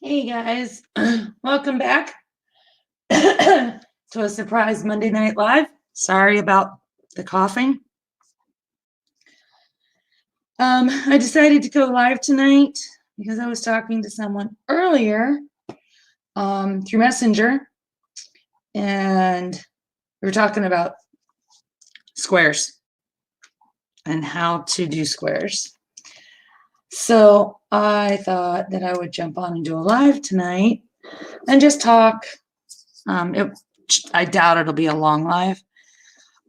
Hey guys, welcome back to a surprise Monday Night Live. Sorry about the coughing. I decided to go live tonight because I was talking to someone earlier through Messenger, and we were talking about squares and how to do squares. So I thought that I would jump on and do a live tonight and just talk. I doubt it'll be a long live,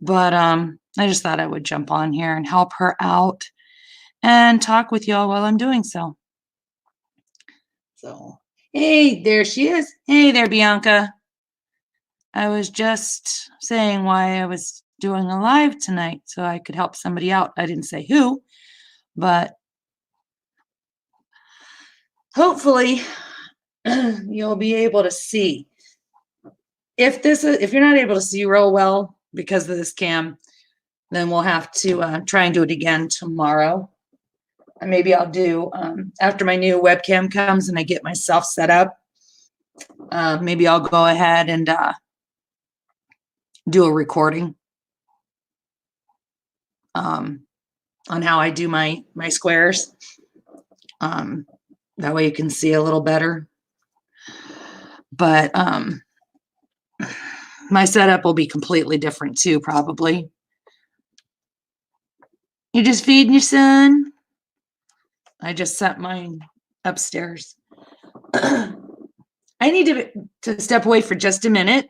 but I just thought I would jump on here and help her out and talk with y'all while I'm doing so. So, hey, there she is. Hey there, Bianca. I was just saying why I was doing a live tonight so I could help somebody out. I didn't say who, but hopefully you'll be able to see. If you're not able to see real well because of this cam, then we'll have to try and do it again tomorrow. And maybe I'll do after my new webcam comes and I get myself set up. Maybe I'll go ahead and do a recording on how I do my squares. That way you can see a little better. But my setup will be completely different too, probably. You just feeding your son? I just sent mine upstairs. I need to step away for just a minute.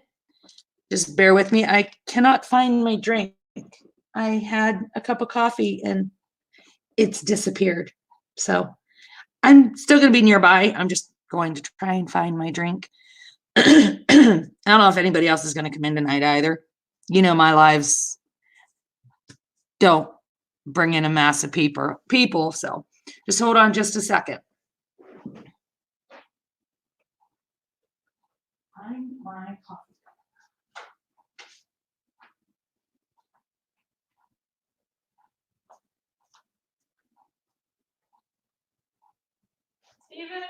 Just bear with me. I cannot find my drink. I had a cup of coffee and it's disappeared. So I'm still going to be nearby. I'm just going to try and find my drink. I don't know if anybody else is going to come in tonight either. You know, my lives don't bring in a mass of people. So just hold on just a second. Find my coffee. Steven?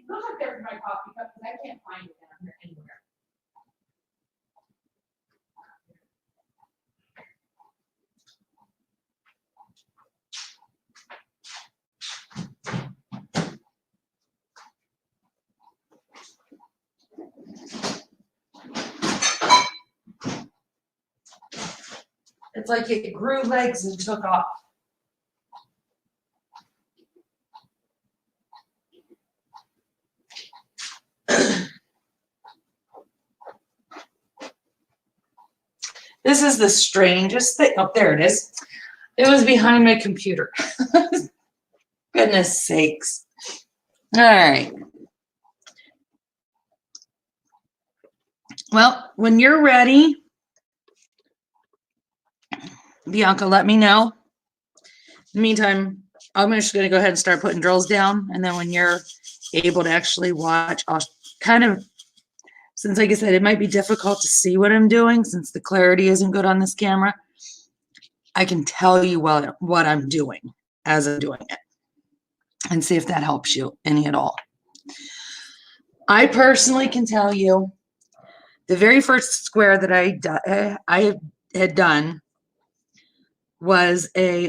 Look up there for my coffee cup because I can't find it down here anywhere. It's like it grew legs and took off. This is the strangest thing. Oh, there it is. It was behind my computer. Goodness sakes. All right. Well, when you're ready, Bianca, let me know. In the meantime, I'm just going to go ahead and start putting drills down. And then when you're able to actually watch, I'll kind of, since like I said, it might be difficult to see what I'm doing since the clarity isn't good on this camera. I can tell you what I'm doing as I'm doing it and see if that helps you any at all. I personally can tell you the very first square that I had done was a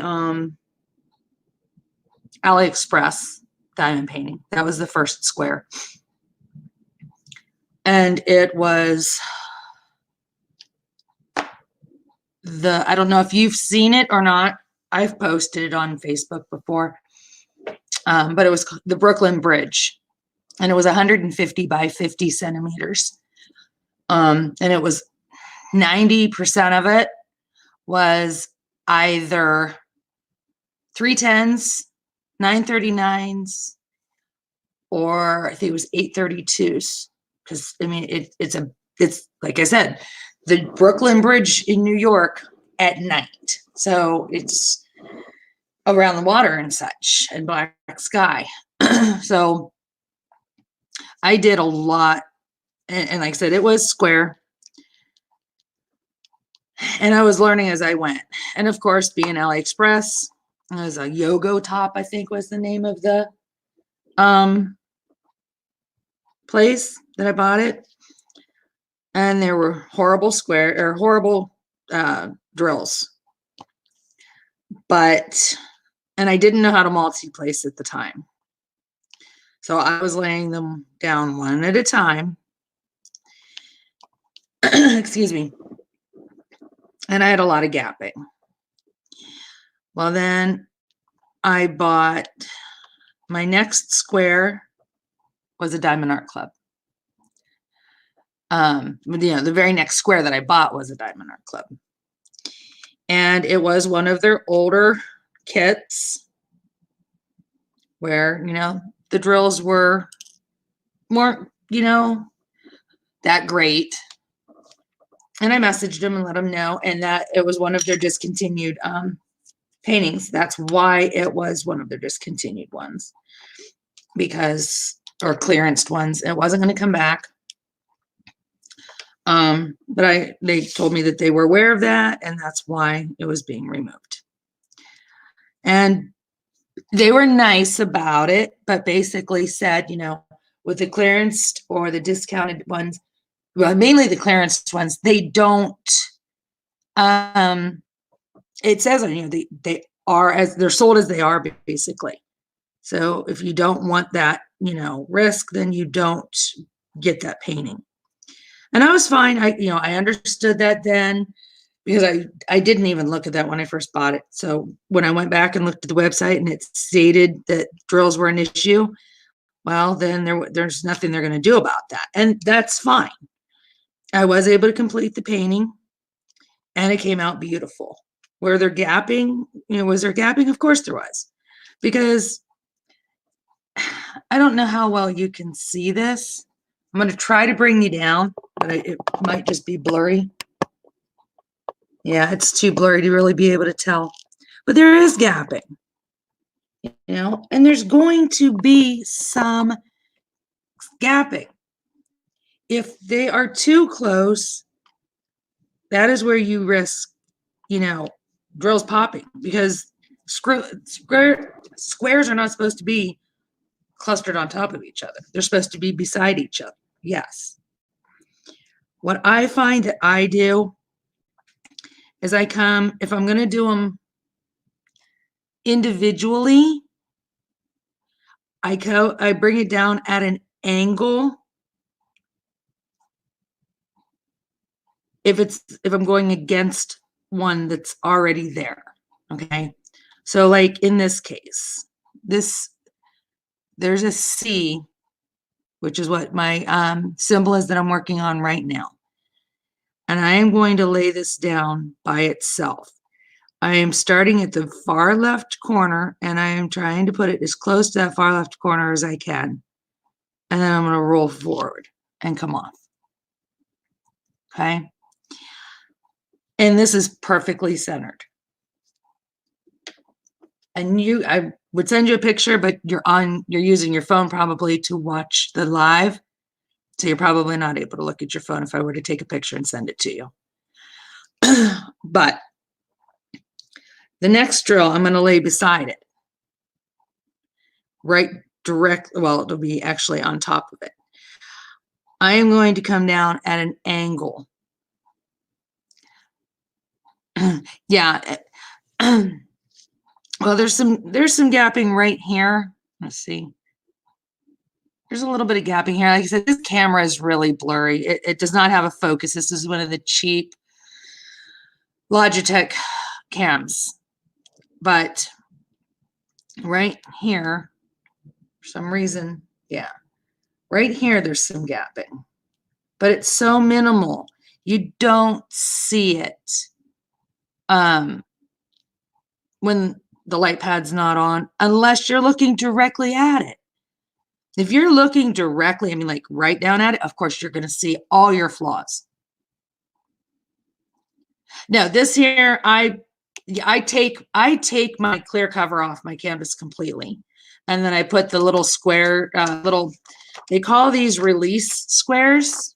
AliExpress diamond painting. That was the first square. And it was I don't know if you've seen it or not. I've posted it on Facebook before. But it was the Brooklyn Bridge. And it was 150 by 50 centimeters. And it was 90% of it was either 310s, 939s, or I think it was 832s. Because I mean, it's like I said, the Brooklyn Bridge in New York at night. So it's around the water and such and black sky. So I did a lot. And like I said, it was square. And I was learning as I went. And of course, being AliExpress, it was a Yogo top, I think was the name of the place that I bought it. And there were horrible drills. And I didn't know how to multi-place at the time. So I was laying them down one at a time. Excuse me. And I had a lot of gapping. Well, then I bought my next square was a Diamond Art Club. The very next square that I bought was a Diamond Art Club. And it was one of their older kits where, the drills weren't, that great. And I messaged them and let them know, and that it was one of their discontinued paintings. That's why it was one of their discontinued ones, or clearanced ones. It wasn't going to come back. But they told me that they were aware of that, and that's why it was being removed. And they were nice about it, but basically said, with the clearanced or the discounted ones, well, mainly the clearanced ones, they don't, it says, they are they're sold as they are, basically. So if you don't want that, risk, then you don't get that painting. And I was fine. I understood that then, because I didn't even look at that when I first bought it. So when I went back and looked at the website and it stated that drills were an issue, well, then there's nothing they're going to do about that. And that's fine. I was able to complete the painting and it came out beautiful. Were there gapping? Was there gapping? Of course there was, because I don't know how well you can see this. I'm going to try to bring you down, but it might just be blurry. Yeah, it's too blurry to really be able to tell. But there is gapping, and there's going to be some gapping. If they are too close, that is where you risk, drills popping, because squares are not supposed to be clustered on top of each other. They're supposed to be beside each other. Yes. What I find that I do is if I'm going to do them individually, I bring it down at an angle. If I'm going against one that's already there. Okay. So like in this case, there's a C, which is what my symbol is that I'm working on right now. And I am going to lay this down by itself. I am starting at the far left corner, and I am trying to put it as close to that far left corner as I can. And then I'm going to roll forward and come off. Okay. And this is perfectly centered. And I would send you a picture, but you're using your phone probably to watch the live. So you're probably not able to look at your phone if I were to take a picture and send it to you. But the next drill, I'm going to lay beside it. Right direct, well, it'll be actually on top of it. I am going to come down at an angle. Yeah. Well, there's some gapping right here. Let's see. There's a little bit of gapping here. Like I said, this camera is really blurry. It does not have a focus. This is one of the cheap Logitech cams. But right here, for some reason, yeah, right here, there's some gapping. But it's so minimal. You don't see it when the light pad's not on, unless you're looking directly at it. If you're looking directly, like right down at it, of course, you're going to see all your flaws. Now, this here, I take my clear cover off my canvas completely. And then I put the little square, they call these release squares.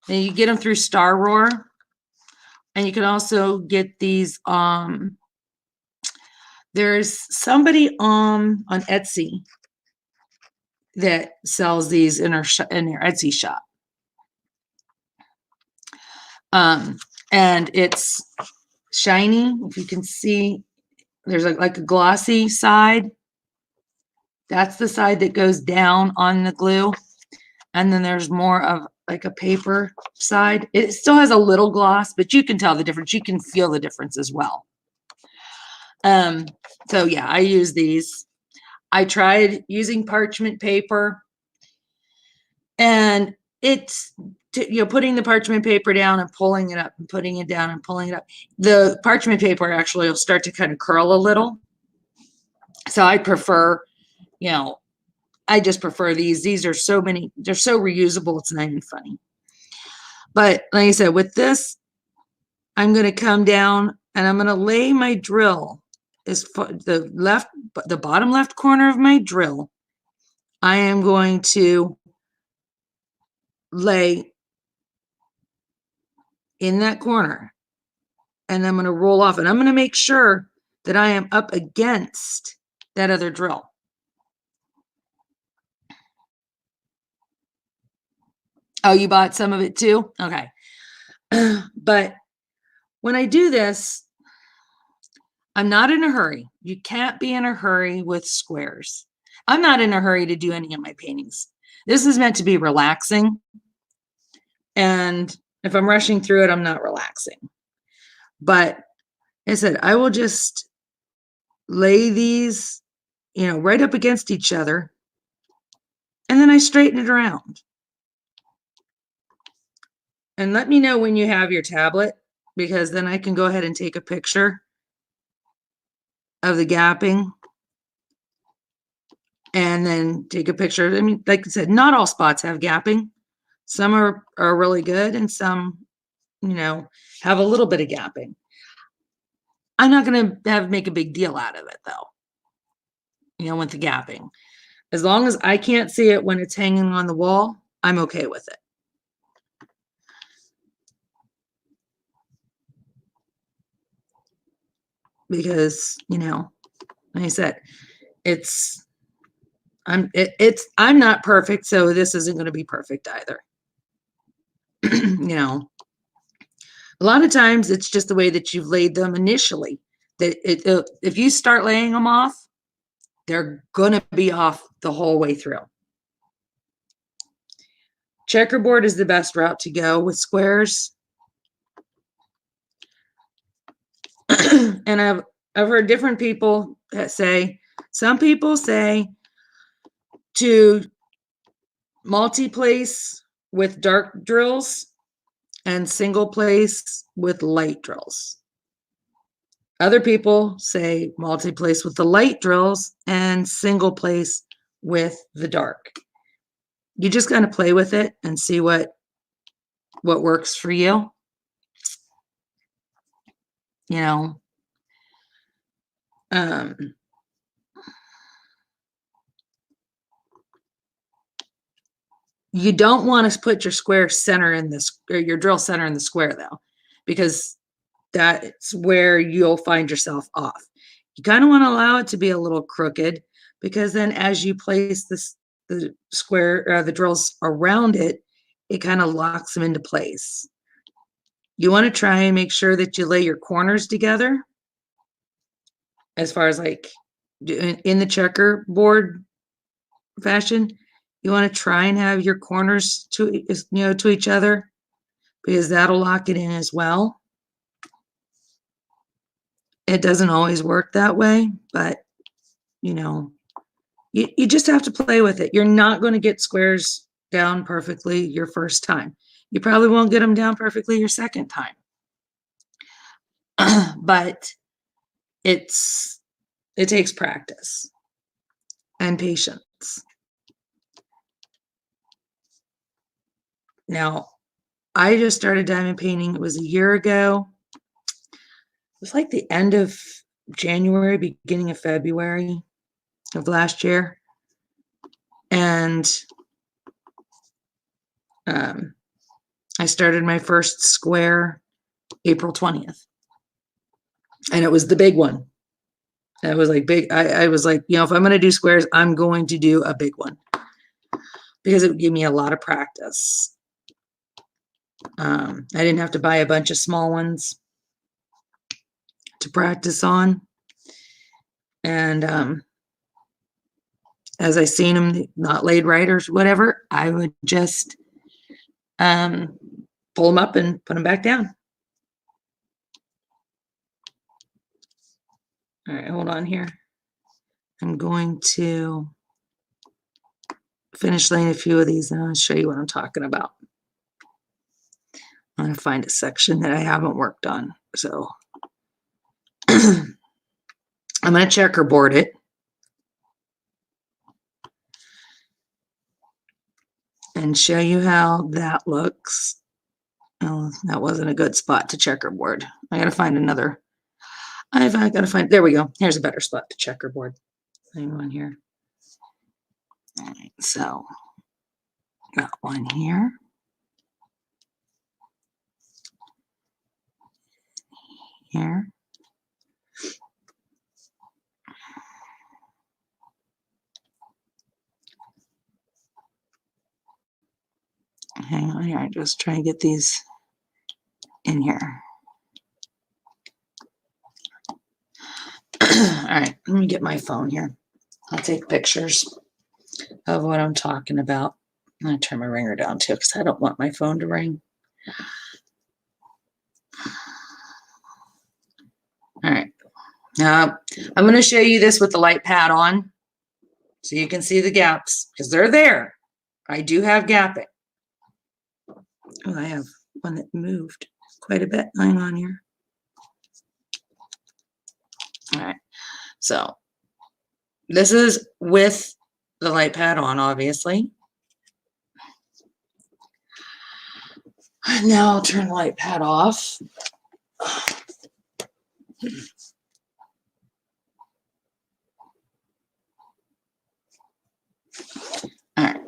And you get them through Star Roar. And you can also get these, there's somebody on Etsy that sells these in their Etsy shop. And it's shiny. If you can see, there's like a glossy side. That's the side that goes down on the glue. And then there's more of like a paper side. It still has a little gloss, but you can tell the difference. You can feel the difference as well. So yeah, I use these. I tried using parchment paper, and it's, putting the parchment paper down and pulling it up and putting it down and pulling it up. The parchment paper actually will start to kind of curl a little. So I prefer, I just prefer these. These are so many, they're so reusable. It's not even funny. But like I said, with this, I'm going to come down and I'm going to lay my drill is the bottom left corner of my drill. I am going to lay in that corner, and I'm going to roll off, and I'm going to make sure that I am up against that other drill. Oh, you bought some of it too? Okay. But when I do this, I'm not in a hurry. You can't be in a hurry with squares. I'm not in a hurry to do any of my paintings. This is meant to be relaxing. And if I'm rushing through it, I'm not relaxing. But I said, I will just lay these, right up against each other. And then I straighten it around. And let me know when you have your tablet, because then I can go ahead and take a picture of the gapping and then take a picture. I mean, like I said, not all spots have gapping. Some are really good, and some, have a little bit of gapping. I'm not going to make a big deal out of it though, with the gapping. As long as I can't see it when it's hanging on the wall, I'm okay with it. Because, like I said, I'm not perfect, so this isn't going to be perfect either. A lot of times it's just the way that you've laid them initially. That if you start laying them off, they're going to be off the whole way through. Checkerboard is the best route to go with squares. And I've heard different people that say, some people say to multi-place with dark drills and single place with light drills. Other people say multi-place with the light drills and single place with the dark. You just got to play with it and see what works for you. You don't want to put your square center in this, or your drill center in the square though, because that's where you'll find yourself off. You kind of want to allow it to be a little crooked, because then as you place the square the drills around it, it kind of locks them into place. You want to try and make sure that you lay your corners together, as far as like in the checkerboard fashion. You want to try and have your corners to each other, because that'll lock it in as well. It doesn't always work that way, but you just have to play with it. You're not going to get squares down perfectly your first time. You probably won't get them down perfectly your second time. But it takes practice and patience. Now, I just started diamond painting. It was a year ago. It was like the end of January, beginning of February of last year. And I started my first square April 20th. And it was the big one. It was like big. I was like, you know, if I'm going to do squares, I'm going to do a big one because it would give me a lot of practice. I didn't have to buy a bunch of small ones to practice on. And as I seen them not laid right or whatever, I would just pull them up and put them back down. All right, hold on here. I'm going to finish laying a few of these and I'll show you what I'm talking about. I'm going to find a section that I haven't worked on. So I'm going to checkerboard it. And show you how that looks. Oh, that wasn't a good spot to checkerboard. I got to find another. I've got to find, there we go. Here's a better spot to checkerboard. Hang on here. All right, so got one here. Here. Hang on here. I'm just trying to get these in here. All right, let me get my phone here. I'll take pictures of what I'm talking about. I'm going to turn my ringer down too because I don't want my phone to ring. All right. I'm going to show you this with the light pad on so you can see the gaps because they're there. I do have gapping. Oh, I have one that moved quite a bit. Hang on here. All right. So this is with the light pad on, obviously. Now I'll turn the light pad off. All right.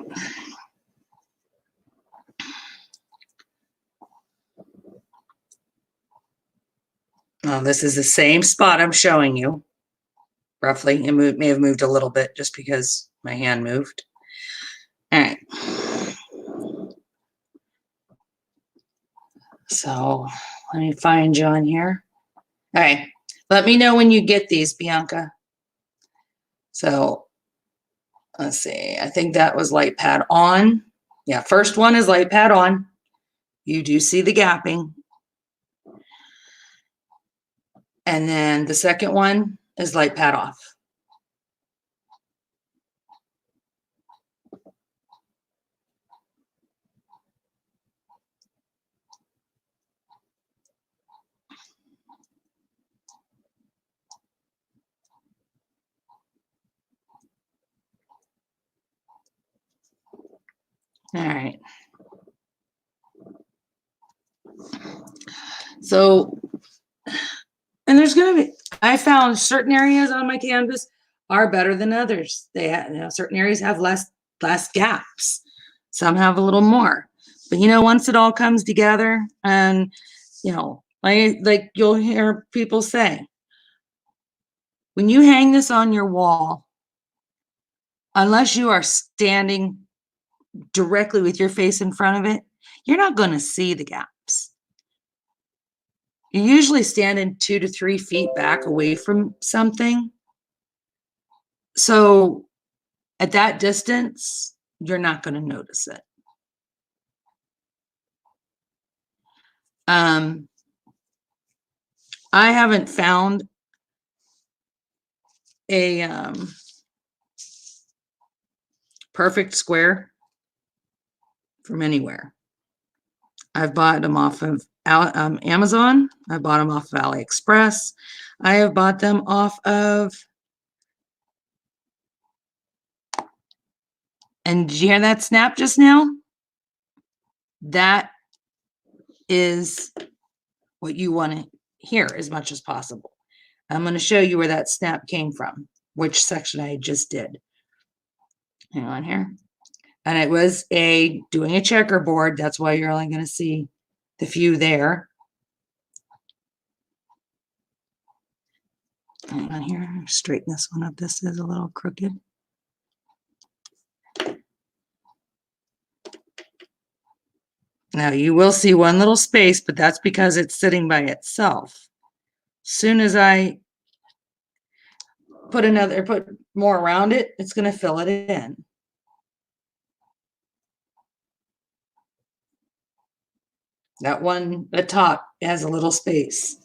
Now this is the same spot I'm showing you. Roughly, it may have moved a little bit just because my hand moved. All right. So let me find you on here. All right. Let me know when you get these, Bianca. So let's see. I think that was light pad on. Yeah, first one is light pad on. You do see the gapping. And then the second one is light pad off. All right. So, and there's going to be, I found certain areas on my canvas are better than others. They have, you know, certain areas have less gaps. Some have a little more. But, you know, once it all comes together and, you know, like you'll hear people say, when you hang this on your wall, unless you are standing directly with your face in front of it, you're not going to see the gaps. You usually standing 2 to 3 feet back away from something. So at that distance, you're not going to notice it. I haven't found a perfect square from anywhere. I've bought them off of Amazon. I bought them off of AliExpress. I have bought them off of, and did you hear that snap just now? That is what you want to hear as much as possible. I'm going to show you where that snap came from, which section I just did. Hang on here. And it was doing a checkerboard. That's why you're only going to see the few there. Hang on here, straighten this one up. This is a little crooked. Now you will see one little space, but that's because it's sitting by itself. Soon as I put more around it, it's going to fill it in. That one at top has a little space.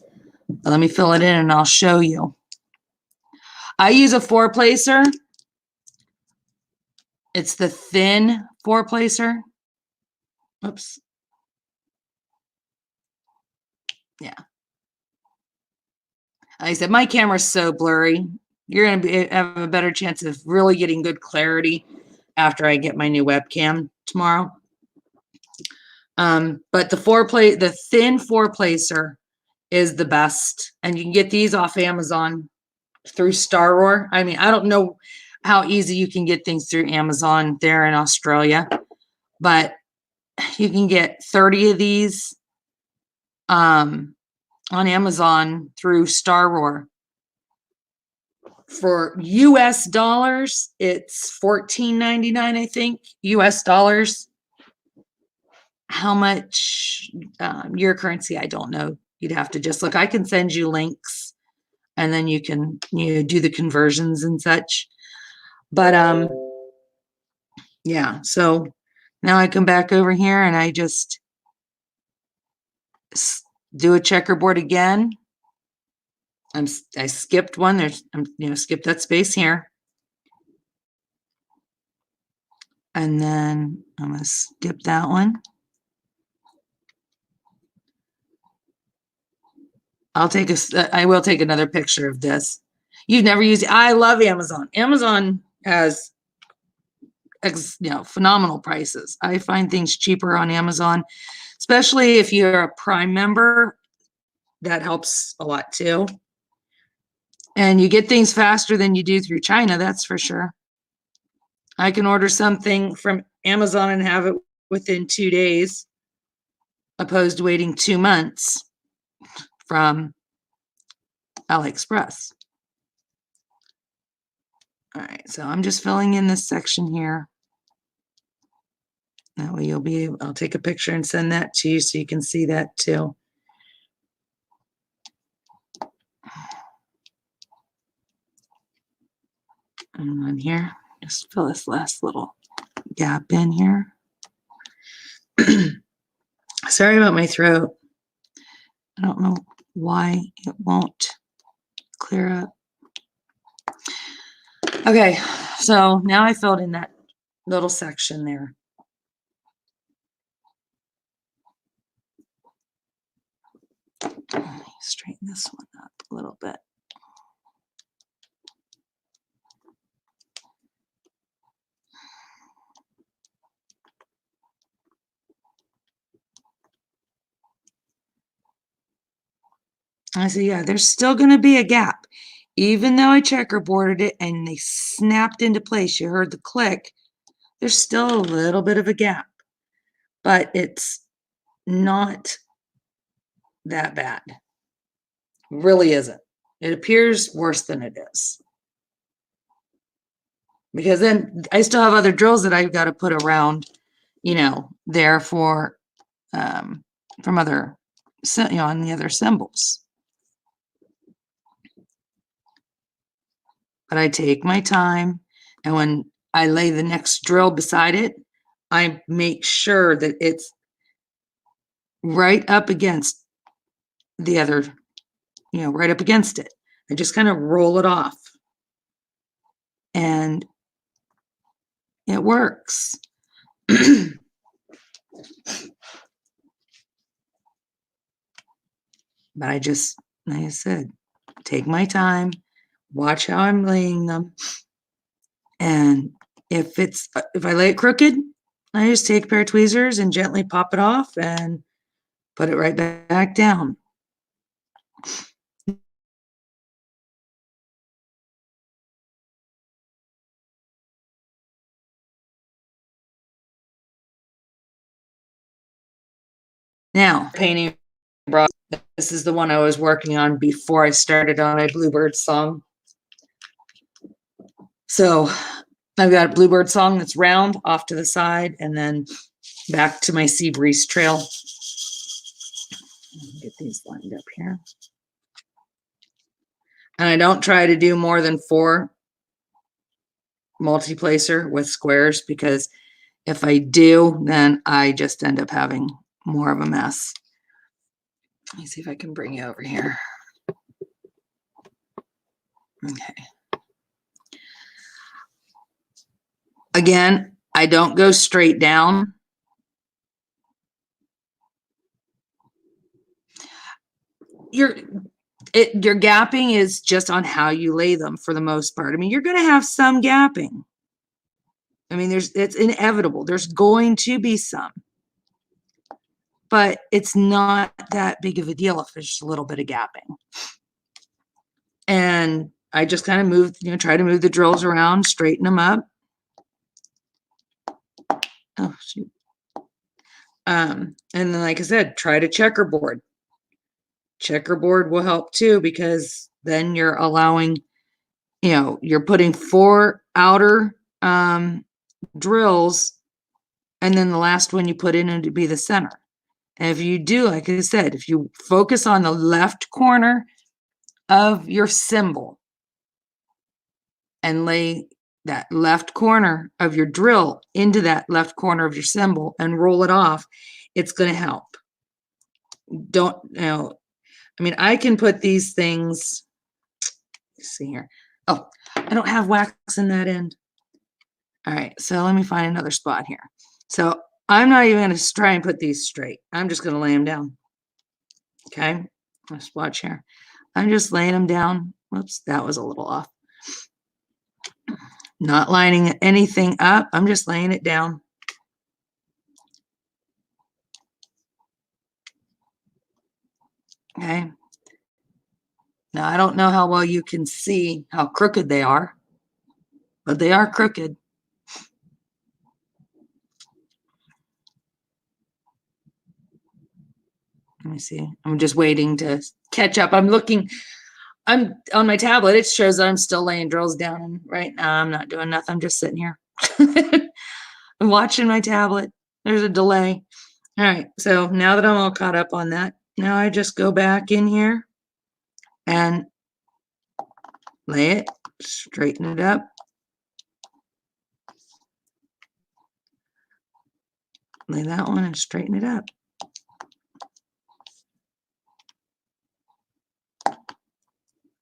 Let me fill it in and I'll show you. I use a 4-placer. It's the thin 4-placer. Oops. Yeah. Like I said, my camera's so blurry. You're going to have a better chance of really getting good clarity after I get my new webcam tomorrow. But the thin 4-placer is the best. And you can get these off Amazon through Star Roar. I mean, I don't know how easy you can get things through Amazon there in Australia, but you can get 30 of these on Amazon through Star Roar. For US dollars, it's $14.99, I think, US dollars. How much your currency, I don't know. You'd have to just look. I can send you links and then you can do the conversions and such. But yeah, so now I come back over here and I just do a checkerboard again. I skipped one. Skip that space here. And then I'm going to skip that one. I will take another picture of this. You've never used it. I love Amazon. Amazon has phenomenal prices. I find things cheaper on Amazon, especially if you're a Prime member. That helps a lot too. And you get things faster than you do through China, that's for sure. I can order something from Amazon and have it within 2 days, opposed to waiting 2 months from AliExpress. All right, so I'm just filling in this section here. That way I'll take a picture and send that to you so you can see that too. And on here, just fill this last little gap in here. Sorry about my throat. I don't know why it won't clear up. Okay, so now I filled in that little section there. Straighten this one up a little bit. I said, yeah, there's still going to be a gap. Even though I checkerboarded it and they snapped into place, you heard the click, there's still a little bit of a gap. But it's not that bad. Really isn't. It appears worse than it is. Because then I still have other drills that I've got to put around, there for from other, on the other symbols. But I take my time, and when I lay the next drill beside it, I make sure that it's right up against the other, right up against it. I just kind of roll it off, and it works. But I just, like I said, take my time, watch how I'm laying them. And if I lay it crooked, I just take a pair of tweezers and gently pop it off and put it right back down. Now, painting brought. This is the one I was working on before I started on my Bluebird song. So I've got a Bluebird song that's round off to the side and then back to my Sea Breeze trail. Get these lined up here. And I don't try to do more than 4 multi-placer with squares, because if I do, then I just end up having more of a mess. Let me see if I can bring you over here. Okay. Again, I don't go straight down. Your gapping is just on how you lay them for the most part. I mean, you're going to have some gapping. I mean, it's inevitable. There's going to be some, but it's not that big of a deal if there's just a little bit of gapping. And I just kind of move, try to move the drills around, straighten them up. Oh, shoot. And then, like I said, try to checkerboard. Checkerboard will help too, because then you're allowing, you're putting 4 outer drills, and then the last one you put in to be the center. And if you do, like I said, if you focus on the left corner of your symbol and lay that left corner of your drill into that left corner of your symbol and roll it off, it's going to help. Don't, I mean, I can put these things, let's see here. Oh, I don't have wax in that end. All right, so let me find another spot here. So I'm not even going to try and put these straight. I'm just going to lay them down. Okay, let's watch here. I'm just laying them down. Whoops, that was a little off. Not lining anything up. I'm just laying it down. Okay. Now, I don't know how well you can see how crooked they are, but they are crooked. Let me see. I'm just waiting to catch up. I'm on my tablet. It shows that I'm still laying drills down. And right now, I'm not doing nothing. I'm just sitting here. I'm watching my tablet. There's a delay. All right. So now that I'm all caught up on that, now I just go back in here and lay it, straighten it up. Lay that one and straighten it up.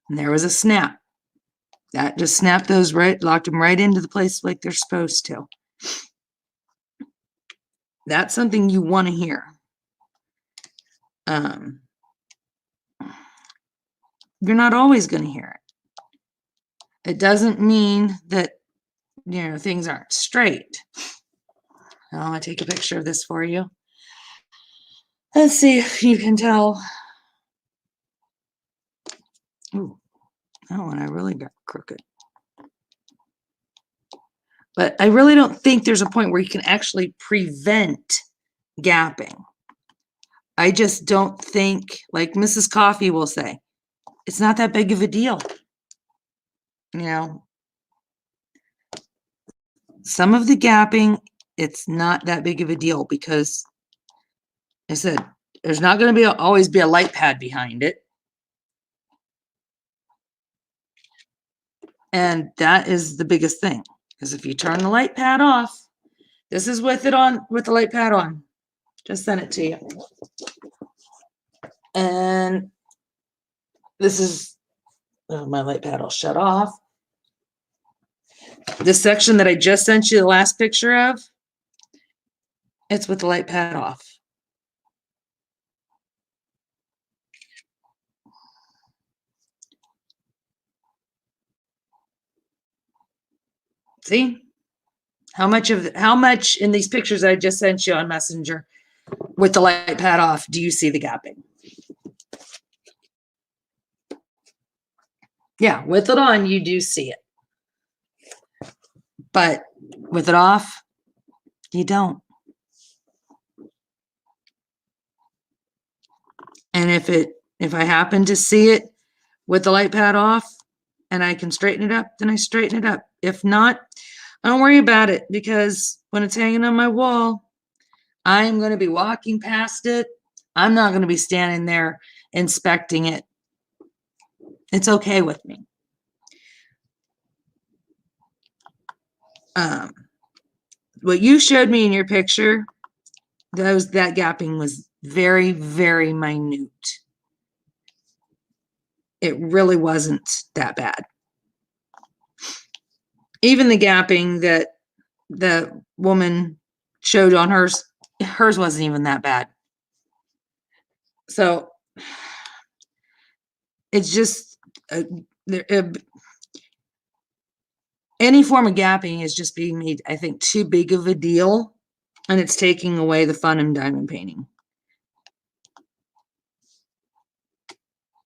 And there was a snap. That just snapped those right, locked them right into the place like they're supposed to. That's something you want to hear. You're not always going to hear it. It doesn't mean that, things aren't straight. Now, I'm going to take a picture of this for you. Let's see if you can tell. Ooh, that one I really got crooked. But I really don't think there's a point where you can actually prevent gapping. I just don't think, like Mrs. Coffee will say, it's not that big of a deal. Some of the gapping, it's not that big of a deal, because I said, there's not going to always be a light pad behind it. And that is the biggest thing, because if you turn the light pad off, this is with the light pad on. Just sent it to you. And this is, my light pad will shut off. This section that I just sent you the last picture of, it's with the light pad off. See how much in these pictures I just sent you on Messenger with the light pad off do you see the gapping? Yeah, with it on, you do see it. But with it off, you don't. And if I happen to see it with the light pad off and I can straighten it up, then I straighten it up. If not, I don't worry about it, because when it's hanging on my wall, I'm going to be walking past it. I'm not going to be standing there inspecting it. It's okay with me. What you showed me in your picture, that gapping was very, very minute. It really wasn't that bad. Even the gapping that the woman showed on hers wasn't even that bad. So it's just any form of gapping is just being made, I think, too big of a deal, and it's taking away the fun in diamond painting.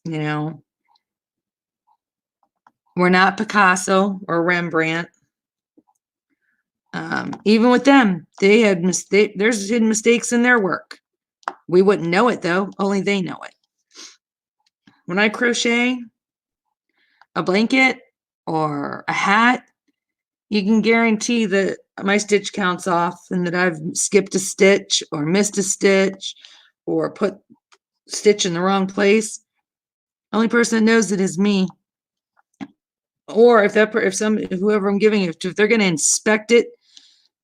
You know, we're not Picasso or Rembrandt. Even with them, they had there's hidden mistakes in their work. We wouldn't know it though, only they know it. When I crochet a blanket or a hat, you can guarantee that my stitch count's off and that I've skipped a stitch or missed a stitch or put stitch in the wrong place. Only person that knows it is me. Or if whoever I'm giving it to, if they're going to inspect it,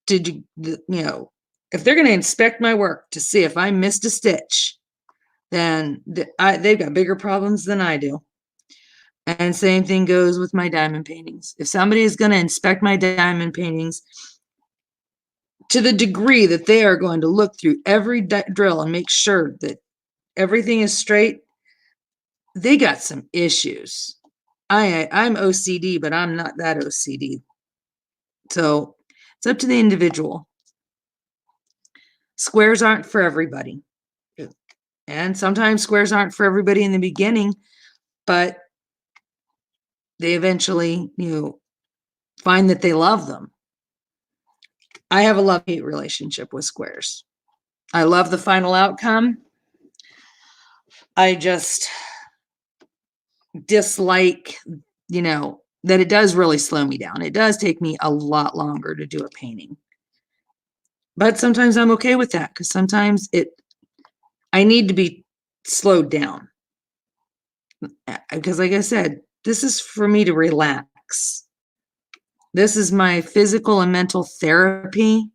if they're going to inspect my work to see if I missed a stitch, then they've got bigger problems than I do. And same thing goes with my diamond paintings. If somebody is going to inspect my diamond paintings to the degree that they are going to look through every drill and make sure that everything is straight, they got some issues. I'm OCD, but I'm not that OCD. So it's up to the individual. Squares aren't for everybody. And sometimes squares aren't for everybody in the beginning, but they eventually, find that they love them. I have a love-hate relationship with squares. I love the final outcome. I just dislike, that it does really slow me down. It does take me a lot longer to do a painting. But sometimes I'm okay with that, because sometimes I need to be slowed down. Because like I said, this is for me to relax. This is my physical and mental therapy.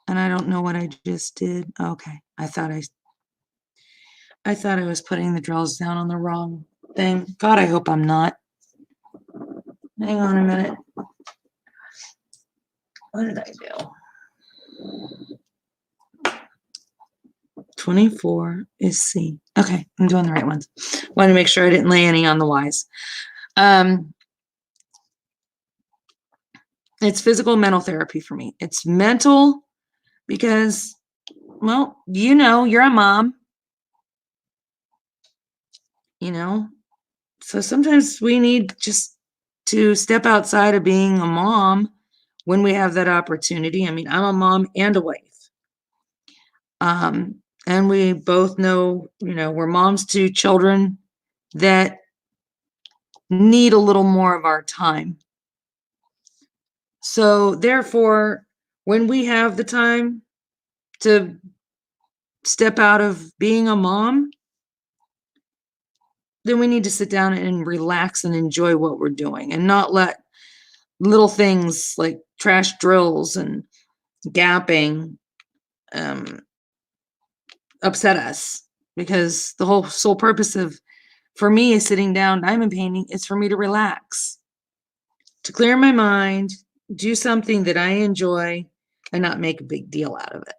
And I don't know what I just did. Okay. I thought I was putting the drills down on the wrong thing. God, I hope I'm not. Hang on a minute. What did I do? 24 is C. Okay, I'm doing the right ones. Want to make sure I didn't lay any on the Y's. It's physical, mental therapy for me. It's mental because, well, you're a mom. So sometimes we need just to step outside of being a mom when we have that opportunity. I mean, I'm a mom and a wife. And we both know, we're moms to children that need a little more of our time. So therefore, when we have the time to step out of being a mom, then we need to sit down and relax and enjoy what we're doing and not let little things like trash drills and gapping upset us, because the whole sole purpose for me is sitting down diamond painting is for me to relax, to clear my mind, do something that I enjoy, and not make a big deal out of it.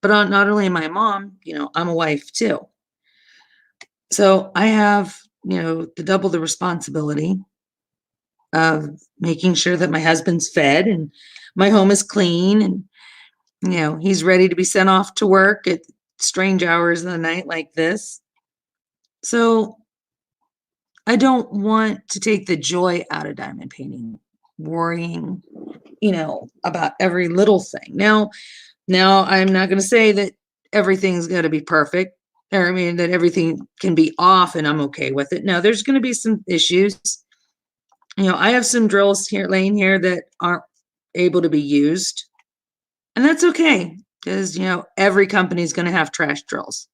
But not only am I a mom, I'm a wife too. So I have, the double the responsibility of making sure that my husband's fed and my home is clean and, he's ready to be sent off to work at strange hours of the night like this. So I don't want to take the joy out of diamond painting, worrying about every little thing. Now I'm not going to say that everything's going to be perfect, or I mean that everything can be off and I'm okay with it. No, there's going to be some issues. I have some drills here laying here that aren't able to be used, and that's okay, because every company is going to have trash drills.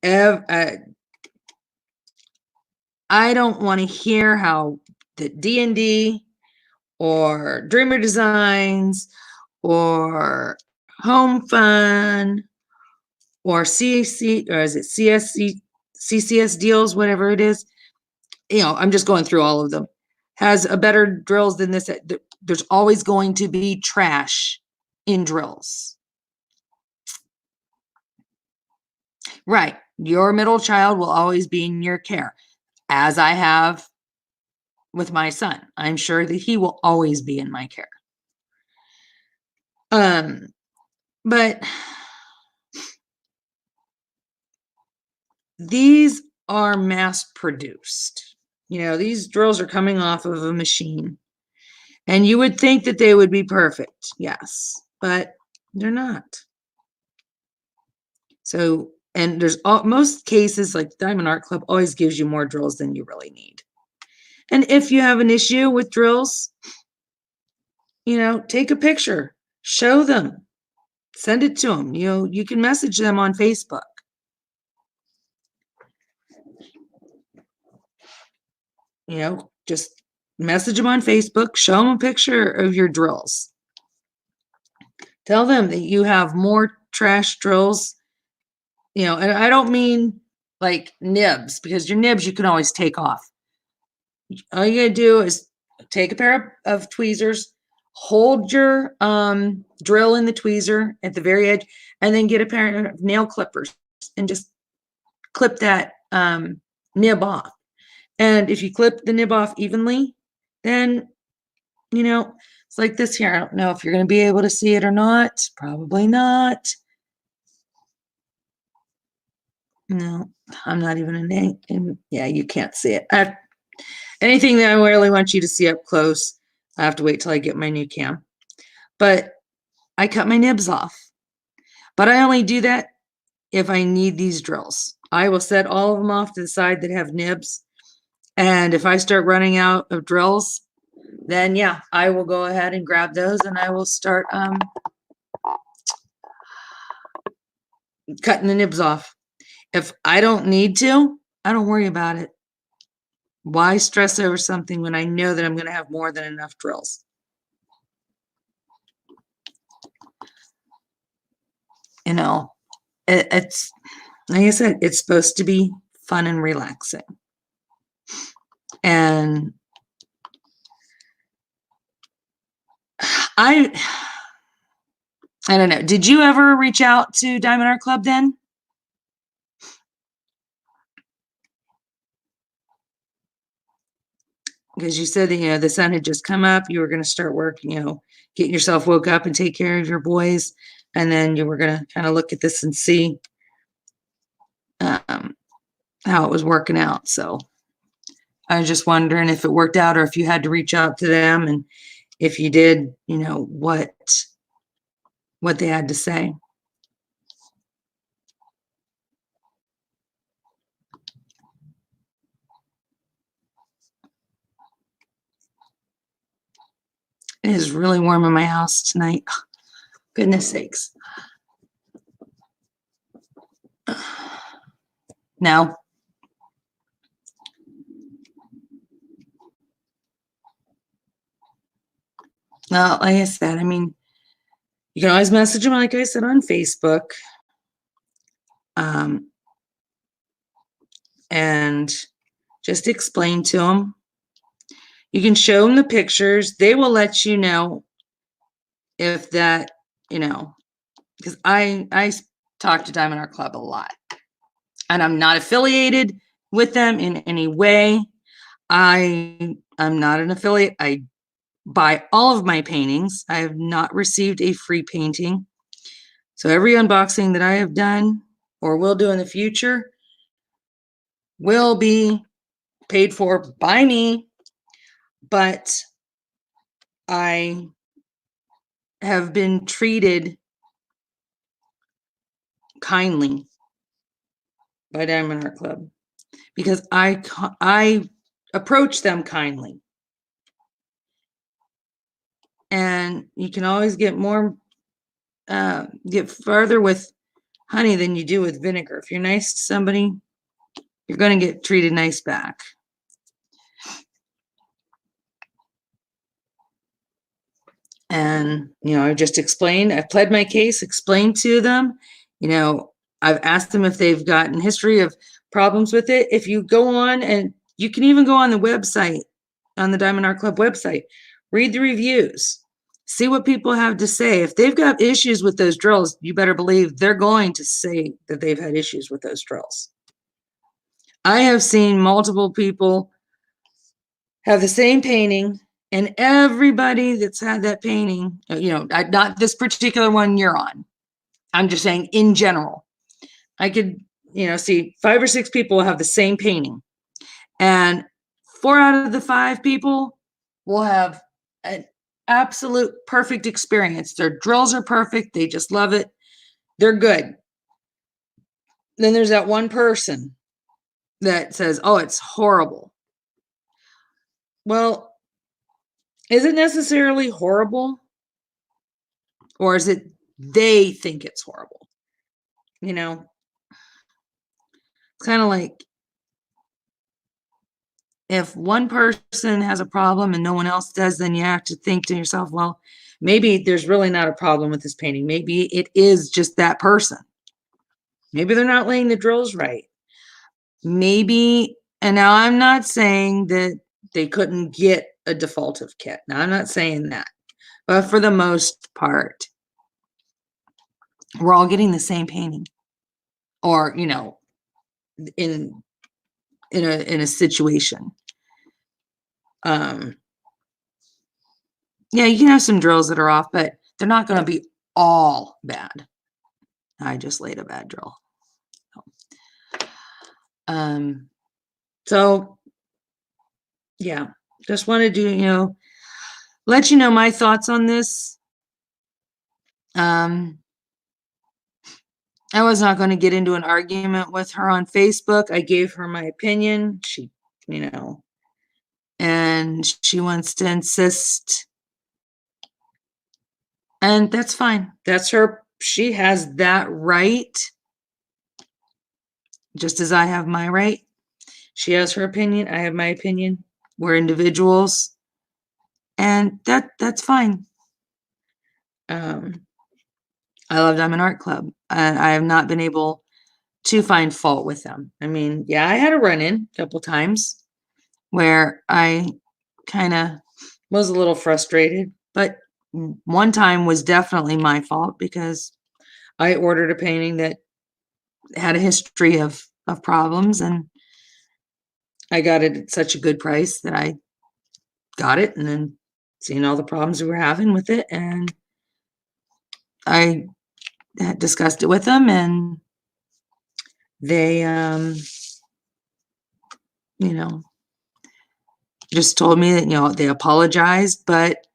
I don't want to hear how the D&D or Dreamer Designs or Home Fun or CC, or is it CSC, CCS deals, whatever it is. I'm just going through all of them. Has a better drills than this. There's always going to be trash in drills. Right. Your middle child will always be in your care, as I have with my son. I'm sure that he will always be in my care. But these are mass produced. These drills are coming off of a machine, and you would think that they would be perfect. Yes, but they're not. So, and there's most cases, like Diamond Art Club always gives you more drills than you really need. And if you have an issue with drills, take a picture, show them, send it to them. You can message them on Facebook. Just message them on Facebook, show them a picture of your drills. Tell them that you have more trash drills, and I don't mean like nibs, because your nibs you can always take off. All you gotta do is take a pair of tweezers, hold your drill in the tweezer at the very edge, and then get a pair of nail clippers and just clip that nib off. And if you clip the nib off evenly, then it's like this here. I don't know if you're going to be able to see it or not. Probably not. No, I'm not even in. Yeah, you can't see it. Anything that I really want you to see up close, I have to wait till I get my new cam. But I cut my nibs off. But I only do that if I need these drills. I will set all of them off to the side that have nibs. And if I start running out of drills, then yeah, I will go ahead and grab those, and I will start cutting the nibs off. If I don't need to, I don't worry about it. Why stress over something when I know that I'm going to have more than enough drills? It's like I said, it's supposed to be fun and relaxing. And I don't know. Did you ever reach out to Diamond Art Club then? Because you said that, the sun had just come up. You were going to start working, getting yourself woke up and take care of your boys. And then you were going to kind of look at this and see how it was working out. So I was just wondering if it worked out, or if you had to reach out to them, and if you did, what they had to say. It is really warm in my house tonight. Goodness sakes. No. Well, like I said, I mean, you can always message them, like I said, on Facebook. And just explain to them. You can show them the pictures. They will let you know if that, because I talk to Diamond Art Club a lot, and I'm not affiliated with them in any way. I'm not an affiliate. I buy all of my paintings. I have not received a free painting. So every unboxing that I have done or will do in the future will be paid for by me. But I have been treated kindly by Diamond Art Club because I approach them kindly. And you can always get farther with honey than you do with vinegar. If you're nice to somebody, you're going to get treated nice back. And, I just explained, I pled my case, explained to them, I've asked them if they've gotten history of problems with it. If you go on, and you can even go on the website, on the Diamond Art Club website, read the reviews, see what people have to say. If they've got issues with those drills, you better believe they're going to say that they've had issues with those drills. I have seen multiple people have the same painting, and everybody that's had that painting, not this particular one you're on, I'm just saying in general, I could, see 5 or 6 people have the same painting, and 4 out of the 5 people will have an absolute perfect experience. Their drills are perfect. They just love it. They're good. Then there's that one person that says, oh, it's horrible. Well, is it necessarily horrible? Or is it they think it's horrible? It's kind of like if one person has a problem and no one else does, then you have to think to yourself, well, maybe there's really not a problem with this painting. Maybe it is just that person. Maybe they're not laying the drills right. Maybe, and now I'm not saying that they couldn't get a defaultive kit. Now I'm not saying that. But for the most part, we're all getting the same painting. Or, in a situation. Yeah, you can have some drills that are off, but they're not going to be all bad. I just laid a bad drill. So yeah, just wanted to, let you know my thoughts on this. I was not going to get into an argument with her on Facebook. I gave her my opinion. She, and she wants to insist. And that's fine. That's her. She has that right. Just as I have my right. She has her opinion. I have my opinion. We're individuals. And that's fine. I love Diamond Art Club. And I have not been able to find fault with them. I mean, yeah, I had a run-in a couple times where I kind of was a little frustrated, but one time was definitely my fault because I ordered a painting that had a history of problems, and I got it at such a good price that I got it, and then seeing all the problems we were having with it, and I had discussed it with them, and they, just told me that, they apologized, but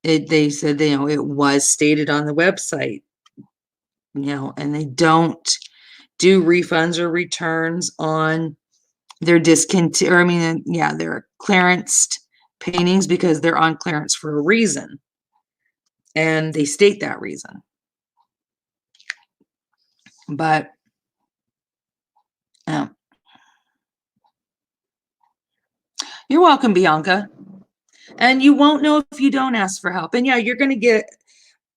they said, it was stated on the website, and they don't do refunds or returns on their their clearanced paintings because they're on clearance for a reason. And they state that reason. But you're welcome, Bianca. And you won't know if you don't ask for help. And yeah, you're going to get,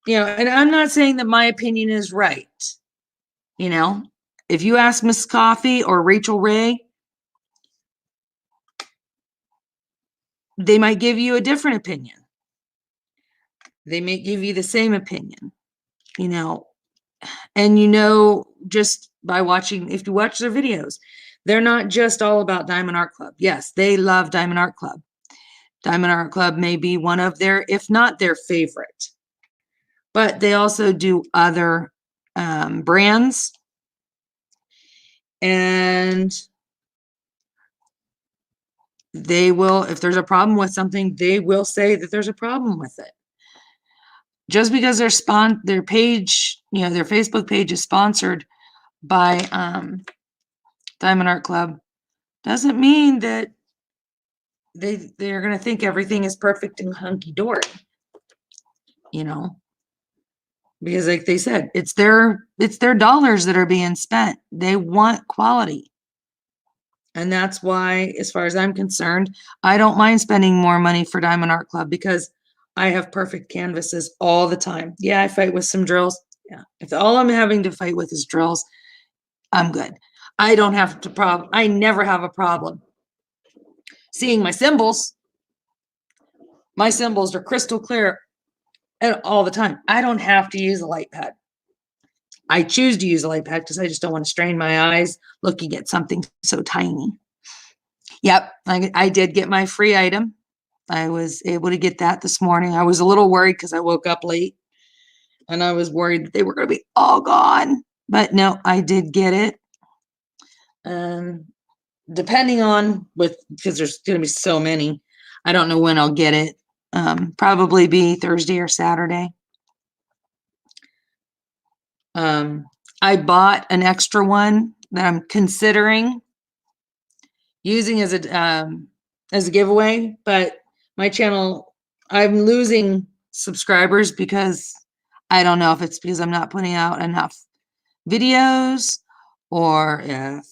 and I'm not saying that my opinion is right. If you ask Miss Coffee or Rachel Ray, they might give you a different opinion. They may give you the same opinion, and just by watching, if you watch their videos, they're not just all about Diamond Art Club. Yes, they love Diamond Art Club. Diamond Art Club may be one of their, if not their favorite, but they also do other brands. And they will, if there's a problem with something, they will say that there's a problem with it. Just because their page, their Facebook page is sponsored by Diamond Art Club doesn't mean that they're going to think everything is perfect and hunky-dory, because like they said, it's their dollars that are being spent. They want quality. And that's why, as far as I'm concerned, I don't mind spending more money for Diamond Art Club because I have perfect canvases all the time. Yeah, I fight with some drills. Yeah. If all I'm having to fight with is drills, I'm good. I don't have to I never have a problem seeing my symbols. My symbols are crystal clear all the time. I don't have to use a light pad. I choose to use a light pad because I just don't want to strain my eyes looking at something so tiny. Yep, I did get my free item. I was able to get that this morning. I was a little worried because I woke up late and I was worried that they were going to be all gone. But no, I did get it. Depending on because there's going to be so many, I don't know when I'll get it. Probably be Thursday or Saturday. I bought an extra one that I'm considering using as a giveaway, but my channel, I'm losing subscribers because I don't know if it's because I'm not putting out enough videos or if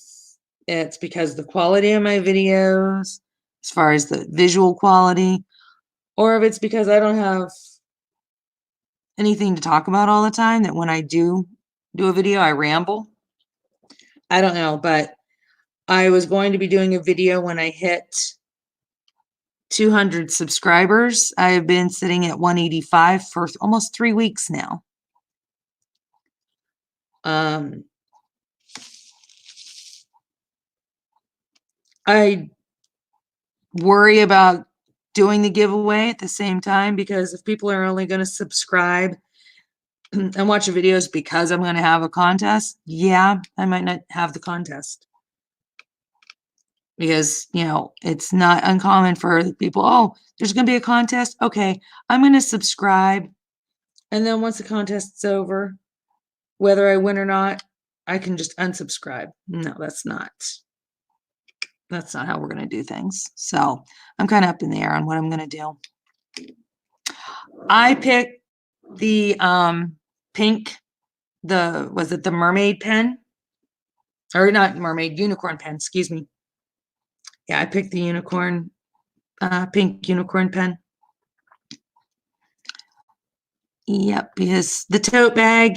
it's because the quality of my videos, as far as the visual quality, or if it's because I don't have anything to talk about all the time, that when I do a video, I ramble. I don't know, but I was going to be doing a video when I hit 200 subscribers. I have been sitting at 185 for almost 3 weeks now. I worry about doing the giveaway at the same time because if people are only going to subscribe and watch the videos because I'm going to have a contest, yeah, I might not have the contest. Because, it's not uncommon for people, oh, there's going to be a contest. Okay, I'm going to subscribe. And then once the contest's over, whether I win or not, I can just unsubscribe. No, that's not how we're going to do things. So I'm kind of up in the air on what I'm going to do. I picked the pink, was it the mermaid pen? Or not mermaid, unicorn pen, excuse me. Yeah, I picked the unicorn, pink unicorn pen. Yep, because the tote bag,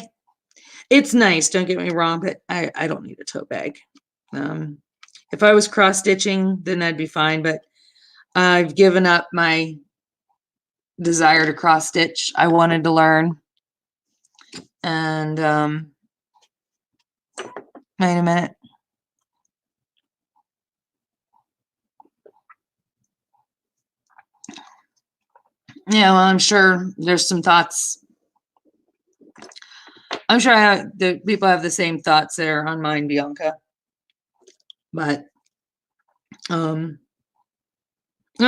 it's nice, don't get me wrong, but I don't need a tote bag. If I was cross-stitching, then that'd be fine, but I've given up my desire to cross-stitch. I wanted to learn. And wait a minute. Yeah, well, I'm sure there's some thoughts. I'm sure the people have the same thoughts that are on mine, Bianca. But I'm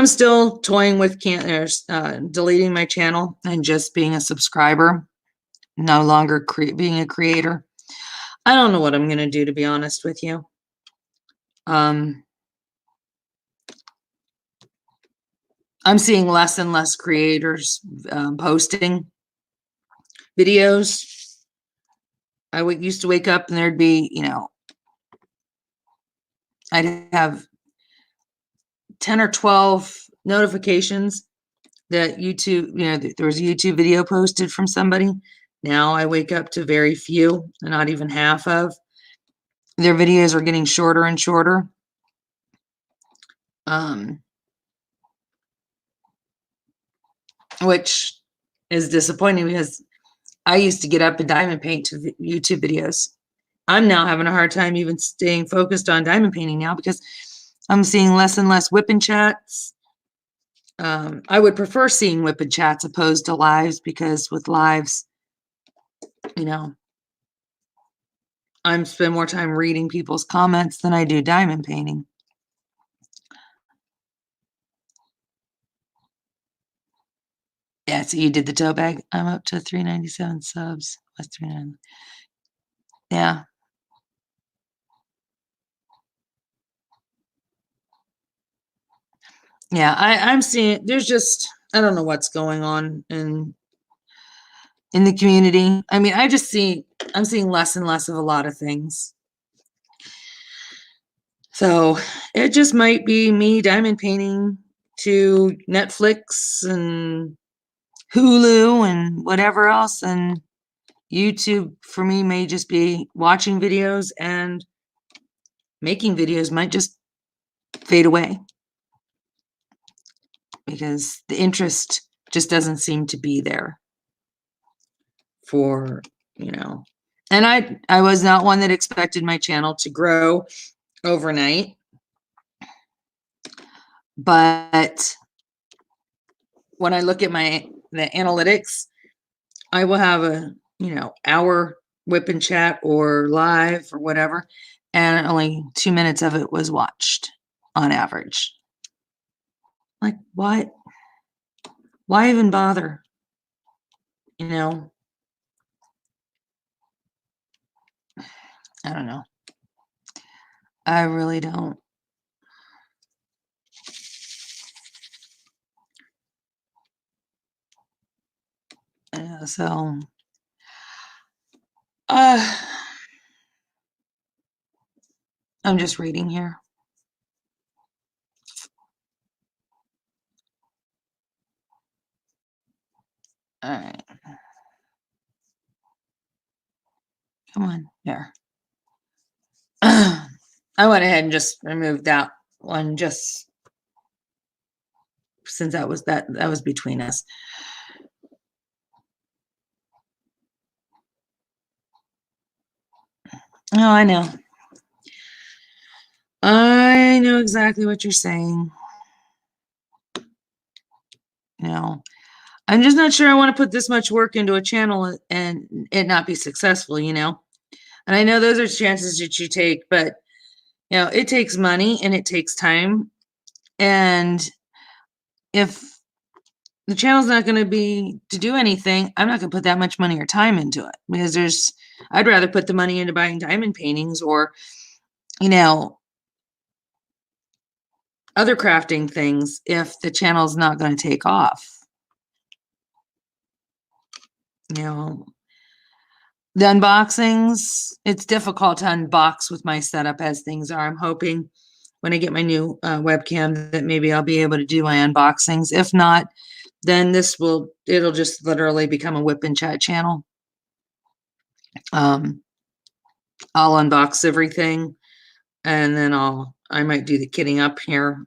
still toying with deleting my channel and just being a subscriber, no longer being a creator. I don't know what I'm going to do, to be honest with you. I'm seeing less and less creators posting videos. I used to wake up and there'd be, I'd have 10 or 12 notifications that YouTube, there was a YouTube video posted from somebody. Now I wake up to very few, not even half of. Their videos are getting shorter and shorter. Which is disappointing because I used to get up and diamond paint to YouTube videos. I'm now having a hard time even staying focused on diamond painting now because I'm seeing less and less WIP-n-Chats. I would prefer seeing WIP-n-Chats opposed to lives because with lives, I spend more time reading people's comments than I do diamond painting. So you did the tote bag. I'm up to 397 subs. That's 39. Yeah. Yeah, I'm seeing there's just I don't know what's going on in the community. I mean, I'm seeing less and less of a lot of things. So it just might be me diamond painting to Netflix and Hulu and whatever else, and YouTube for me may just be watching videos, and making videos might just fade away because the interest just doesn't seem to be there for, you know. And I was not one that expected my channel to grow overnight, but when I look at the analytics, I will have a, hour WIP-n-Chat or live or whatever, and only 2 minutes of it was watched on average. Like, what? Why even bother? You know, I don't know. I really don't. So, I'm just reading here. All right. Come on, there. I went ahead and just removed that one just since that was between us. Oh, I know. I know exactly what you're saying. I'm just not sure I want to put this much work into a channel and it not be successful, And I know those are chances that you take, but it takes money and it takes time. And if the channel's not going to be to do anything, I'm not going to put that much money or time into it because I'd rather put the money into buying diamond paintings or, other crafting things if the channel's not going to take off. The unboxings, it's difficult to unbox with my setup as things are. I'm hoping when I get my new webcam that maybe I'll be able to do my unboxings. If not, then it'll just literally become a WIP-n-Chat channel. I'll unbox everything, and then I might do the kitting up here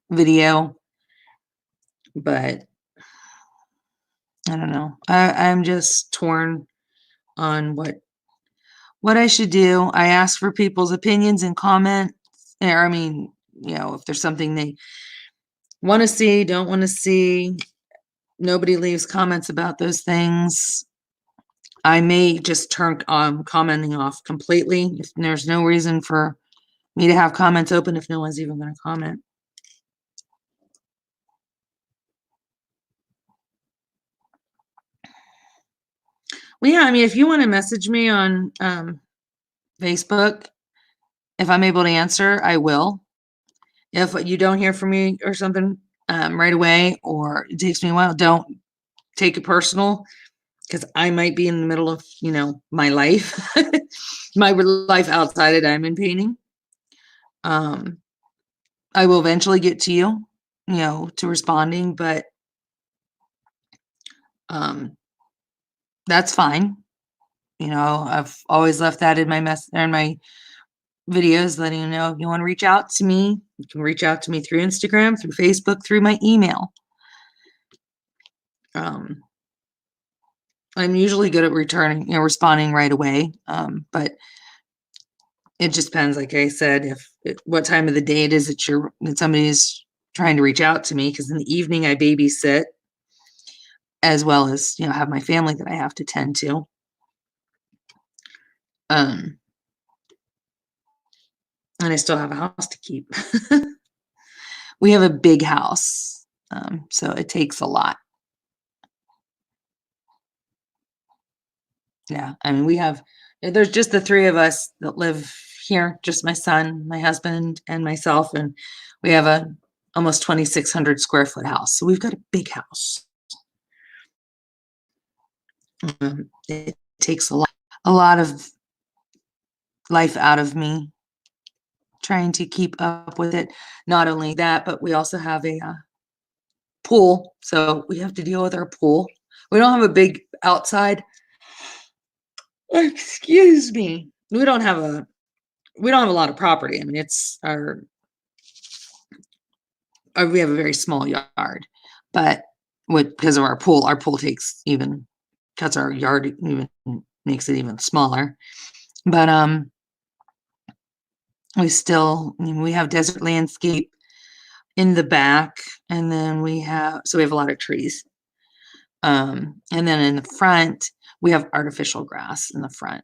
video, but I don't know. I'm just torn on what I should do. I ask for people's opinions and comments. Or, I mean, if there's something they want to see, don't want to see, nobody leaves comments about those things. I may just turn commenting off completely if there's no reason for me to have comments open if no one's even going to comment. Well, yeah, I mean, if you want to message me on Facebook, if I'm able to answer, I will. If you don't hear from me or something right away, or it takes me a while, don't take it personal, because I might be in the middle of, my life, my life outside of diamond painting. I will eventually get to you, to responding, but that's fine. I've always left that in my videos, letting you know if you want to reach out to me, you can reach out to me through Instagram, through Facebook, through my email. I'm usually good at responding right away. But it just depends, like I said, what time of the day it is that somebody is trying to reach out to me, because in the evening I babysit, as well as, have my family that I have to tend to. And I still have a house to keep. We have a big house. So it takes a lot. Yeah, I mean, there's just the three of us that live here, just my son, my husband, and myself, and we have a almost 2,600 square foot house. So we've got a big house. It takes a lot of life out of me trying to keep up with it. Not only that, but we also have a pool, so we have to deal with our pool. We don't have a big outside. Excuse me. We don't have a lot of property. I mean, it's we have a very small yard, but because of our pool cuts our yard, even makes it even smaller. But we have desert landscape in the back, and then we have a lot of trees. And then in the front, we have artificial grass in the front.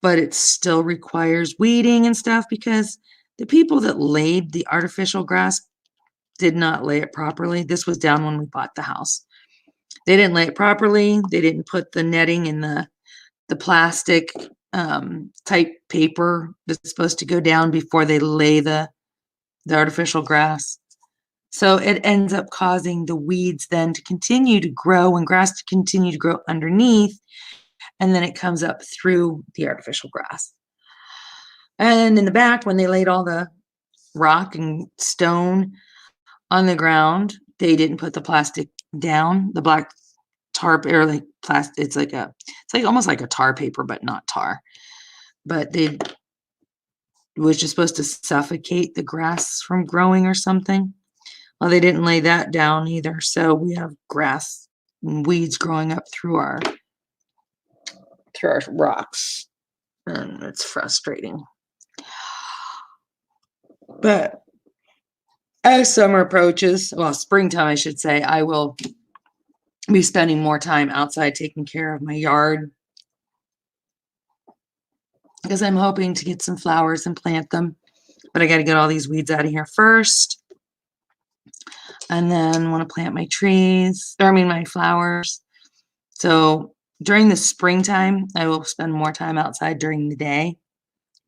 But it still requires weeding and stuff because the people that laid the artificial grass did not lay it properly. This was down when we bought the house. They didn't lay it properly. They didn't put the netting in the plastic type paper that's supposed to go down before they lay the artificial grass. So it ends up causing the weeds then to continue to grow and grass to continue to grow underneath. And then it comes up through the artificial grass. And in the back, when they laid all the rock and stone on the ground, they didn't put the plastic down, the black tarp or like plastic. It's like almost like a tar paper, but not tar. But was just supposed to suffocate the grass from growing or something. Well, they didn't lay that down either. So we have grass and weeds growing up through our rocks. And it's frustrating. But as summer approaches, well, springtime, I should say, I will be spending more time outside taking care of my yard because I'm hoping to get some flowers and plant them. But I got to get all these weeds out of here first. And then want to plant my my flowers. So during the springtime, I will spend more time outside during the day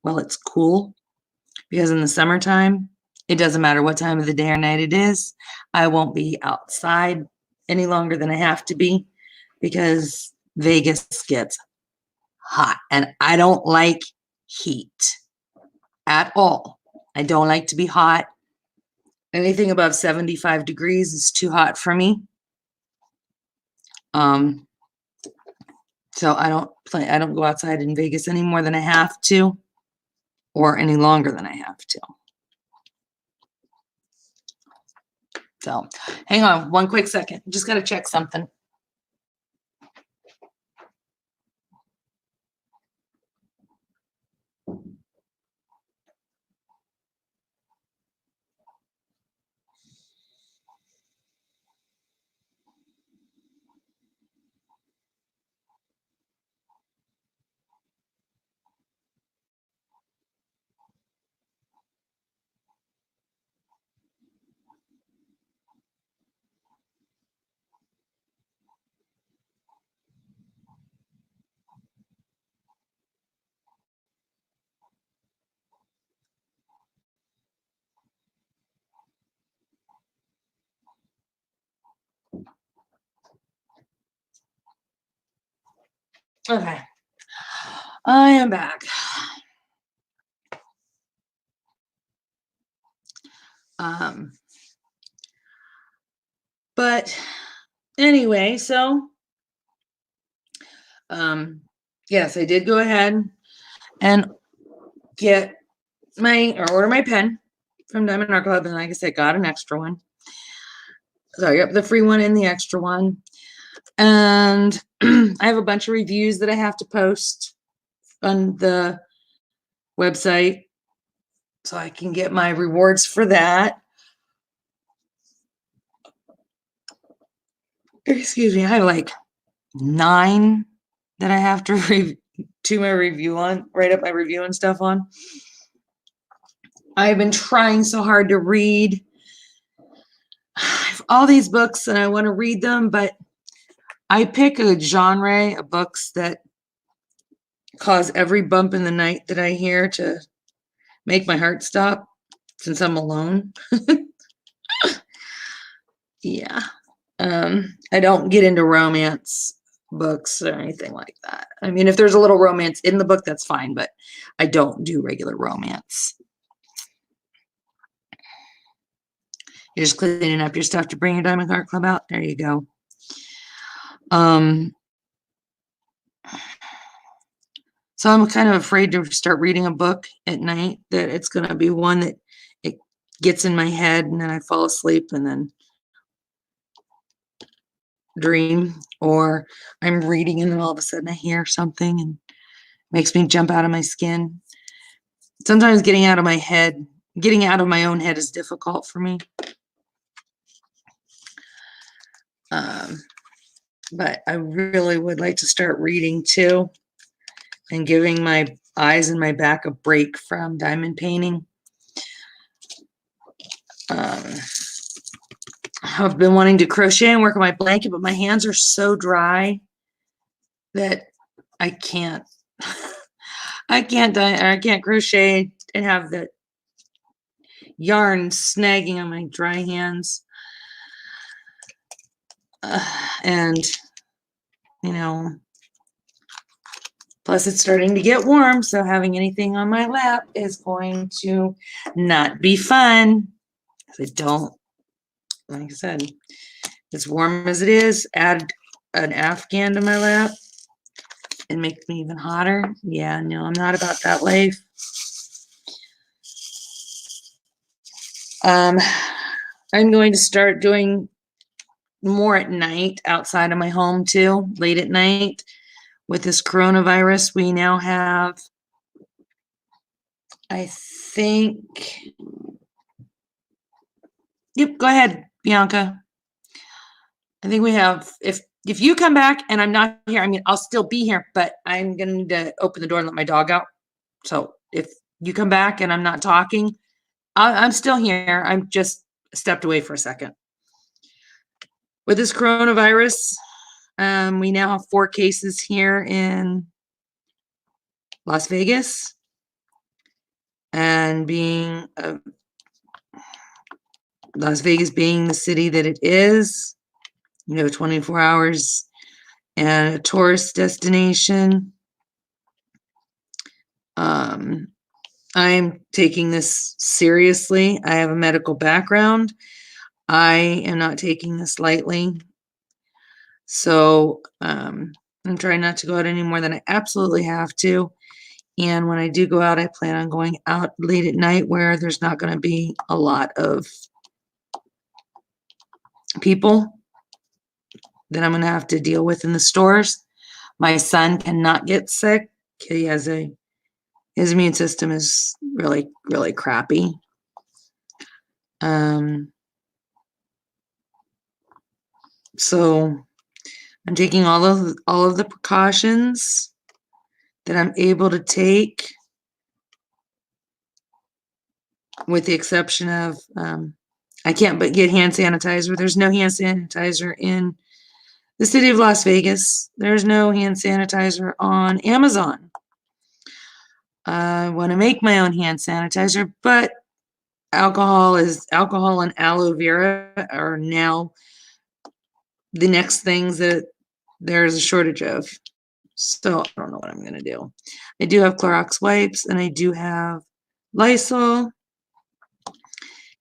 while it's cool. Because in the summertime, it doesn't matter what time of the day or night it is. I won't be outside any longer than I have to be because Vegas gets hot. And I don't like heat at all. I don't like to be hot. Anything above 75 degrees is too hot for me. So I don't go outside in Vegas any more than I have to or any longer than I have to. So hang on one quick second. Just got to check something. Okay. I am back. But anyway, so yes, I did go ahead and order my pen from Diamond Art Club, and like I said, got an extra one. So yep, the free one and the extra one. And I have a bunch of reviews that I have to post on the website so I can get my rewards for that. Excuse me, I have like 9 that I have to do my review on, write up my review and stuff on. I've been trying so hard to read all these books and I want to read them, but I pick a genre of books that cause every bump in the night that I hear to make my heart stop since I'm alone. Yeah. I don't get into romance books or anything like that. I mean, if there's a little romance in the book, that's fine, but I don't do regular romance. You're just cleaning up your stuff to bring your Diamond Card Club out. There you go. So I'm kind of afraid to start reading a book at night, that it's going to be one that it gets in my head and then I fall asleep and then dream, or I'm reading and then all of a sudden I hear something and makes me jump out of my skin. Sometimes getting out of my head, getting out of my own head is difficult for me. But I really would like to start reading too and giving my eyes and my back a break from diamond painting. I've been wanting to crochet and work on my blanket, but my hands are so dry that I can't. I can't crochet and have the yarn snagging on my dry hands. And you know, plus it's starting to get warm, so having anything on my lap is going to not be fun. I don't, like I said, as warm as it is, add an Afghan to my lap and make me even hotter. Yeah, no, I'm not about that life. I'm going to start doing more at night outside of my home too, late at night. With this coronavirus, we now have, I think, yep, go ahead, Bianca. I think we have, if you come back and I'm not here, I mean, I'll still be here, but I'm going to need to open the door and let my dog out. So if you come back and I'm not talking, I'm still here. I'm just stepped away for a second. With this coronavirus, we now have 4 cases here in Las Vegas. And being Las Vegas being the city that it is, 24 hours and a tourist destination. I'm taking this seriously. I have a medical background. I am not taking this lightly. So I'm trying not to go out any more than I absolutely have to. And when I do go out, I plan on going out late at night where there's not going to be a lot of people that I'm going to have to deal with in the stores. My son cannot get sick. He has his immune system is really, really crappy. So I'm taking all of the precautions that I'm able to take, with the exception of I can't but get hand sanitizer. There's no hand sanitizer in the city of Las Vegas. There's no hand sanitizer on Amazon. I want to make my own hand sanitizer, but alcohol and aloe vera are now the next things that there's a shortage of. So I don't know what I'm going to do. I do have Clorox wipes and I do have Lysol.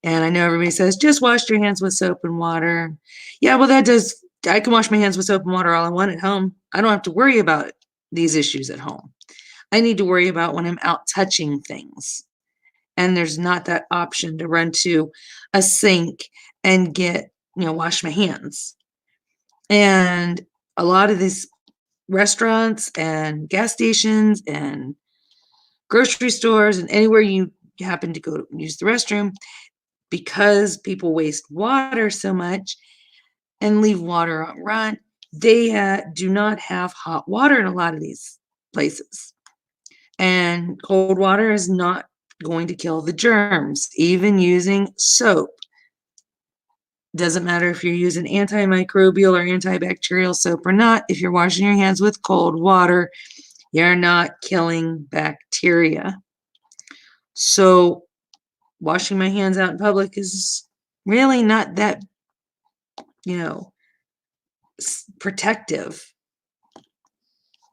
And I know everybody says, just wash your hands with soap and water. Yeah, well, I can wash my hands with soap and water all I want at home. I don't have to worry about these issues at home. I need to worry about when I'm out touching things. And there's not that option to run to a sink and wash my hands. And a lot of these restaurants and gas stations and grocery stores and anywhere you happen to go use the restroom, because people waste water so much and leave water on run, they do not have hot water in a lot of these places. And cold water is not going to kill the germs, even using soap. Doesn't matter if you're using antimicrobial or antibacterial soap or not. If you're washing your hands with cold water, you're not killing bacteria. So washing my hands out in public is really not that, protective.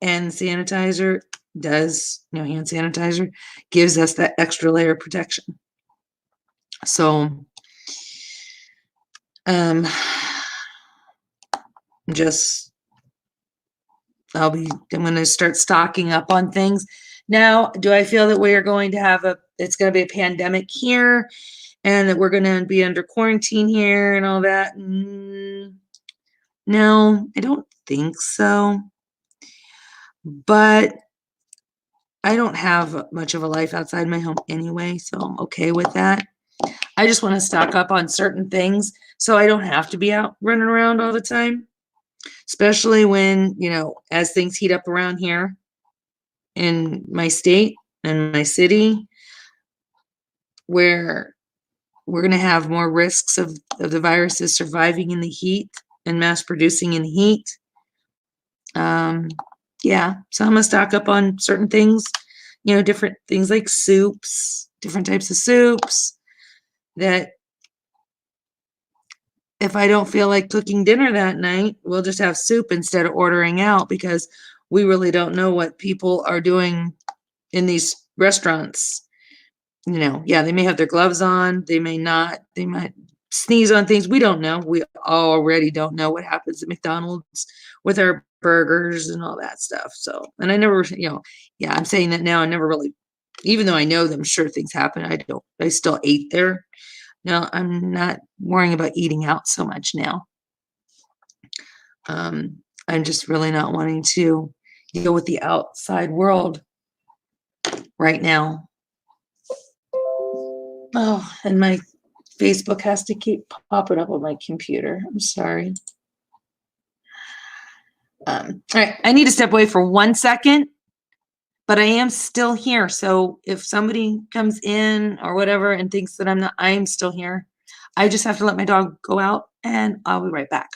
And sanitizer does, hand sanitizer gives us that extra layer of protection. So, I'm going to start stocking up on things. Now, do I feel that we are going to have it's going to be a pandemic here and that we're going to be under quarantine here and all that? No, I don't think so. But I don't have much of a life outside my home anyway, so I'm okay with that. I just want to stock up on certain things so I don't have to be out running around all the time, especially when, as things heat up around here in my state and my city, where we're going to have more risks of the viruses surviving in the heat and mass producing in heat. Yeah, so I'm going to stock up on certain things, different things like soups, different types of soups, that if I don't feel like cooking dinner that night, we'll just have soup instead of ordering out, because we really don't know what people are doing in these restaurants. Yeah, they may have their gloves on, they may not, they might sneeze on things. We don't know. We already don't know what happens at McDonald's with our burgers and all that stuff. So, and I never, yeah, I'm saying that now. I never really, even though I know them, sure things happen. I still ate there. No, I'm not worrying about eating out so much now. I'm just really not wanting to deal with the outside world right now. Oh, and my Facebook has to keep popping up on my computer. I'm sorry. All right, I need to step away for 1 second, but I am still here. So if somebody comes in or whatever and thinks that I am still here. I just have to let my dog go out and I'll be right back.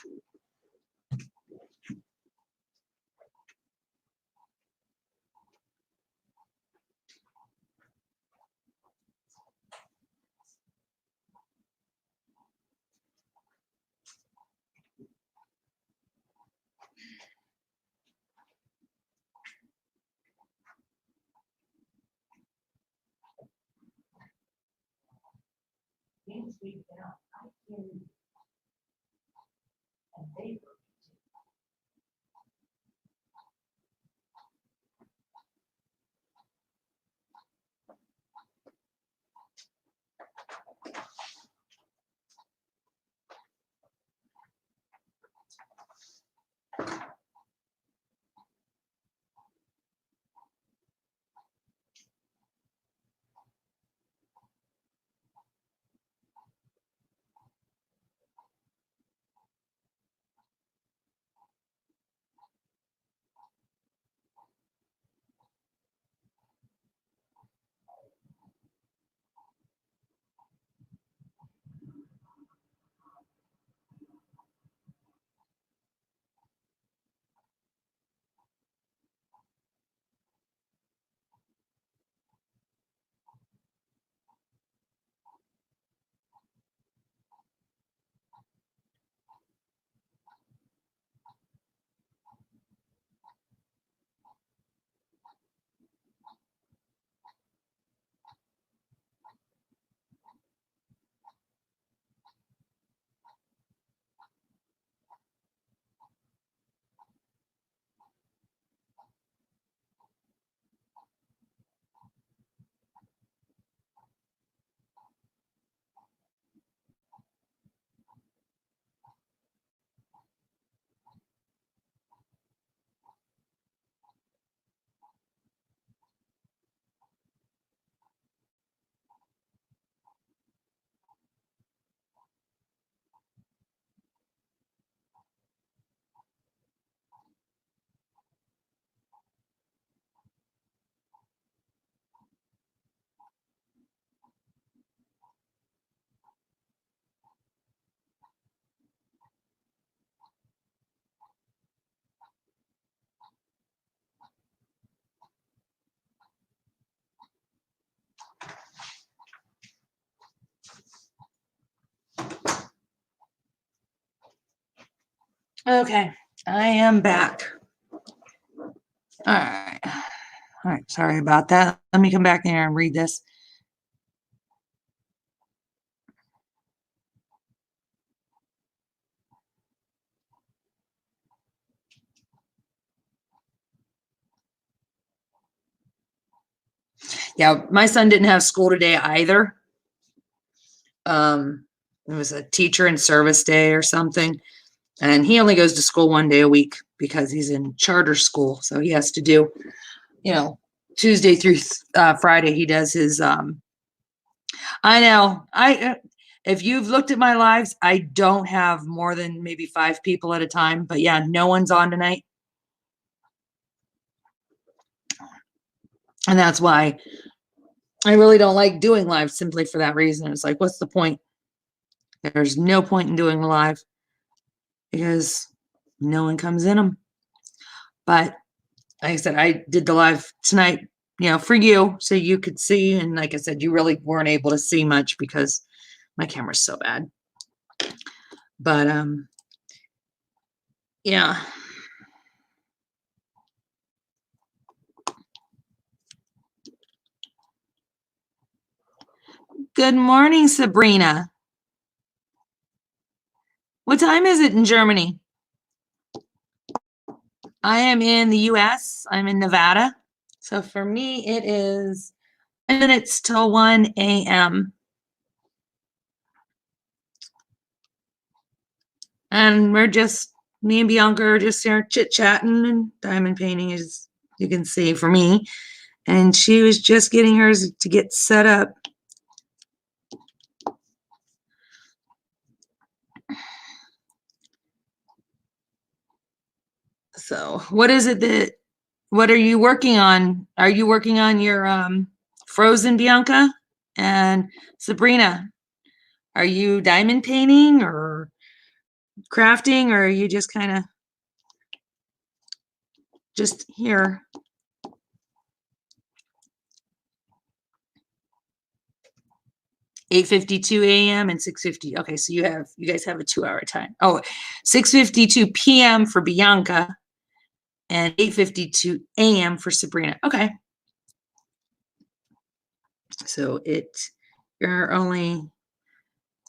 Okay, I am back. All right. All right, sorry about that. Let me come back there and read this. Yeah, my son didn't have school today either. It was a teacher in service day or something. And he only goes to school one day a week because he's in charter school. So he has to do, Tuesday through Friday, he does his, I know. If you've looked at my lives, I don't have more than maybe 5 people at a time. But yeah, no one's on tonight. And that's why I really don't like doing live simply for that reason. It's like, what's the point? There's no point in doing live because no one comes in them. But like I said, I did the live tonight, for you, so you could see. And like I said, you really weren't able to see much because my camera's so bad. But yeah. Good morning, Sabrina. What time is it in Germany? I am in the US. I'm in Nevada. So for me, it is 10 minutes till 1 a.m. And me and Bianca are just here chit-chatting and diamond painting, as you can see, for me. And she was just getting hers to get set up. So what are you working on? Are you working on your Frozen, Bianca? And Sabrina, are you diamond painting or crafting, or are you just kind of just here? (8:52 a.m. and 6:50. Okay, so you guys have a 2-hour time. Oh, 6:52 p.m. for Bianca and 8:52 a.m. for Sabrina. Okay. So you're only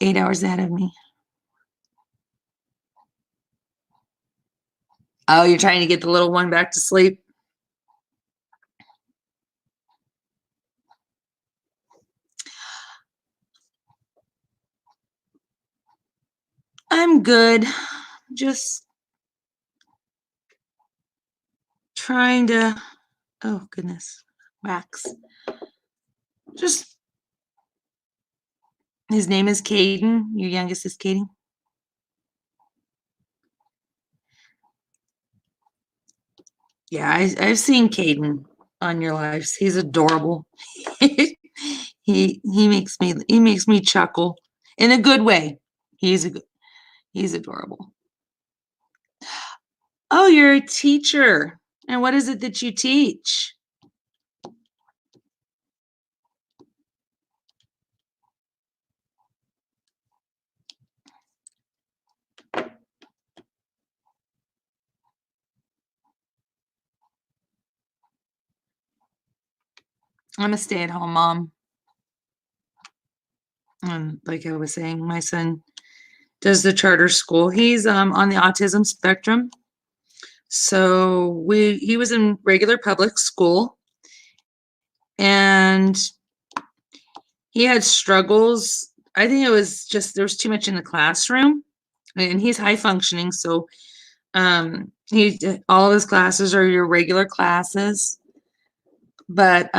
8 hours ahead of me. Oh, you're trying to get the little one back to sleep? I'm good. Just trying to, oh goodness, wax. Just, his name is Caden. Your youngest is Caden. Yeah, I've seen Caden on your lives. He's adorable. he makes me chuckle in a good way. He's adorable. Oh, you're a teacher. And what is it that you teach? I'm a stay-at-home mom. And like I was saying, my son does the charter school. He's on the autism spectrum. So he was in regular public school, and he had struggles. I think it was just there was too much in the classroom, and he's high functioning. So all of his classes are your regular classes, but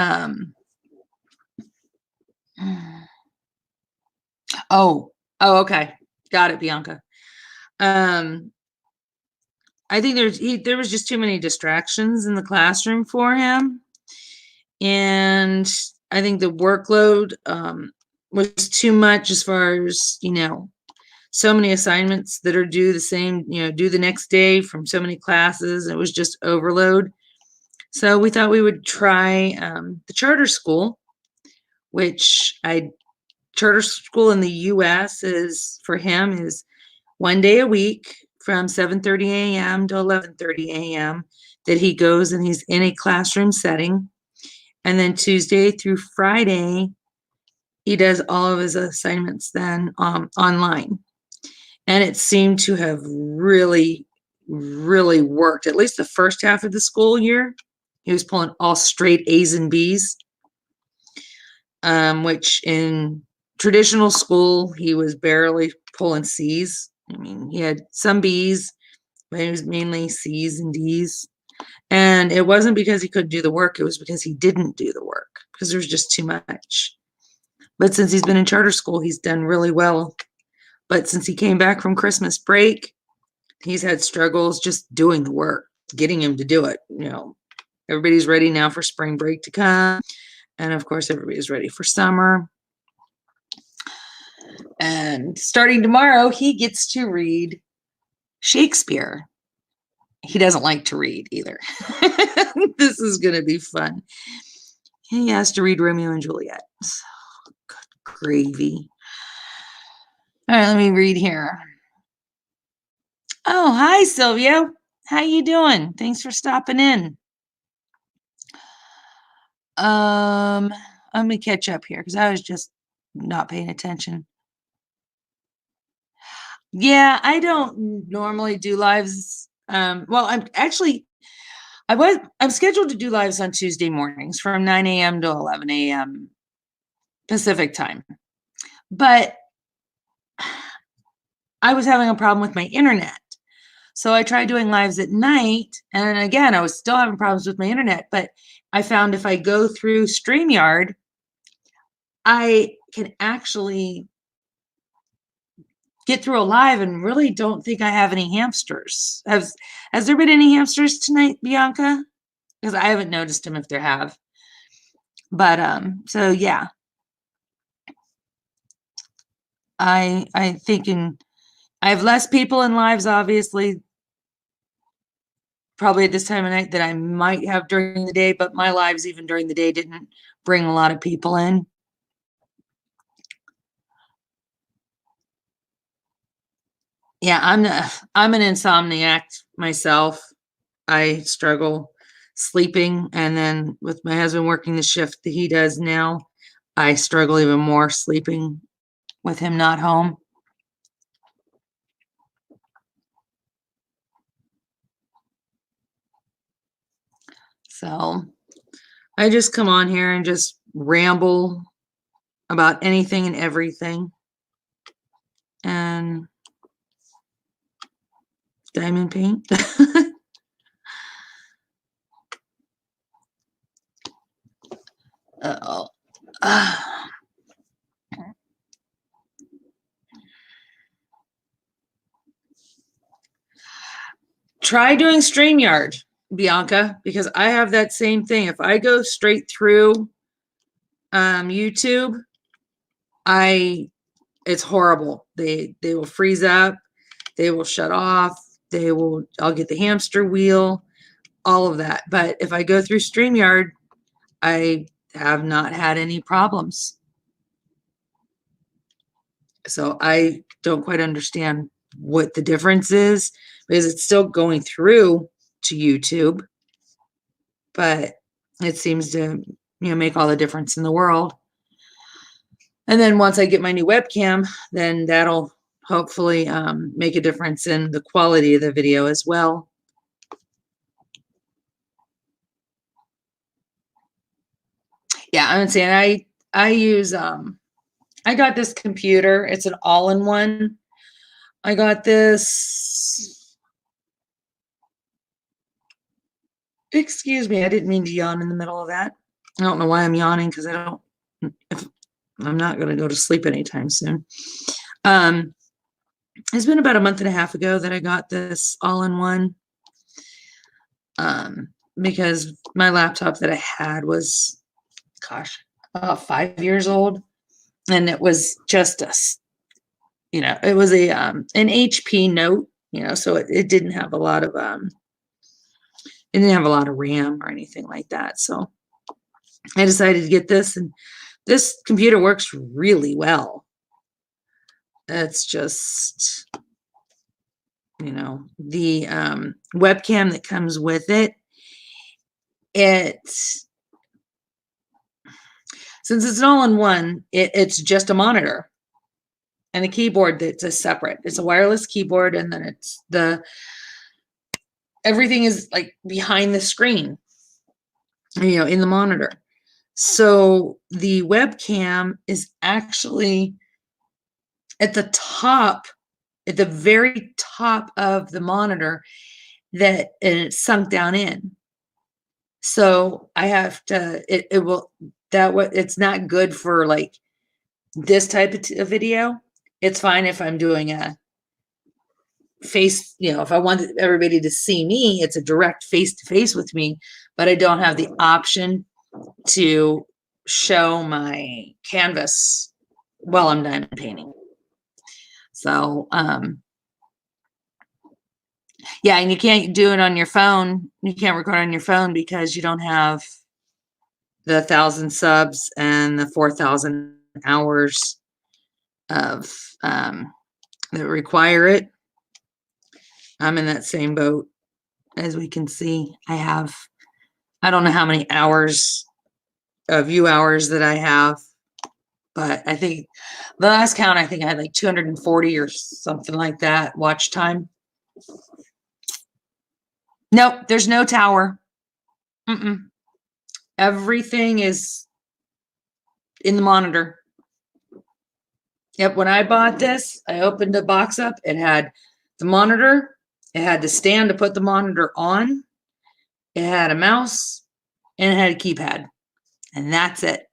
oh, okay, got it, Bianca. I think there was just too many distractions in the classroom for him, and I think the workload was too much as far as so many assignments that are due due the next day from so many classes. It was just overload. So we thought we would try the charter school, which charter school in the U.S. is for him is 1 day a week from 7:30 a.m. to 11:30 a.m. that he goes and he's in a classroom setting. And then Tuesday through Friday, he does all of his assignments then online. And it seemed to have really, really worked. At least the first half of the school year, he was pulling all straight A's and B's, which in traditional school, he was barely pulling C's. I mean, he had some B's, but it was mainly C's and D's. And it wasn't because he couldn't do the work. It was because he didn't do the work because there was just too much. But since he's been in charter school, he's done really well. But since he came back from Christmas break, he's had struggles just doing the work, getting him to do it. You know, everybody's ready now for spring break to come. And of course, everybody's ready for summer. And starting tomorrow, he gets to read Shakespeare. He doesn't like to read either. This is going to be fun. He has to read Romeo and Juliet. So, good gravy. All right, let me read here. Oh, hi, Sylvia. How you doing? Thanks for stopping in. Let me catch up here because I was just not paying attention. Yeah, I don't normally do lives. Well, I'm scheduled to do lives on Tuesday mornings from 9 a.m. to 11 a.m. Pacific time. But I was having a problem with my internet. So I tried doing lives at night. And again, I was still having problems with my internet. But I found if I go through StreamYard, I can actually get through a live and really don't think I have any hamsters. Has there been any hamsters tonight, Bianca? Because I haven't noticed them if there have. But so yeah. I thinking I have less people in lives, obviously, probably at this time of night that I might have during the day, but my lives even during the day didn't bring a lot of people in. Yeah, I'm an insomniac myself. I struggle sleeping, and then with my husband working the shift that he does now, I struggle even more sleeping with him not home. So I just come on here and just ramble about anything and everything. And diamond paint. Uh-oh. Try doing StreamYard, Bianca, because I have that same thing. If I go straight through YouTube, it's horrible. They will freeze up, they will shut off, I'll get the hamster wheel, all of that. But if I go through StreamYard, I have not had any problems. So I don't quite understand what the difference is, because it's still going through to YouTube, but it seems to, make all the difference in the world. And then once I get my new webcam, then that'll hopefully make a difference in the quality of the video as well. Yeah, I'm saying I use I got this computer. It's an all-in-one. I got this. Excuse me, I didn't mean to yawn in the middle of that. I don't know why I'm yawning, because I'm not going to go to sleep anytime soon. It's been about a month and a half ago that I got this all-in-one, because my laptop that I had was, gosh, about 5 years old, and it was just it was an HP Note, so it didn't have a lot of it didn't have a lot of RAM or anything like that. So I decided to get this, and this computer works really well. It's just, you know, the webcam that comes with it, it's, since it's an all-in-one, it's just a monitor and a keyboard that's a separate. It's a wireless keyboard, and then it's everything is like behind the screen, you know, in the monitor. So the webcam is actually at the top, at the very top of the monitor, and it's sunk down in. So I have to, it will, it's not good for like this type of video. It's fine if I'm doing a face, you know, if I want everybody to see me, it's a direct face to face with me, but I don't have the option to show my canvas while I'm diamond painting. So, yeah, and you can't do it on your phone. You can't record on your phone because you don't have the 1,000 subs and the 4,000 hours of that require it. I'm in that same boat. As we can see, I don't know how many hours of view hours that I have, but I think the last count, I think I had like 240 or something like that watch time. Nope, there's no tower. Everything is in the monitor. Yep, when I bought this, I opened the box up. It had the monitor. It had the stand to put the monitor on. It had a mouse, and it had a keypad. And that's it.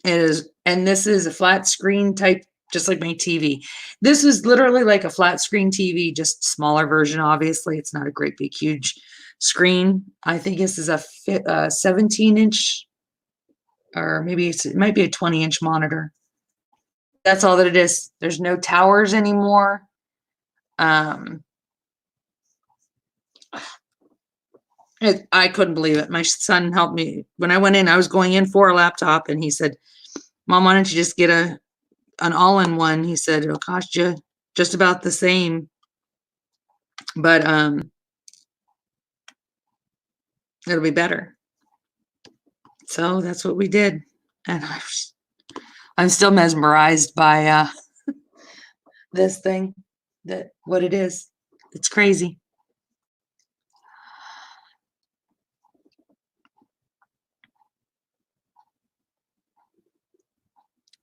It is, and this is a flat screen type, just like my TV. This is literally like a flat screen TV, just smaller version. Obviously, it's not a great big huge screen. I think this is a 17-inch, or maybe it might be a 20-inch monitor. That's all that it is. There's no towers anymore. I couldn't believe it. My son helped me when I went in. I was going in for a laptop, and he said, "Mom, why don't you just get an all-in-one?" He said it'll cost you just about the same, but it'll be better. So that's what we did, and I'm still mesmerized by this thing, what it is. It's crazy.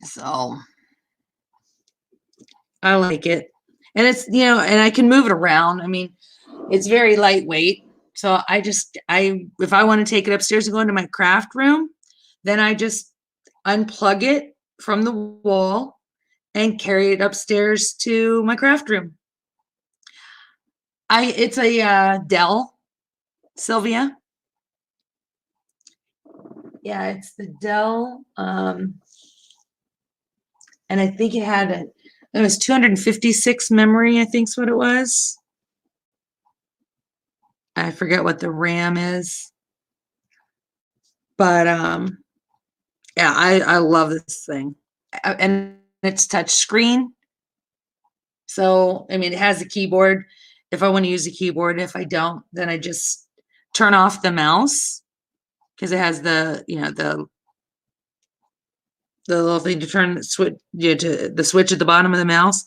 So I like it, and it's, you know, and I can move it around. I mean, it's very lightweight. So if I want to take it upstairs and go into my craft room, then I just unplug it from the wall and carry it upstairs to my craft room. It's a Dell, Sylvia. Yeah, it's the Dell. And I think it was 256 memory, I think is what it was. I forget what the RAM is. But yeah, I love this thing. And it's touch screen. So, I mean, it has a keyboard if I want to use a keyboard. If I don't, then I just turn off the mouse, because it has the, you know, the little thing to turn the switch, to the switch at the bottom of the mouse.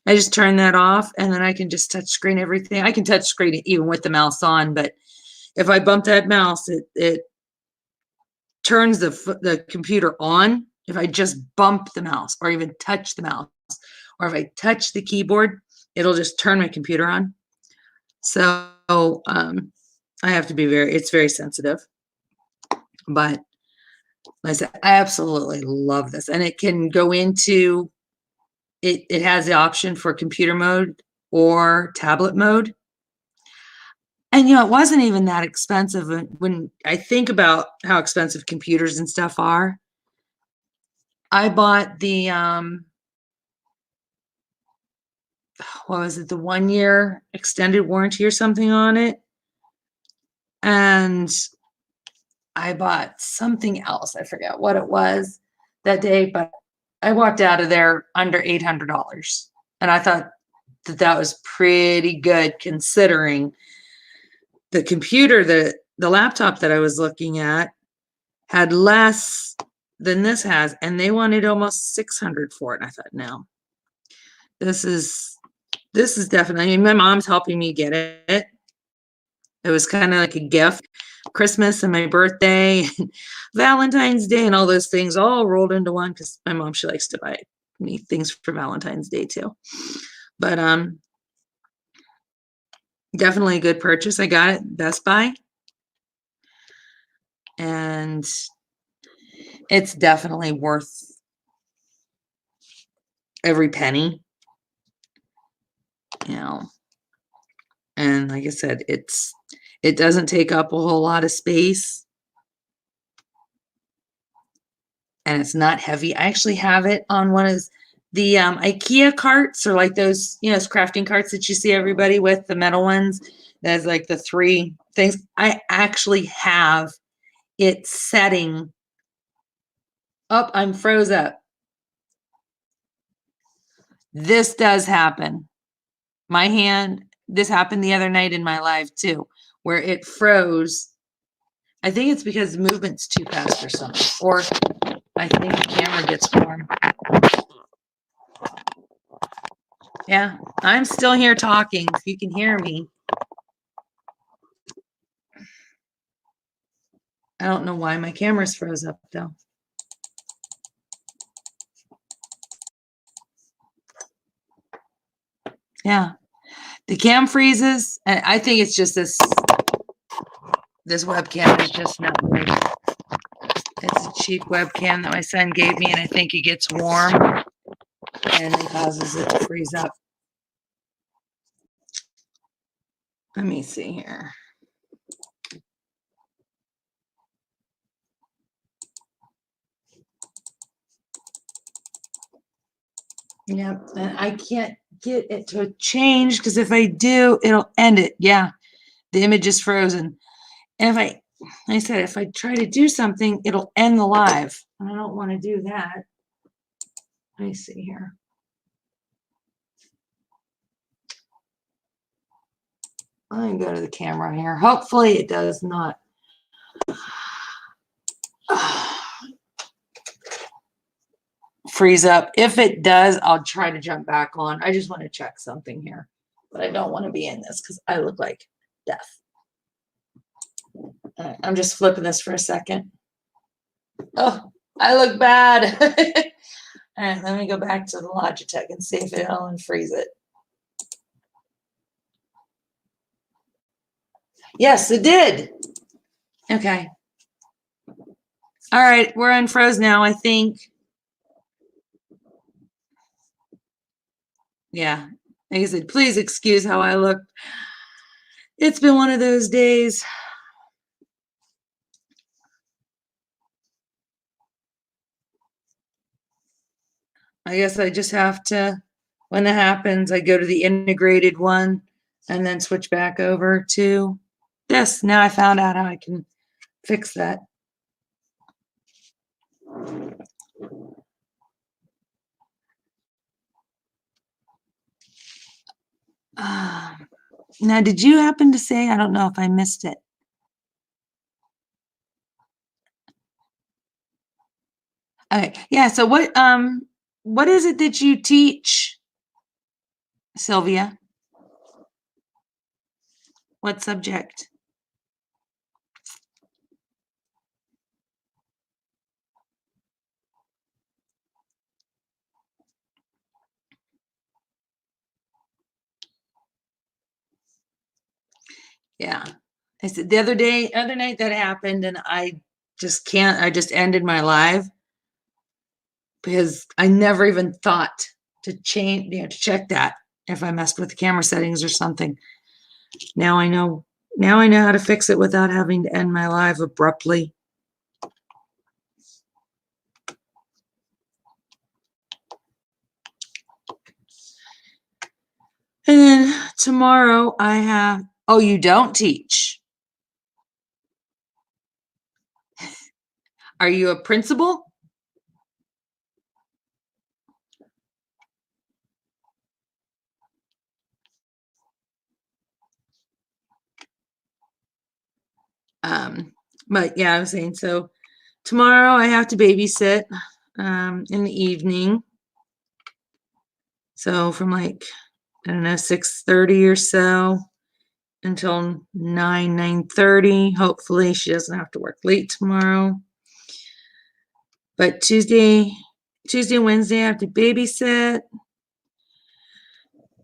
I just turn that off, and then I can just touch screen everything. I can touch screen even with the mouse on, but if I bump that mouse, it turns the computer on. If I just bump the mouse or even touch the mouse, or if I touch the keyboard, it'll just turn my computer on. So I have to be it's very sensitive. But like I said, I absolutely love this. And it can go into, it has the option for computer mode or tablet mode. And, you know, it wasn't even that expensive. When I think about how expensive computers and stuff are, I bought the, what was it, the 1-year extended warranty or something on it. And I bought something else. I forget what it was that day, but I walked out of there under $800. And I thought, that was pretty good considering the computer, the laptop that I was looking at had less than this has, and they wanted almost 600 for it. And I thought, no, this is definitely, I mean, my mom's helping me get it. It was kind of like a gift. Christmas and my birthday and Valentine's Day and all those things all rolled into one because my mom, she likes to buy me things for Valentine's Day too. But definitely a good purchase. I got it Best Buy. And it's definitely worth every penny. You know. And like I said, it doesn't take up a whole lot of space. And it's not heavy. I actually have it on one of the IKEA carts, or like those, you know, crafting carts that you see everybody with, the metal ones. There's like the 3 things. I actually have it setting up. I'm froze up. This does happen. My hand, this happened the other night in my life too, where it froze. I think it's because the movement's too fast or something. Or I think the camera gets warm. Yeah, I'm still here talking. If you can hear me. I don't know why my camera's froze up though. Yeah, the cam freezes, and I think it's just this webcam is just not right. It's a cheap webcam that my son gave me, and I think it gets warm and it causes it to freeze up. Let me see here. Yep, and I can't get it to change because if I do, it'll end it. Yeah, the image is frozen. And if I said, if I try to do something, it'll end the live. And I don't want to do that. Let me see here. I'm gonna go to the camera here. Hopefully it does not. Freeze up. If it does, I'll try to jump back on. I just want to check something here. But I don't want to be in this because I look like death. I'm just flipping this for a second. Oh, I look bad. All right, let me go back to the Logitech and see if it'll unfreeze it. Yes, it did. Okay. All right, we're unfroze now, I think. Yeah. Like I said, please excuse how I look. It's been one of those days. I guess I just have to, when that happens, I go to the integrated one and then switch back over to this. Now I found out how I can fix that. Now, did you happen to say, I don't know if I missed it. Okay, yeah, so what is it that you teach, Sylvia? What subject? Yeah. I said the other night that happened, and I just ended my live because I never even thought to change, to check that if I messed with the camera settings or something. Now I know how to fix it without having to end my live abruptly. And then tomorrow I have, oh, you don't teach. Are you a principal? But yeah, I was saying, so tomorrow I have to babysit in the evening. So from like, I don't know, 6:30 or so until 9:30. Hopefully she doesn't have to work late tomorrow. But Tuesday and Wednesday I have to babysit.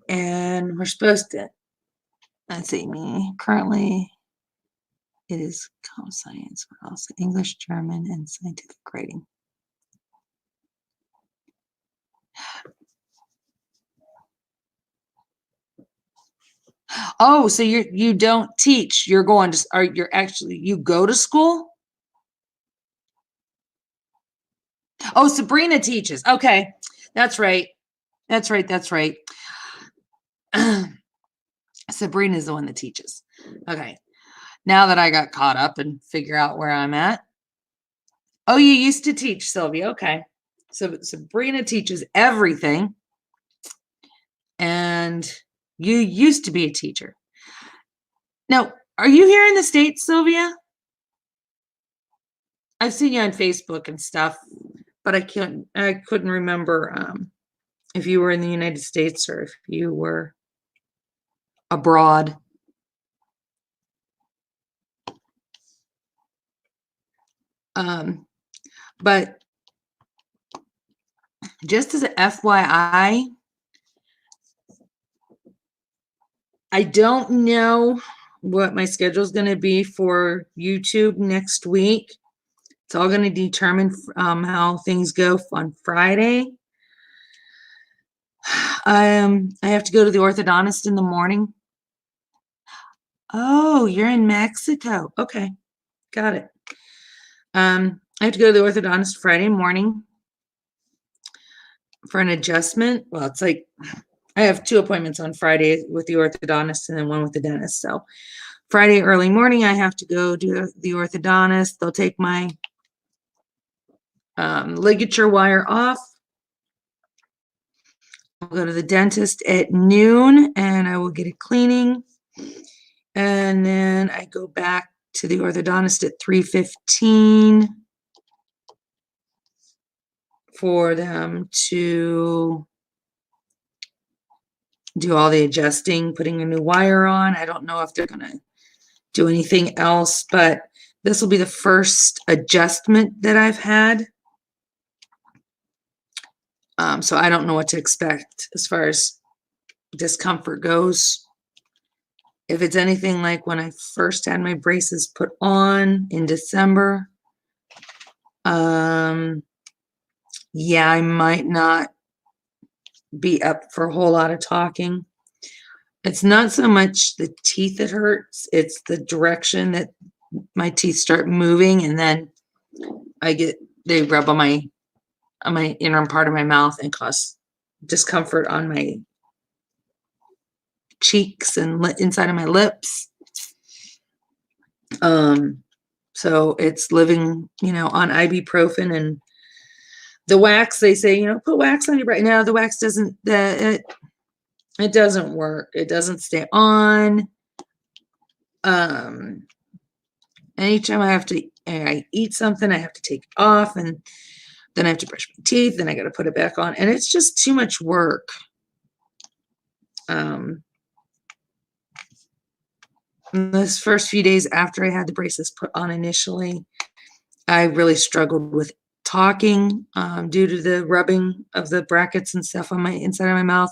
And we're supposed to, let's see, me currently it is comp science, what else? English, German, and scientific writing. Oh, so you don't teach. You're going to, are you're actually, you go to school? Oh, Sabrina teaches. Okay. That's right. That's right. That's right. Sabrina's the one that teaches. Okay. Now that I got caught up and figure out where I'm at. Oh, you used to teach, Sylvia. Okay. So Sabrina teaches everything. And you used to be a teacher. Now, are you here in the States, Sylvia? I've seen you on Facebook and stuff, but I couldn't remember if you were in the United States or if you were abroad. But just as an FYI, I don't know what my schedule is going to be for YouTube next week. It's all going to determine how things go on Friday. I have to go to the orthodontist in the morning. Oh, you're in Mexico. Okay, got it. I have to go to the orthodontist Friday morning for an adjustment. Well, it's like I have 2 appointments on Friday with the orthodontist and then one with the dentist. So Friday early morning, I have to go to the orthodontist. They'll take my ligature wire off. I'll go to the dentist at noon and I will get a cleaning. And then I go back to the orthodontist at 3:15 for them to do all the adjusting, putting a new wire on. I don't know if they're going to do anything else, but this will be the first adjustment that I've had. So I don't know what to expect as far as discomfort goes. If it's anything like when I first had my braces put on in December, yeah, I might not be up for a whole lot of talking. It's not so much the teeth that hurts, it's the direction that my teeth start moving, and then they rub on my inner part of my mouth and cause discomfort on my cheeks and inside of my lips. So it's living, on ibuprofen and the wax. They say, put wax on your brain. No, the wax doesn't. It doesn't work. It doesn't stay on. Anytime I eat something, I have to take it off, and then I have to brush my teeth, and I got to put it back on, and it's just too much work. Those first few days after I had the braces put on initially, I really struggled with talking due to the rubbing of the brackets and stuff on my inside of my mouth,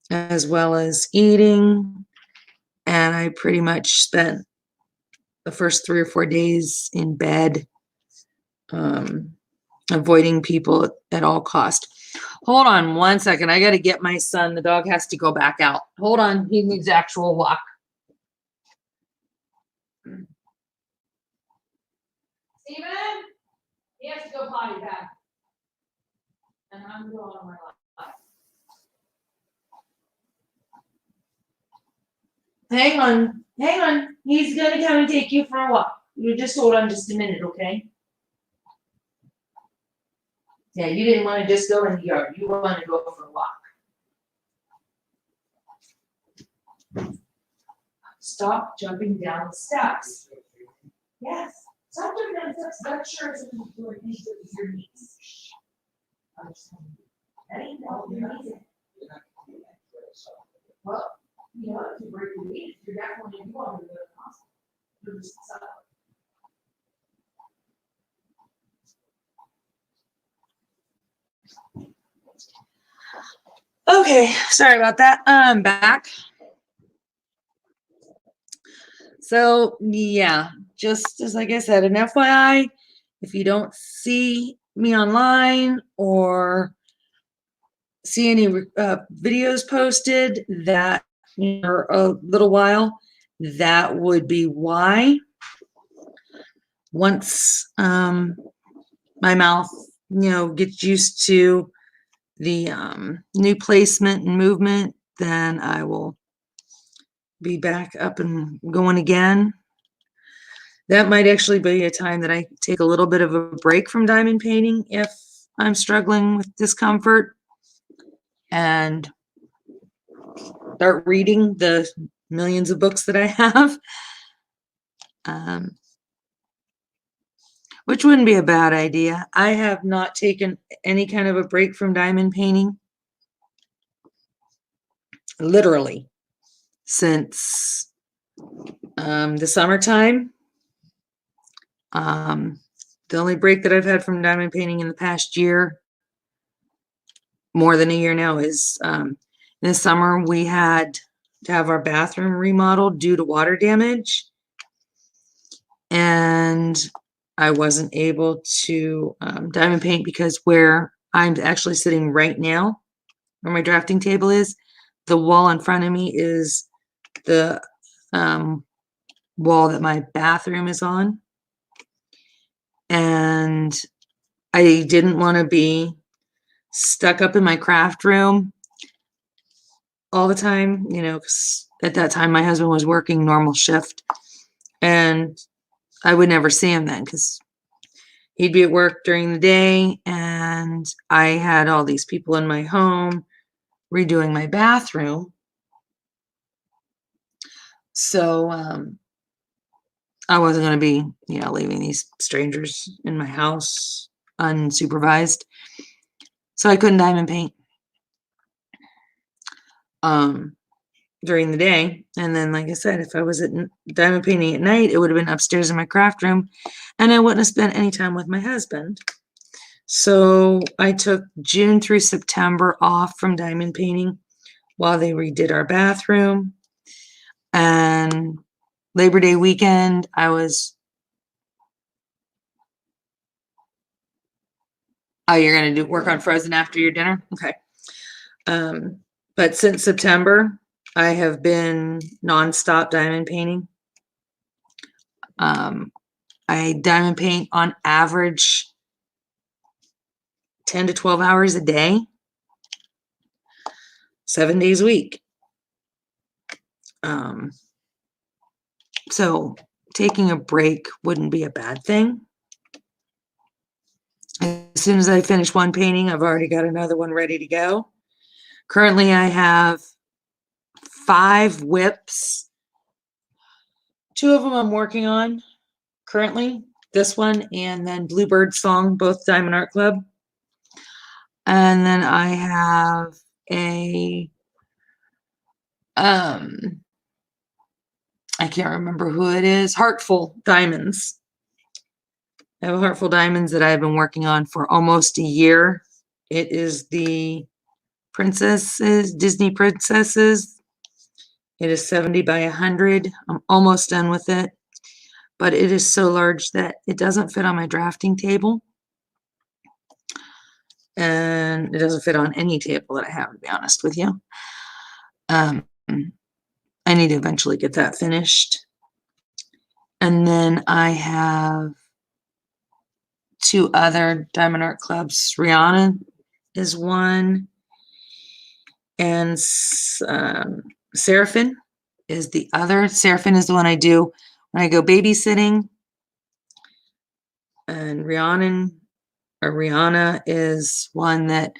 as well as eating. And I pretty much spent the first 3 or 4 days in bed, avoiding people at all cost. Hold on 1 second. I got to get my son. The dog has to go back out. Hold on. He needs actual walk. Steven, he has to go potty back. And I'm going on my life. Hang on. He's gonna come and take you for a walk. You just hold on just a minute, okay? Yeah, you didn't want to just go in the yard. You want to go for a walk. Stop jumping down the steps. Yes. Okay, sorry about that. I'm back. So yeah, just as like I said, an FYI, if you don't see me online or see any videos posted that are a little while, that would be why. Once my mouth, gets used to the new placement and movement, then I will be back up and going again. That might actually be a time that I take a little bit of a break from diamond painting if I'm struggling with discomfort and start reading the millions of books that I have, which wouldn't be a bad idea. I have not taken any kind of a break from diamond painting, literally, since the summertime. The only break that I've had from diamond painting in the past year, more than a year now, is this summer we had to have our bathroom remodeled due to water damage. And I wasn't able to diamond paint because where I'm actually sitting right now, where my drafting table is, the wall in front of me is the wall that my bathroom is on. And I didn't want to be stuck up in my craft room all the time, because at that time my husband was working normal shift and I would never see him then because he'd be at work during the day and I had all these people in my home redoing my bathroom. So I wasn't going to be, leaving these strangers in my house unsupervised. So I couldn't diamond paint during the day. And then, like I said, if I was at diamond painting at night, it would have been upstairs in my craft room and I wouldn't have spent any time with my husband. So I took June through September off from diamond painting while they redid our bathroom. And Labor Day weekend, I was... Oh, you're going to work on Frozen after your dinner? Okay. But since September, I have been nonstop diamond painting. I diamond paint on average 10 to 12 hours a day, 7 days a week. So taking a break wouldn't be a bad thing. As soon as I finish one painting, I've already got another one ready to go. Currently, I have 5 WIPs. 2 of them I'm working on currently. This one and then Bluebird Song, both Diamond Art Club. And then I have a I can't remember who it is, Heartful Diamonds. I have a Heartful Diamonds that I've been working on for almost a year. It is the princesses, Disney princesses. It is 70 by 100. I'm almost done with it, but it is so large that it doesn't fit on my drafting table. And it doesn't fit on any table that I have, to be honest with you. I need to eventually get that finished. And then I have 2 other Diamond Art Clubs. Rihanna is one, and Seraphim is the other. Seraphim is the one I do when I go babysitting, and Rihanna is one that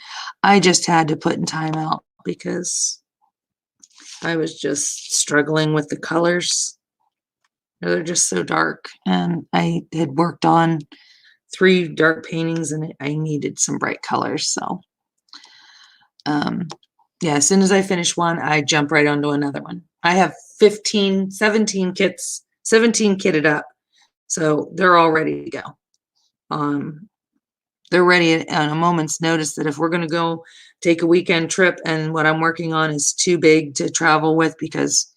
I just had to put in timeout because I was just struggling with the colors. They're just so dark. And I had worked on 3 dark paintings and I needed some bright colors. So, yeah, as soon as I finish one, I jump right onto another one. I have 17 kits, 17 kitted up. So they're all ready to go. They're ready at a moment's notice that if we're going to go take a weekend trip and what I'm working on is too big to travel with because,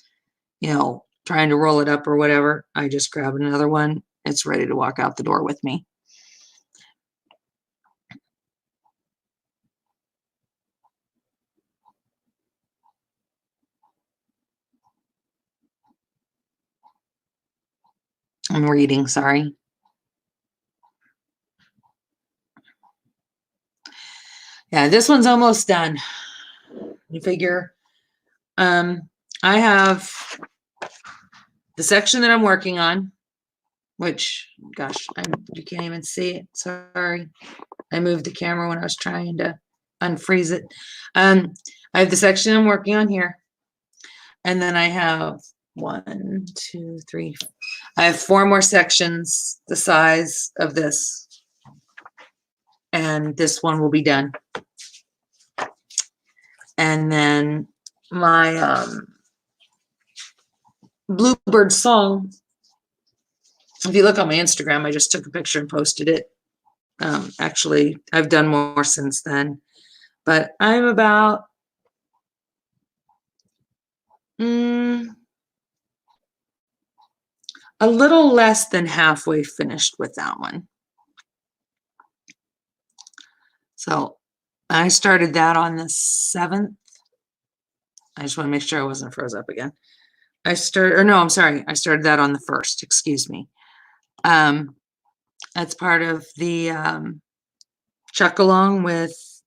trying to roll it up or whatever, I just grab another one. It's ready to walk out the door with me. I'm reading, sorry. Yeah, this one's almost done. You figure, I have the section that I'm working on, which, gosh, you can't even see it. Sorry. I moved the camera when I was trying to unfreeze it. I have the section I'm working on here. And then I have 1, 2, 3. I have 4 more sections the size of this. And this one will be done. And then my Bluebird song, if you look on my Instagram, I just took a picture and posted it. Actually, I've done more since then. But I'm about a little less than halfway finished with that one. So I started that on the 7th. I just want to make sure I wasn't froze up again. I started that on the 1st, excuse me. That's part of the Chuck Along with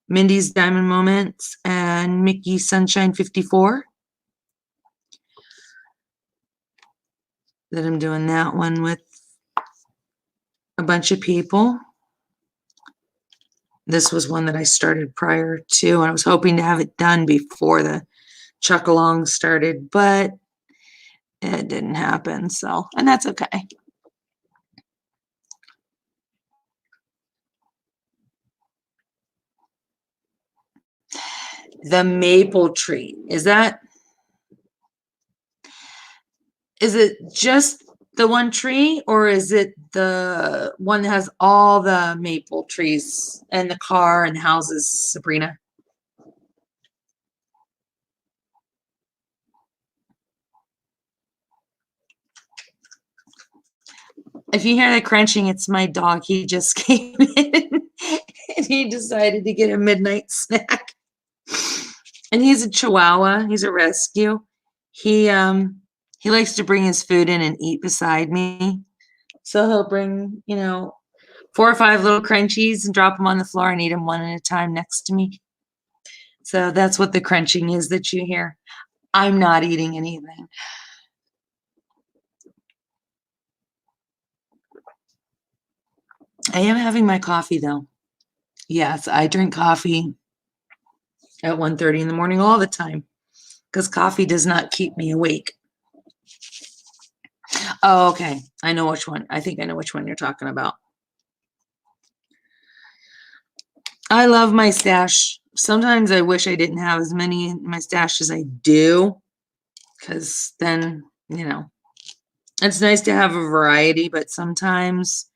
Mindy's Diamond Moments and Mickey Sunshine 54. That I'm doing that one with a bunch of people. This was one that I started prior to, and I was hoping to have it done before the Chuck Along started, but it didn't happen, so, and that's okay. The maple tree, is it just the one tree, or is it the one that has all the maple trees and the car and the houses, Sabrina? If you hear that crunching, it's my dog. He just came in and he decided to get a midnight snack. And he's a Chihuahua. He's a rescue. He likes to bring his food in and eat beside me. So he'll bring, 4 or 5 little crunchies and drop them on the floor and eat them one at a time next to me. So that's what the crunching is that you hear. I'm not eating anything. I am having my coffee though. Yes, I drink coffee at 1:30 in the morning all the time because coffee does not keep me awake. Oh, okay. I know which one. I think I know which one you're talking about. I love my stash. Sometimes I wish I didn't have as many in my stash as I do, because then, it's nice to have a variety, but sometimes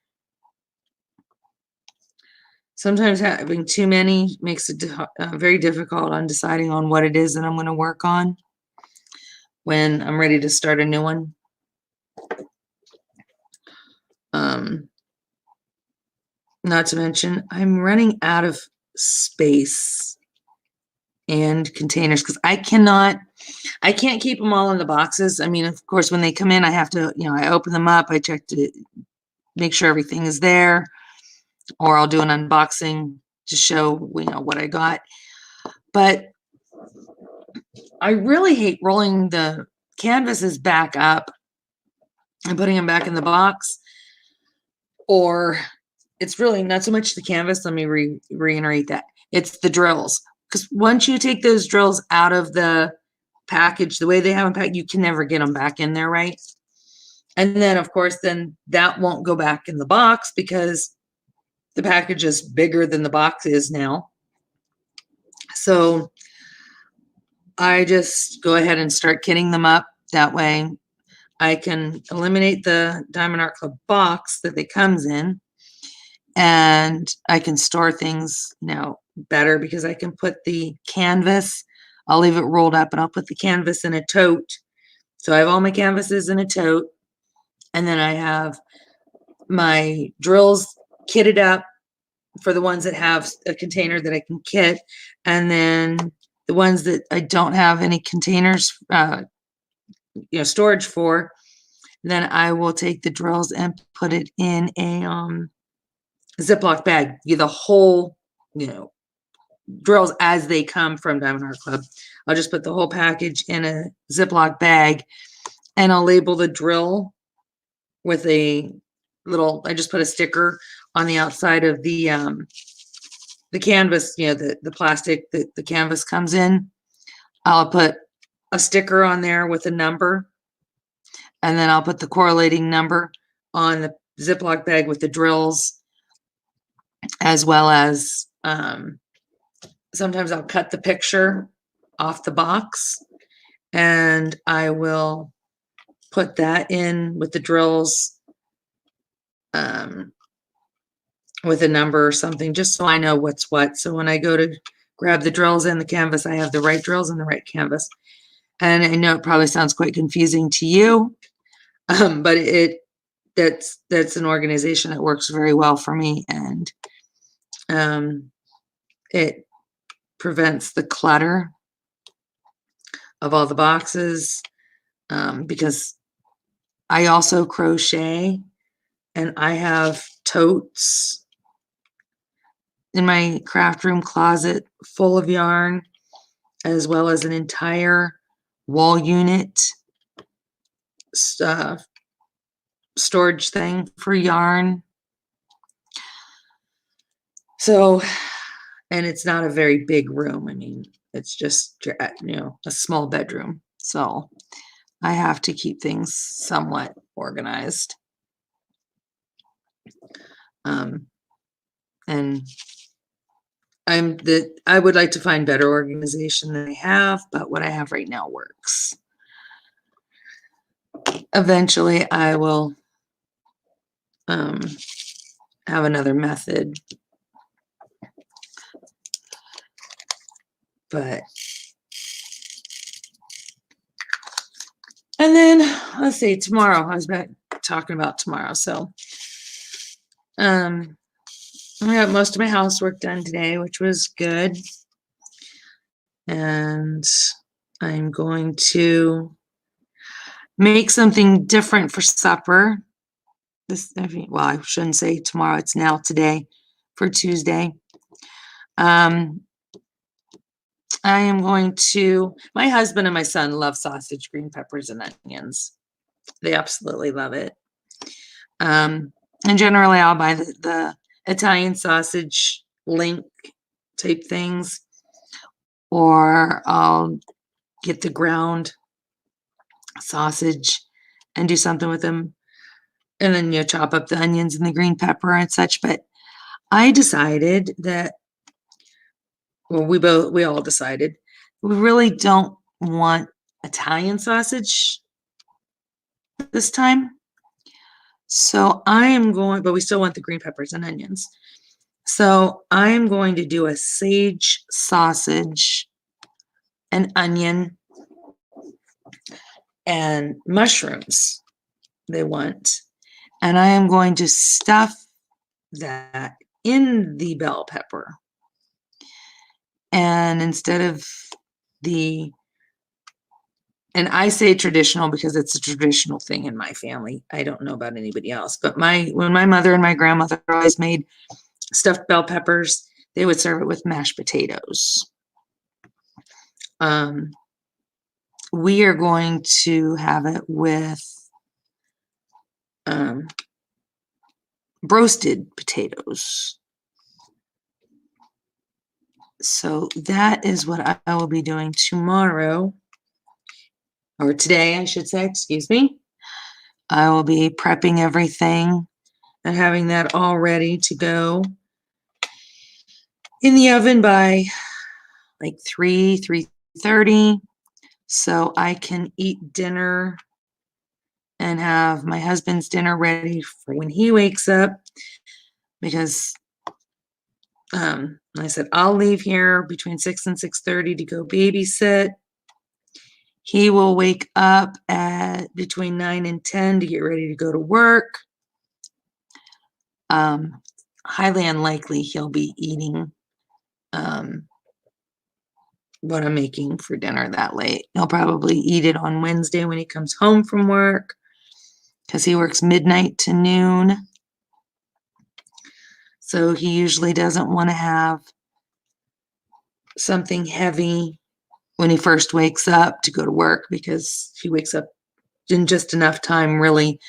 having too many makes it very difficult on deciding on what it is that I'm going to work on when I'm ready to start a new one. Not to mention, I'm running out of space and containers because I can't keep them all in the boxes. I mean, of course, when they come in, I have to, I open them up, I check to make sure everything is there, or I'll do an unboxing to show, what I got. But I really hate rolling the canvases back up and putting them back in the box, or it's really not so much the canvas. Let me reiterate that. It's the drills. Because once you take those drills out of the package, the way they have them packed, you can never get them back in there, right? And then, of course, then that won't go back in the box because the package is bigger than the box is now. So I just go ahead and start kitting them up. That way I can eliminate the Diamond Art Club box that it comes in, and I can store things now better because I can put the canvas, I'll leave it rolled up and I'll put the canvas in a tote. So I have all my canvases in a tote, and then I have my drills kitted up for the ones that have a container that I can kit, and then the ones that I don't have any containers, storage for, then I will take the drills and put it in a Ziploc bag. The whole, drills as they come from Diamond Art Club. I'll just put the whole package in a Ziploc bag, and I'll label the drill with a little, I just put a sticker on the outside of the canvas, the plastic that the canvas comes in. I'll put a sticker on there with a number, and then I'll put the correlating number on the Ziploc bag with the drills, as well as sometimes I'll cut the picture off the box, and I will put that in with the drills with a number or something, just so I know what's what. So when I go to grab the drills and the canvas, I have the right drills and the right canvas. And I know it probably sounds quite confusing to you, but that's an organization that works very well for me, and it prevents the clutter of all the boxes, because I also crochet, and I have totes in my craft room closet full of yarn, as well as an entire wall unit storage thing for yarn. So, and it's not a very big room. I mean, it's just, a small bedroom. So I have to keep things somewhat organized. And I would like to find better organization than I have, but what I have right now works. Eventually I will have another method, but and then let's see, tomorrow, I was talking about tomorrow. So I got most of my housework done today, which was good. And I'm going to make something different for supper. Well, I shouldn't say tomorrow, it's now today for Tuesday. I am going to, my husband and my son love sausage, green peppers, and onions. They absolutely love it. And generally I'll buy the Italian sausage link type things, or I'll get the ground sausage and do something with them, and then chop up the onions and the green pepper and such. But I decided that, well, we all decided we really don't want Italian sausage this time. So I am going, but we still want the green peppers and onions. So I'm going to do a sage sausage, an onion, and mushrooms they want. And I am going to stuff that in the bell pepper. And instead of and I say traditional because it's a traditional thing in my family. I don't know about anybody else, but when my mother and my grandmother always made stuffed bell peppers, they would serve it with mashed potatoes. We are going to have it with roasted potatoes. So that is what I will be doing tomorrow, or today, I should say, excuse me. I will be prepping everything and having that all ready to go in the oven by like 3:30, so I can eat dinner and have my husband's dinner ready for when he wakes up, because I said I'll leave here between 6 and 6:30 to go babysit. He will wake up at between 9 and 10 to get ready to go to work. Highly unlikely he'll be eating what I'm making for dinner that late. He'll probably eat it on Wednesday when he comes home from work, because he works midnight to noon. So he usually doesn't want to have something heavy when he first wakes up to go to work, because he wakes up in just enough time really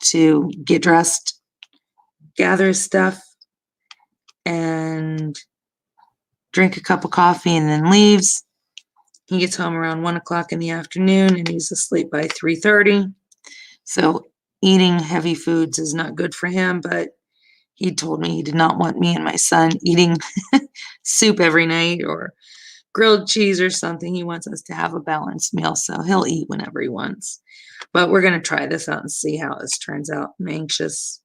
to get dressed, gather his stuff, and drink a cup of coffee, and then leaves. He gets home around 1 o'clock in the afternoon, and he's asleep by 3:30. So eating heavy foods is not good for him, but he told me he did not want me and my son eating soup every night or grilled cheese or something. He wants us to have a balanced meal, so he'll eat whenever he wants. But we're going to try this out and see how this turns out. I'm anxious.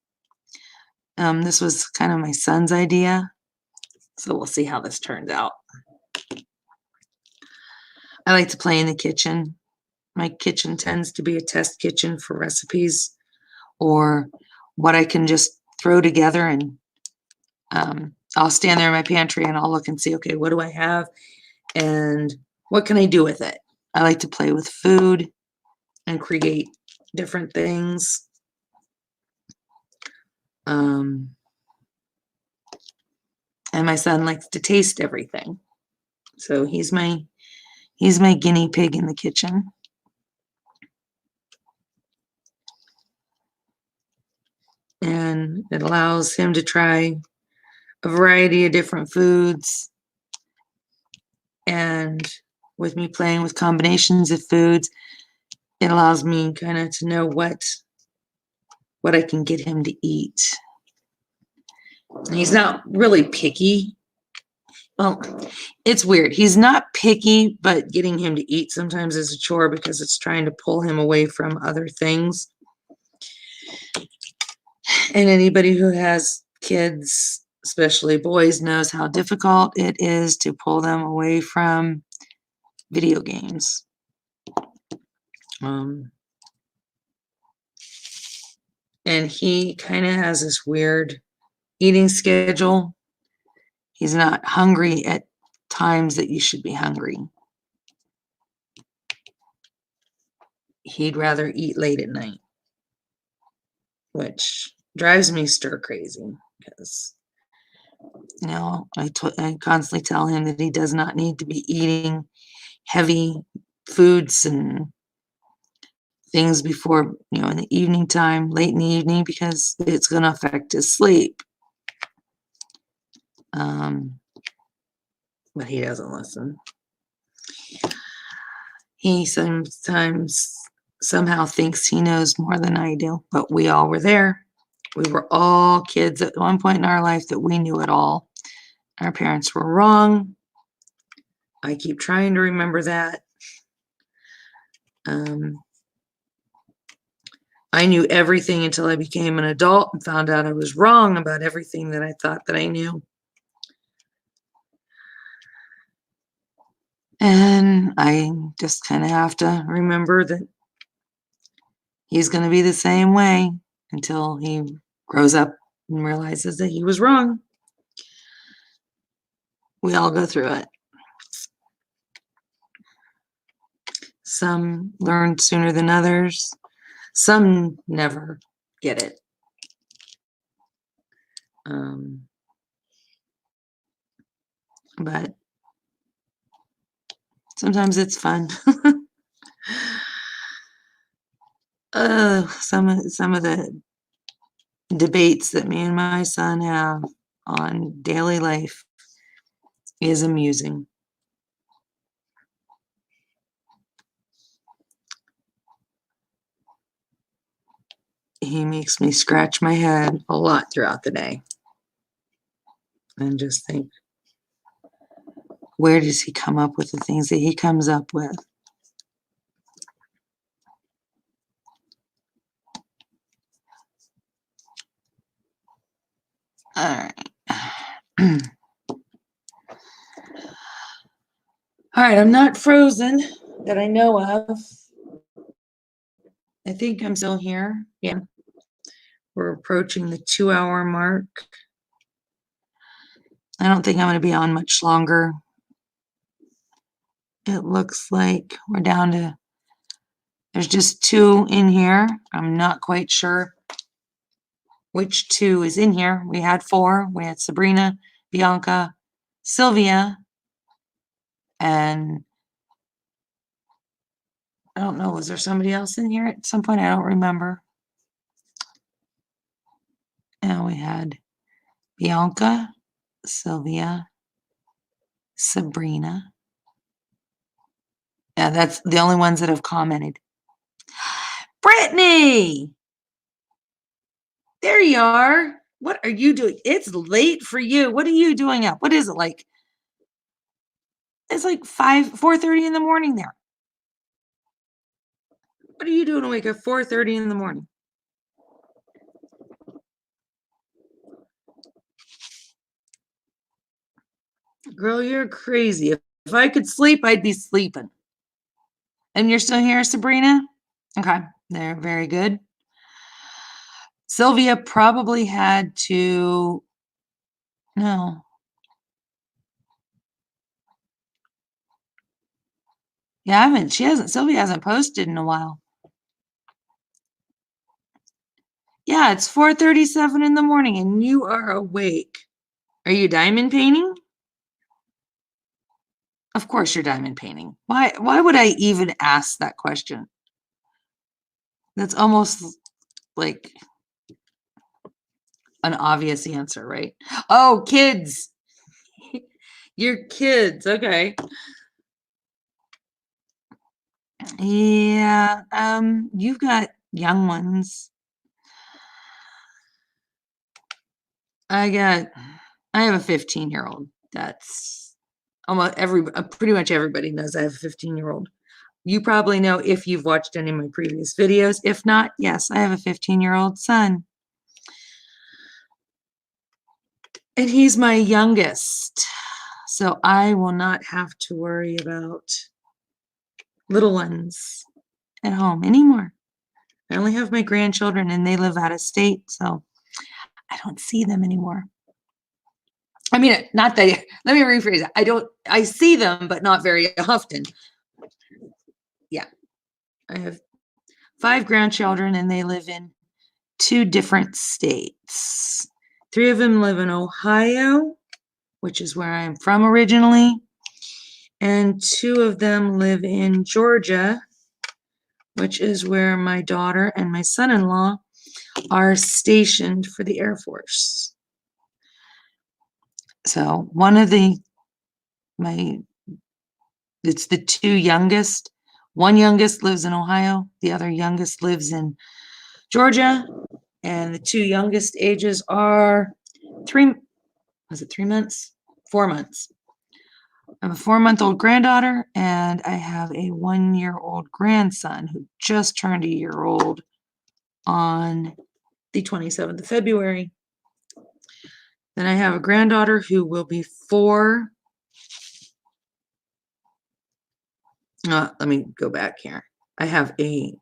This was kind of my son's idea, so we'll see how this turns out. I like to play in the kitchen. My kitchen tends to be a test kitchen for recipes or what I can just throw together, and I'll stand there in my pantry and I'll look and see, okay, what do I have and what can I do with it? I like to play with food and create different things. And my son likes to taste everything. So he's my guinea pig in the kitchen. And it allows him to try a variety of different foods. And with me playing with combinations of foods, it allows me kind of to know what I can get him to eat. And he's not really picky. Well, it's weird. He's not picky, but getting him to eat sometimes is a chore because it's trying to pull him away from other things. And anybody who has kids, especially boys, knows how difficult it is to pull them away from video games. And he kind of has this weird eating schedule. He's not hungry at times that you should be hungry. He'd rather eat late at night, which drives me stir crazy because, you know, I constantly tell him that he does not need to be eating heavy foods and things before, you know, in the evening time, late in the evening, because it's going to affect his sleep. But he doesn't listen. He sometimes somehow thinks he knows more than I do, but we all were there. We were all kids at one point in our life that we knew it all. Our parents were wrong. I keep trying to remember that. I knew everything until I became an adult and found out I was wrong about everything that I thought that I knew. And I just kind of have to remember that he's going to be the same way until he grows up and realizes that he was wrong. We all go through it. Some learn sooner than others. Some never get it. But sometimes it's fun. Some of the debates that me and my son have on daily life is amusing. He makes me scratch my head a lot throughout the day and just think, where does he come up with the things that he comes up with? All right. All right, I'm not frozen that I know of. I think I'm still here. Yeah. We're approaching the 2-hour mark. I don't think I'm going to be on much longer. It looks like we're down to, there's just 2 in here. I'm not quite sure which 2 is in here. We had 4. We had Sabrina, Bianca, Sylvia, and I don't know, was there somebody else in here at some point? I don't remember. And we had Bianca, Sylvia, Sabrina. Yeah, that's the only ones that have commented. Brittany! There you are. What are you doing? It's late for you. What are you doing up? What is it like? It's like 4:30 in the morning there. What are you doing awake at 4:30 in the morning? Girl, you're crazy. If I could sleep, I'd be sleeping. And you're still here, Sabrina? Okay, they're very good. Sylvia probably had to, no. Yeah, Sylvia hasn't posted in a while. Yeah, it's 4:37 in the morning and you are awake. Are you diamond painting? Of course you're diamond painting. Why would I even ask that question? That's almost like an obvious answer, right? Oh, kids. You're kids. Okay. Yeah, you've got young ones. I have a 15-year-old. That's almost pretty much everybody knows I have a 15-year-old. You probably know if you've watched any of my previous videos. If not, yes, I have a 15-year-old son. And he's my youngest. So I will not have to worry about little ones at home anymore. I only have my grandchildren and they live out of state, so I don't see them anymore. I mean, not that, let me rephrase it. I see them, but not very often. Yeah. I have 5 grandchildren and they live in 2 different states. 3 of them live in Ohio, which is where I'm from originally. And 2 of them live in Georgia, which is where my daughter and my son-in-law are stationed for the Air Force. So it's the 2 youngest. One youngest lives in Ohio. The other youngest lives in Georgia. And the 2 youngest ages are 3 months? 4 months. I have a 4-month-old granddaughter and I have a 1-year-old grandson who just turned a year old on the 27th of February. Then I have a granddaughter who will be 4. Let me go back here. I have a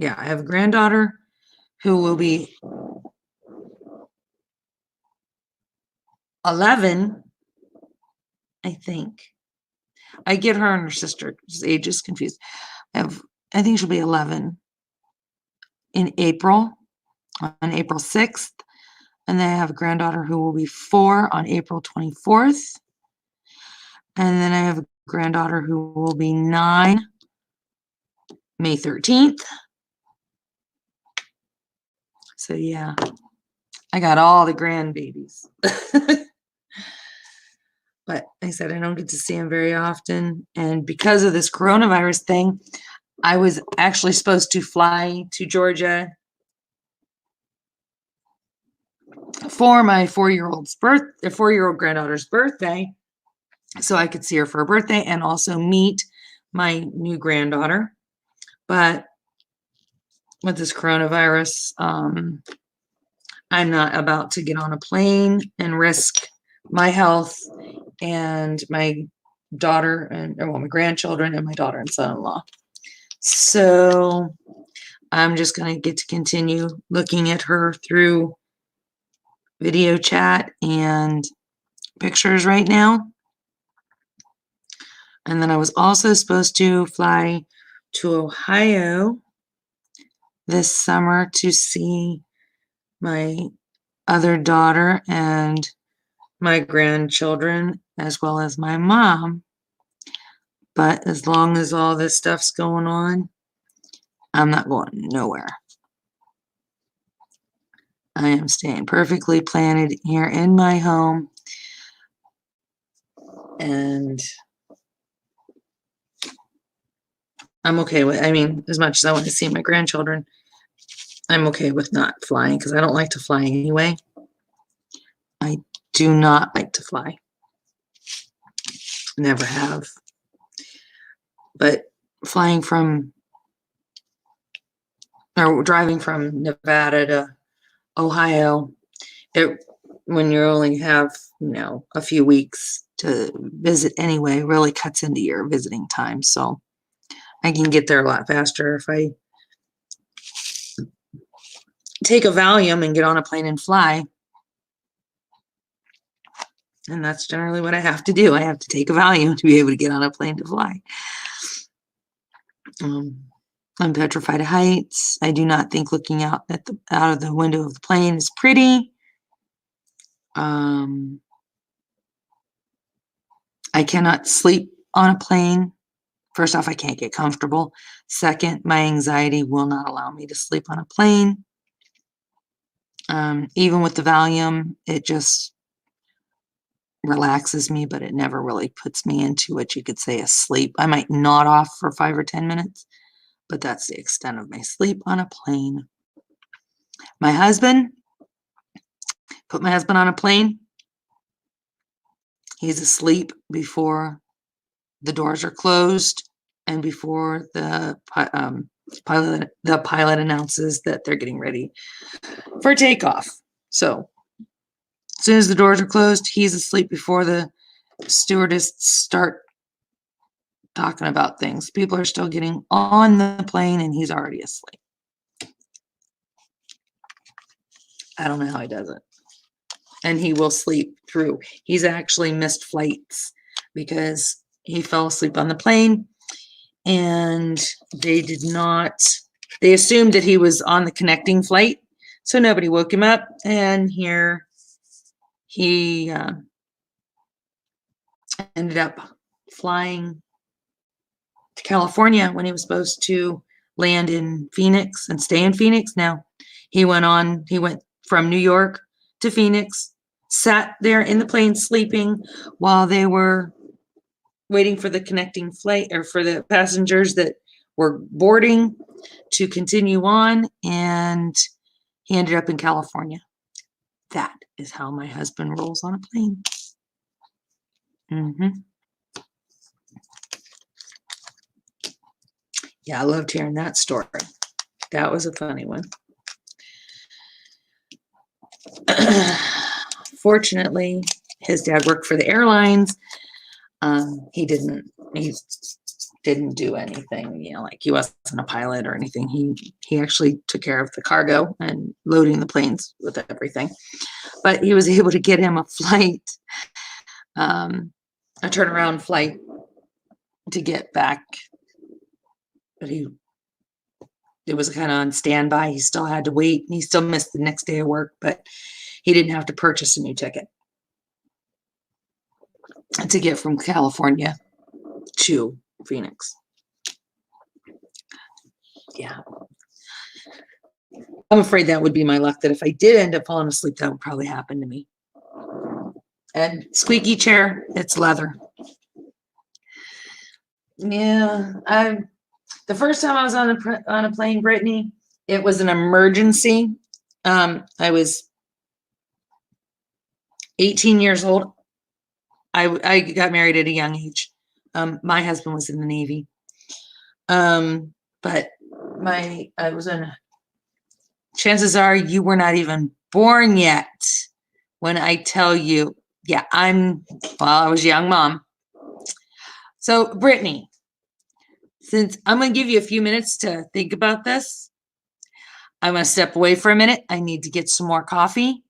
granddaughter who will be 11, I think. I get her and her sister's ages confused. I think she'll be 11 in April, on April 6th. And then I have a granddaughter who will be 4 on April 24th. And then I have a granddaughter who will be 9, May 13th. So yeah, I got all the grandbabies. But like I said, I don't get to see them very often. And because of this coronavirus thing, I was actually supposed to fly to Georgia for my 4-year-old granddaughter's birthday, so I could see her for her birthday and also meet my new granddaughter. But with this coronavirus, I'm not about to get on a plane and risk my health and my daughter and my grandchildren and my daughter and son-in-law. So I'm just going to get to continue looking at her through video chat and pictures right now. And then I was also supposed to fly to Ohio this summer to see my other daughter and my grandchildren, as well as my mom. But as long as all this stuff's going on, I'm not going nowhere. I am staying perfectly planted here in my home. And I'm okay with, as much as I want to see my grandchildren, I'm okay with not flying because I don't like to fly anyway. I do not like to fly. Never have. But driving from Nevada to Ohio, when you only have, a few weeks to visit anyway, really cuts into your visiting time. So I can get there a lot faster if I take a Valium and get on a plane and fly. And that's generally what I have to do. I have to take a Valium to be able to get on a plane to fly. I'm petrified of heights. I do not think looking out of the window of the plane is pretty. I cannot sleep on a plane. First off, I can't get comfortable. Second, my anxiety will not allow me to sleep on a plane. Even with the Valium, it just relaxes me, but it never really puts me into what you could say a sleep. I might nod off for 5 or 10 minutes, but that's the extent of my sleep on a plane. My husband, put my husband on a plane. He's asleep before the doors are closed and before the pilot announces that they're getting ready for takeoff. So as soon as the doors are closed, he's asleep before the stewardess start talking about things. People are still getting on the plane and he's already asleep. I don't know how he does it. And he will sleep through. He's actually missed flights because he fell asleep on the plane and they assumed that he was on the connecting flight. So nobody woke him up. And here he ended up flying to California when he was supposed to land in Phoenix and stay in Phoenix. Now he went from New York to Phoenix, sat there in the plane sleeping while they were waiting for the connecting flight or for the passengers that were boarding to continue on, and he ended up in California. That is how my husband rolls on a plane. Yeah, I loved hearing that story. That was a funny one. Fortunately, his dad worked for the airlines. He didn't do anything, like he wasn't a pilot or anything. He actually took care of the cargo and loading the planes with everything. But he was able to get him a flight, a turnaround flight to get back. But it was kind of on standby. He still had to wait. He still missed the next day of work, but he didn't have to purchase a new ticket to get from California to Phoenix. Yeah. I'm afraid that would be my luck, that if I did end up falling asleep, that would probably happen to me. And squeaky chair, it's leather. Yeah, the first time I was on a plane, Brittany, it was an emergency. I was 18 years old. I got married at a young age. My husband was in the Navy. But I was in, chances are you were not even born yet when I tell you, yeah, I was a young mom. So Brittany, since I'm going to give you a few minutes to think about this, I'm going to step away for a minute. I need to get some more coffee.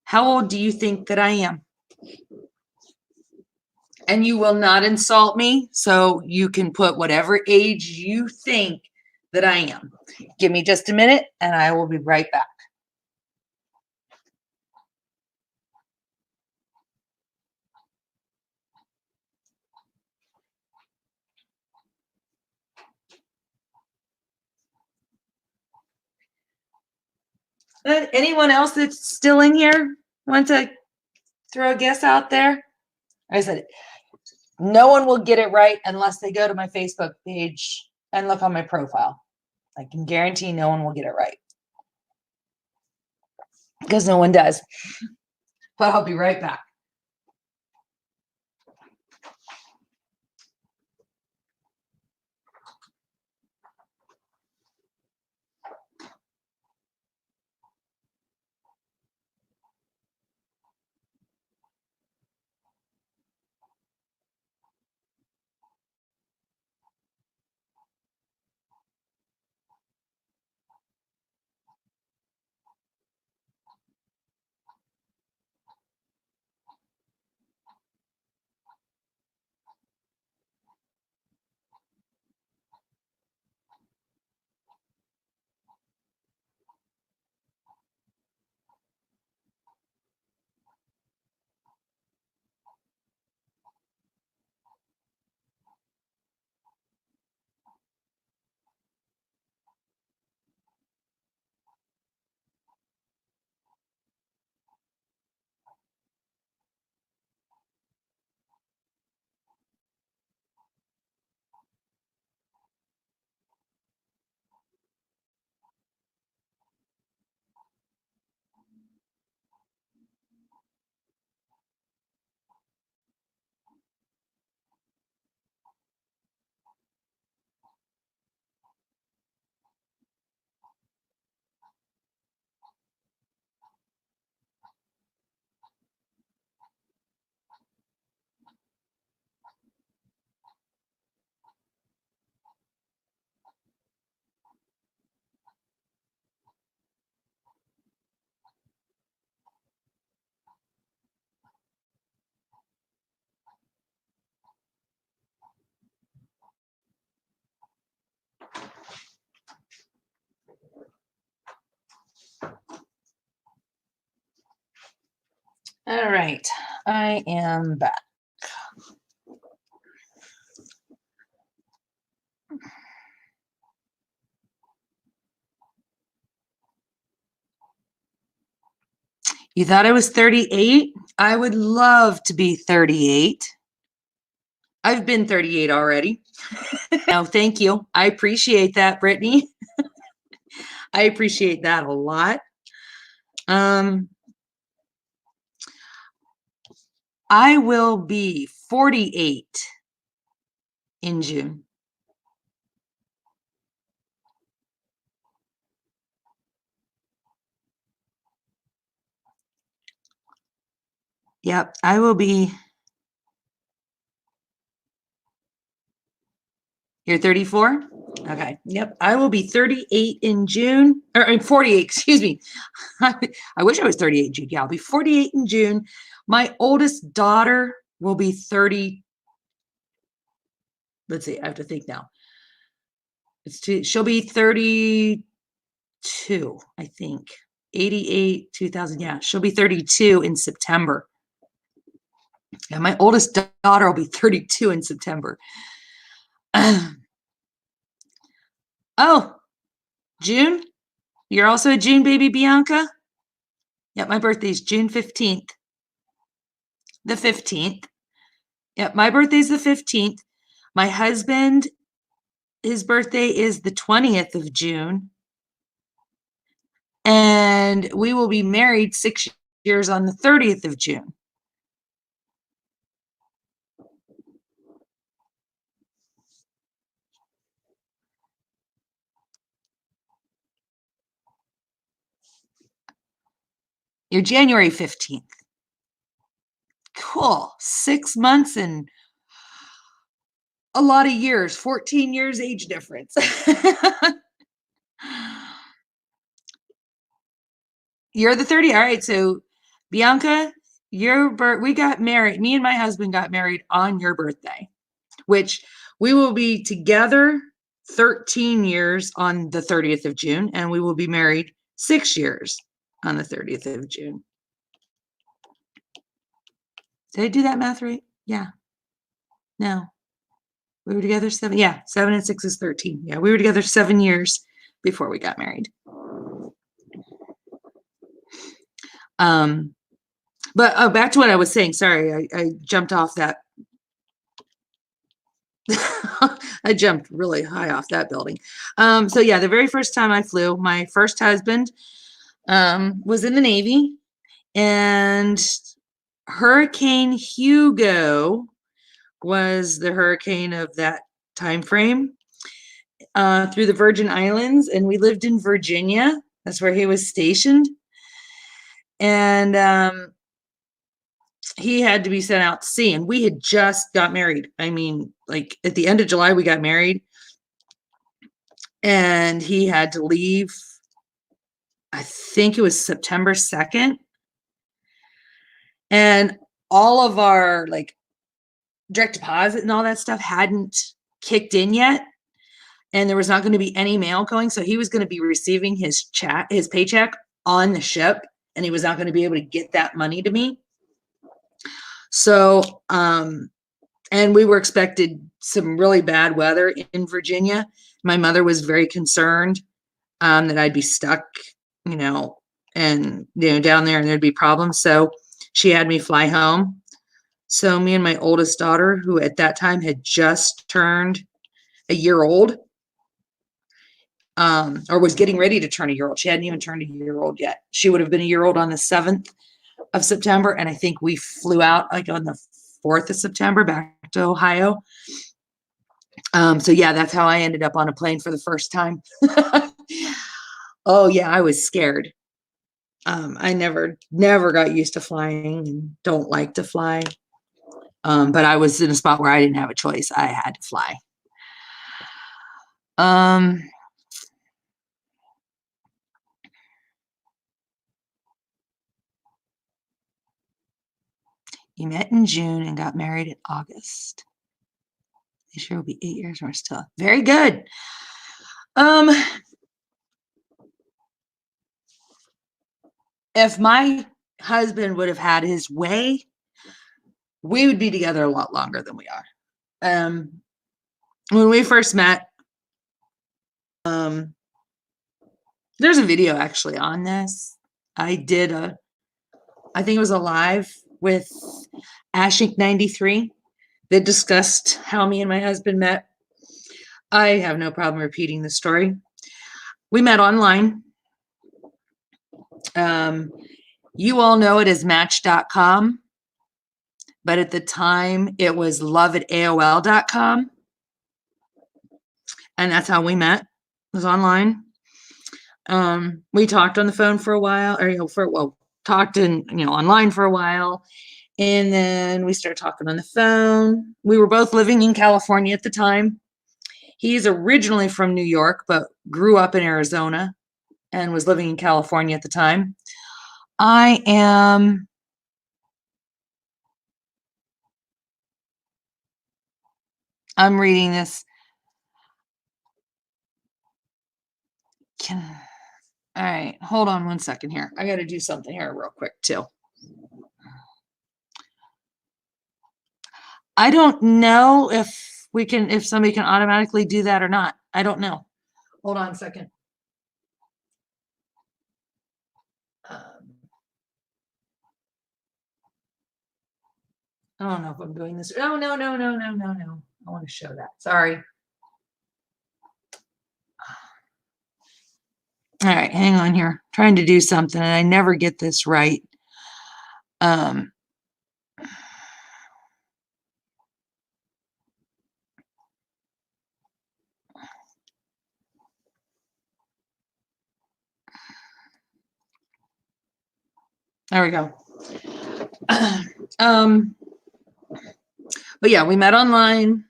How old do you think that I am? And you will not insult me, so you can put whatever age you think that I am. Give me just a minute, and I will be right back. Anyone else that's still in here want to throw a guess out there? I said, no one will get it right unless they go to my Facebook page and look on my profile. I can guarantee no one will get it right because no one does. But I'll be right back. All right, I am back. You thought I was 38? I would love to be 38. I've been 38 already. No, thank you. I appreciate that, Brittany. I appreciate that a lot. I will be 48 in June. Yep, I will be. You're 34? Okay. Yep, I will be 38 in June, or 48, excuse me. I wish I was 38 in June. Yeah, I'll be 48 in June. My oldest daughter will be 30. Let's see, I have to think now. She'll be 32, I think. 88, 2000. Yeah, she'll be 32 in September. Yeah, my oldest daughter will be 32 in September. Oh, June? You're also a June baby, Bianca? Yep, my birthday's June 15th. The 15th. Yep, my birthday's the 15th. My husband, his birthday is the 20th of June. And we will be married 6 years on the 30th of June. You're January 15th. Cool. 6 months and a lot of years, 14 years age difference. You're the 30. All right. So Bianca, we got married. Me and my husband got married on your birthday, which we will be together 13 years on the 30th of June, and we will be married 6 years on the 30th of June. Did I do that math right? Yeah. No. We were together 7. Yeah. 7 and 6 is 13. Yeah. We were together 7 years before we got married. But back to what I was saying. Sorry, I jumped off that. I jumped really high off that building. So yeah, the very first time I flew, my first husband was in the Navy, and Hurricane Hugo was the hurricane of that time frame through the Virgin Islands, and we lived in Virginia. That's where he was stationed. And he had to be sent out to sea, and we had just got married. I mean, like at the end of July, we got married, and he had to leave. I think it was September 2nd. And all of our like direct deposit and all that stuff hadn't kicked in yet. And there was not going to be any mail going. So he was going to be receiving his paycheck on the ship, and he was not going to be able to get that money to me. So, and we were expected some really bad weather in Virginia. My mother was very concerned that I'd be stuck, and down there and there'd be problems. So she had me fly home. So me and my oldest daughter, who at that time had just turned a year old, or was getting ready to turn a year old. She hadn't even turned a year old yet. She would have been a year old on the 7th of September. And I think we flew out like on the 4th of September back to Ohio. So yeah, that's how I ended up on a plane for the first time. Oh yeah, I was scared. I never got used to flying and don't like to fly. But I was in a spot where I didn't have a choice. I had to fly. You met in June and got married in August. This year will be 8 years. We're still very good. If my husband would have had his way, we would be together a lot longer than we are. When we first met, there's a video actually on this. I think it was a live with Ashink 93 that discussed how me and my husband met. I have no problem repeating the story. We met online. You all know it as Match.com, but at the time it was love@AOL.com. And that's how we met. It was online. We talked on the phone for a while, or talked online for a while. And then we started talking on the phone. We were both living in California at the time. He's originally from New York, but grew up in Arizona and was living in California at the time. I'm reading this. All right, hold on one second here. I got to do something here real quick too. I don't know if somebody can automatically do that or not. I don't know. Hold on a second. I don't know if I'm doing this. Oh, no. I want to show that. Sorry. All right, hang on here. I'm trying to do something and I never get this right. Um, there we go. But yeah, we met online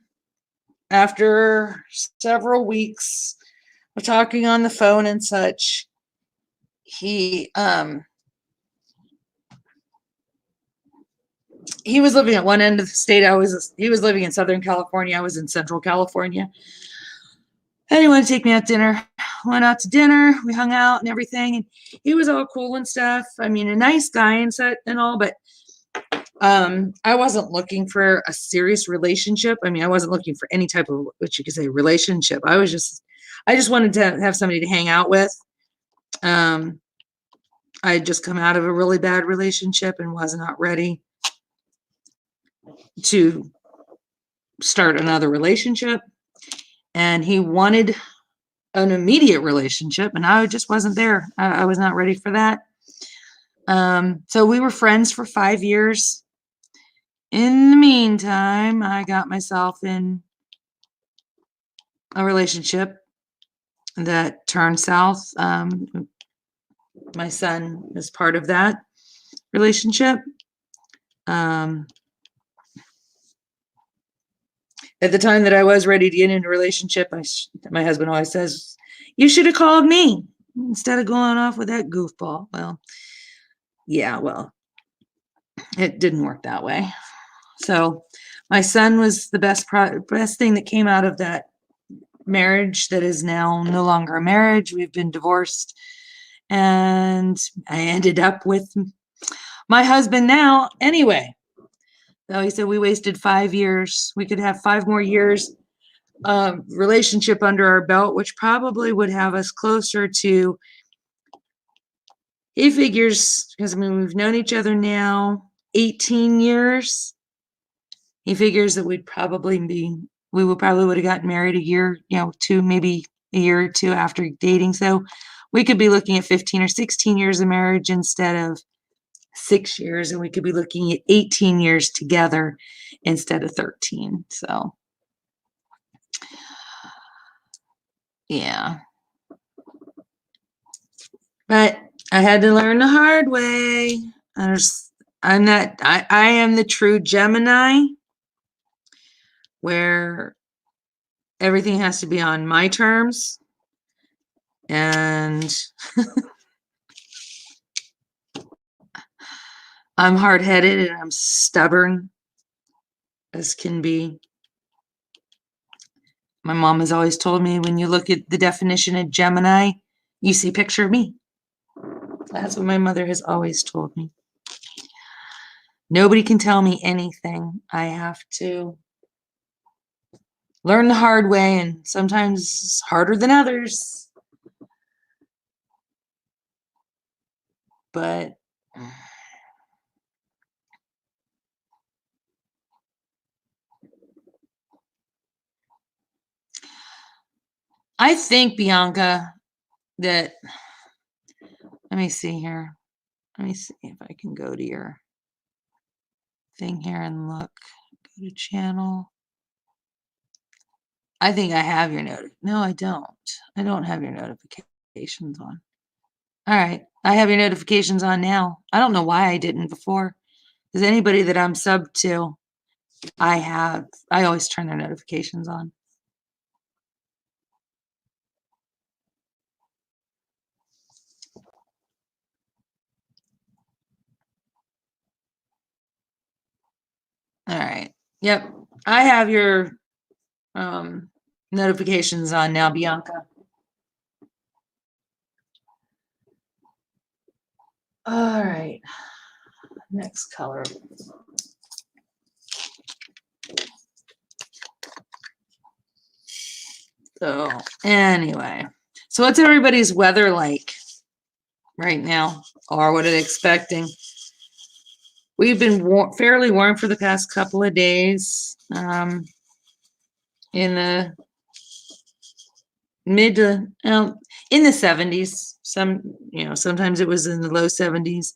after several weeks of talking on the phone and such. He was living at one end of the state. He was living in Southern California. I was in Central California. And he wanted to take me out to dinner. Went out to dinner. We hung out and everything. And he was all cool and stuff. I mean, a nice guy and all, but I wasn't looking for a serious relationship. I mean, I wasn't looking for any type of what you could say relationship. I just wanted to have somebody to hang out with. I had just come out of a really bad relationship and was not ready to start another relationship. And he wanted an immediate relationship, and I just wasn't there. I was not ready for that. So we were friends for 5 years. In the meantime, I got myself in a relationship that turned south. My son is part of that relationship. At the time that I was ready to get into a relationship, my husband always says, "You should have called me instead of going off with that goofball." Well, yeah, it didn't work that way. So my son was the best thing that came out of that marriage that is now no longer a marriage. We've been divorced, and I ended up with my husband now anyway. So he said we wasted 5 years. We could have 5 more years of relationship under our belt, which probably would have us closer to, he figures, because I mean, we've known each other now 18 years. He figures that we would probably would have gotten married a year, 2, maybe a year or 2 after dating. So we could be looking at 15 or 16 years of marriage instead of 6 years, and we could be looking at 18 years together instead of 13. So yeah, but I had to learn the hard way. I am the true Gemini, where everything has to be on my terms, and I'm hard-headed and I'm stubborn as can be. My mom has always told me, when you look at the definition of Gemini, you see a picture of me. That's what my mother has always told me. Nobody can tell me anything. I have to learn the hard way, and sometimes harder than others. But I think, Bianca, that, let me see here. Let me see if I can go to your thing here and look. Go to channel. I think I have your no, I don't. I don't have your notifications on. All right. I have your notifications on now. I don't know why I didn't before. Because anybody that I'm sub to, I always turn their notifications on. All right. Yep. I have your notifications on now, Bianca. All right. Next color. So anyway, so what's everybody's weather like right now, or what are they expecting? We've been fairly warm for the past couple of days. In the mid to in the 70s. Sometimes it was in the low 70s,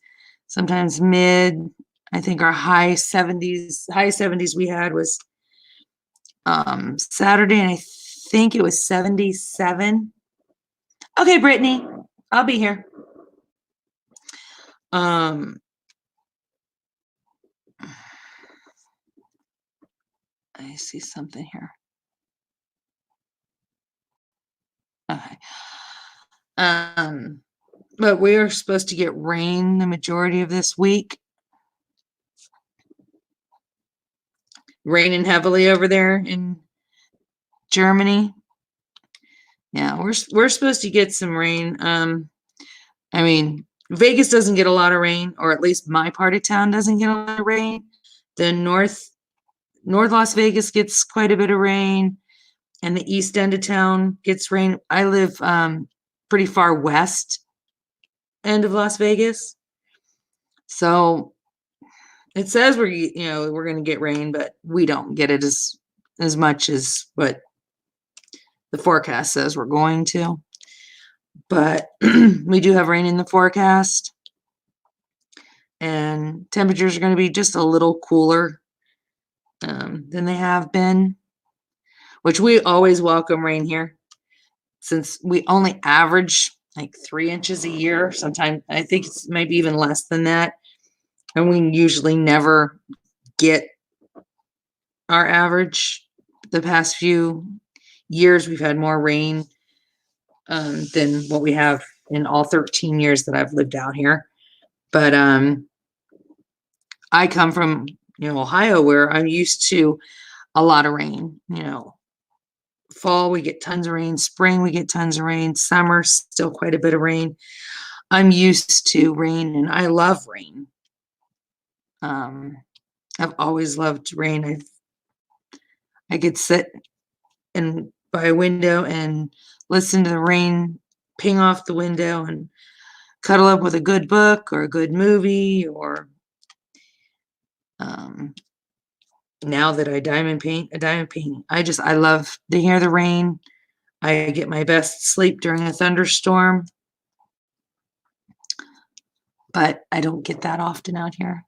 sometimes mid, I think our high 70s we had was Saturday, and I think it was 77. Okay, Brittany, I'll be here. I see something here. Okay. But we are supposed to get rain the majority of this week. Raining heavily over there in Germany. Yeah, we're supposed to get some rain. I mean, Vegas doesn't get a lot of rain, or at least my part of town doesn't get a lot of rain. The North Las Vegas gets quite a bit of rain, and the east end of town gets rain. I live pretty far west end of Las Vegas, so it says we're going to get rain, but we don't get it as much as what the forecast says we're going to. But we do have rain in the forecast, and temperatures are going to be just a little cooler than they have been, which we always welcome rain here, since we only average like 3 inches a year. Sometimes I think it's maybe even less than that, and we usually never get our average. The past few years we've had more rain than what we have in all 13 years that I've lived out here. But I come from Ohio, where I'm used to a lot of rain. Fall we get tons of rain, spring we get tons of rain, summer still quite a bit of rain. I'm used to rain, and I love rain. I've always loved rain. I could sit by a window and listen to the rain ping off the window and cuddle up with a good book or a good movie, or now that I diamond paint. I love to hear the rain. I get my best sleep during a thunderstorm, but I don't get that often out here.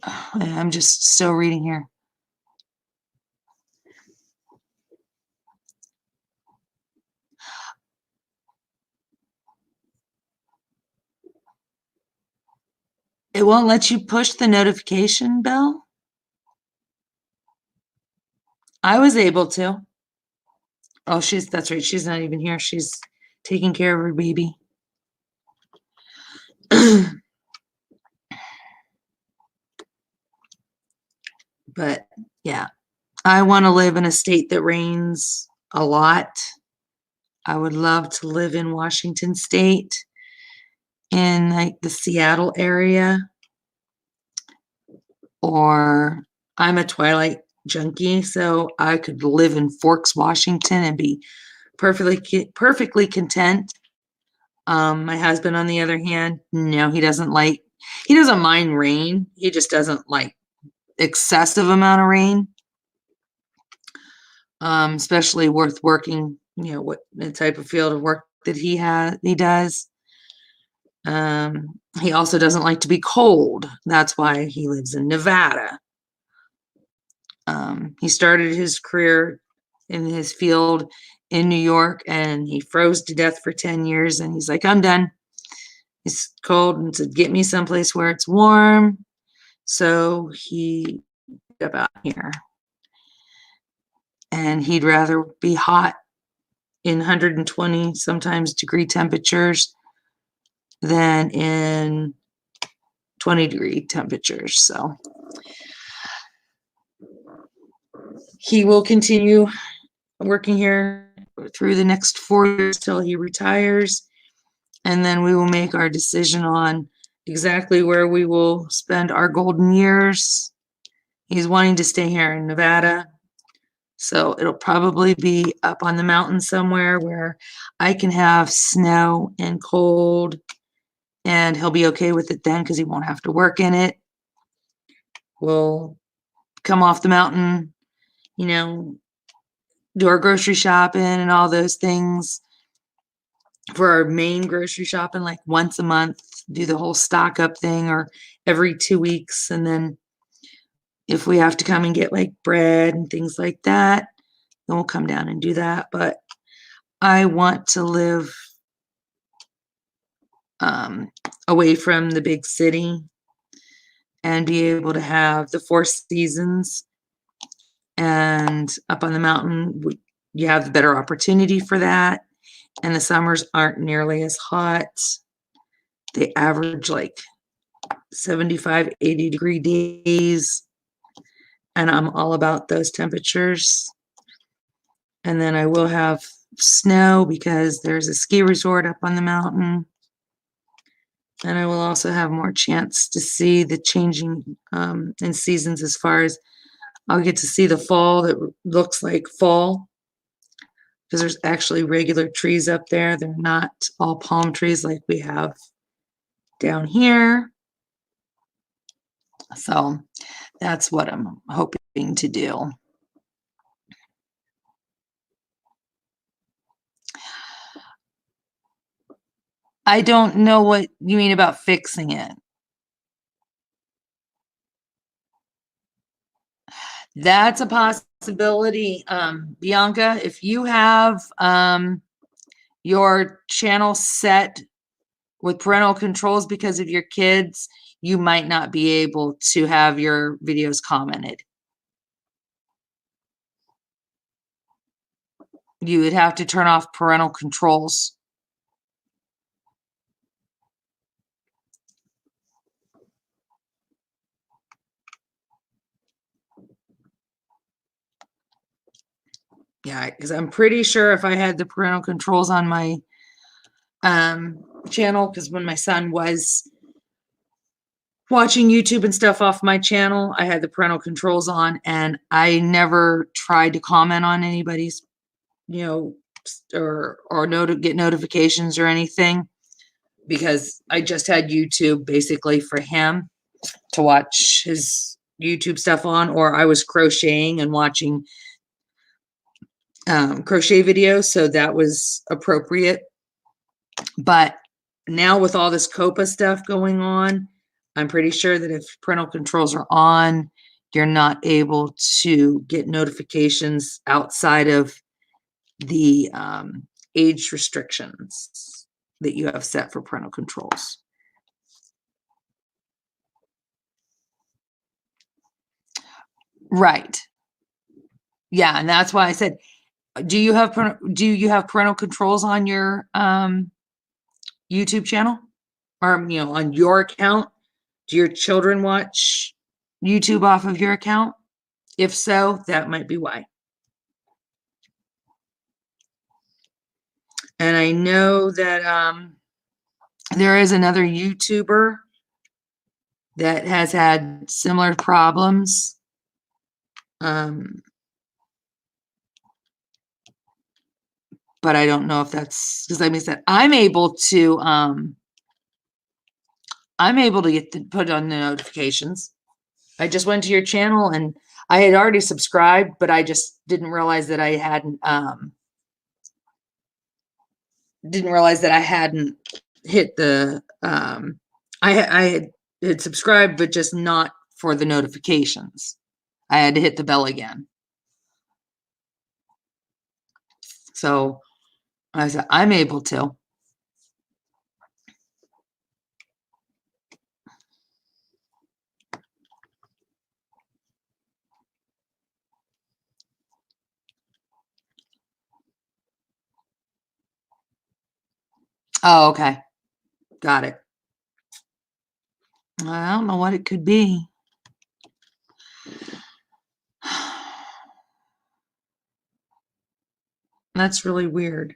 I'm just still reading here. It won't let you push the notification bell? I was able to. Oh, that's right. She's not even here. She's taking care of her baby. But yeah, I want to live in a state that rains a lot. I would love to live in Washington State, in like the Seattle area, or I'm a Twilight junkie, so I could live in Forks, Washington, and be perfectly content. My husband, on the other hand, no, he doesn't mind rain. He just doesn't like excessive amount of rain, especially with working, what the type of field of work that he does. He also doesn't like to be cold. That's why he lives in Nevada. He started his career in his field in New York, and he froze to death for 10 years, and he's like, I'm done. It's cold, and said, get me someplace where it's warm. So he got out here, and he'd rather be hot in 120 sometimes degree temperatures than in 20-degree temperatures. So he will continue working here through the next 4 years till he retires, and then we will make our decision on exactly where we will spend our golden years. He's wanting to stay here in Nevada, so it'll probably be up on the mountain somewhere where I can have snow and cold, and he'll be okay with it then because he won't have to work in it. We'll come off the mountain, do our grocery shopping and all those things for our main grocery shopping, like once a month, do the whole stock up thing, or every 2 weeks. And then if we have to come and get like bread and things like that, then we'll come down and do that. But I want to live away from the big city and be able to have the 4 seasons. And up on the mountain, you have the better opportunity for that. And the summers aren't nearly as hot. They average like 75, 80-degree days. And I'm all about those temperatures. And then I will have snow because there's a ski resort up on the mountain. And I will also have more chance to see the changing in seasons, as far as I'll get to see the fall that looks like fall, because there's actually regular trees up there. They're not all palm trees like we have down here. So that's what I'm hoping to do. I don't know what you mean about fixing it. That's a possibility, Bianca. If you have your channel set with parental controls because of your kids, you might not be able to have your videos commented. You would have to turn off parental controls. Yeah, because I'm pretty sure if I had the parental controls on my channel, because when my son was watching YouTube and stuff off my channel, I had the parental controls on, and I never tried to comment on anybody's, or get notifications or anything, because I just had YouTube basically for him to watch his YouTube stuff on, or I was crocheting and watching crochet videos, so that was appropriate. But now with all this COPA stuff going on, I'm pretty sure that if parental controls are on, you're not able to get notifications outside of the age restrictions that you have set for parental controls. Right. Yeah, and that's why I said, do you have parental controls on your YouTube channel, or on your account? Do your children watch YouTube off of your account? If so, that might be why. And I know that there is another YouTuber that has had similar problems. But I don't know if that's because, like I said, I'm able to get put on the notifications. I just went to your channel and I had already subscribed, but I just didn't realize that I hadn't hit the I had subscribed, but just not for the notifications. I had to hit the bell again. So I said, I'm able to. Oh, okay. Got it. I don't know what it could be. That's really weird.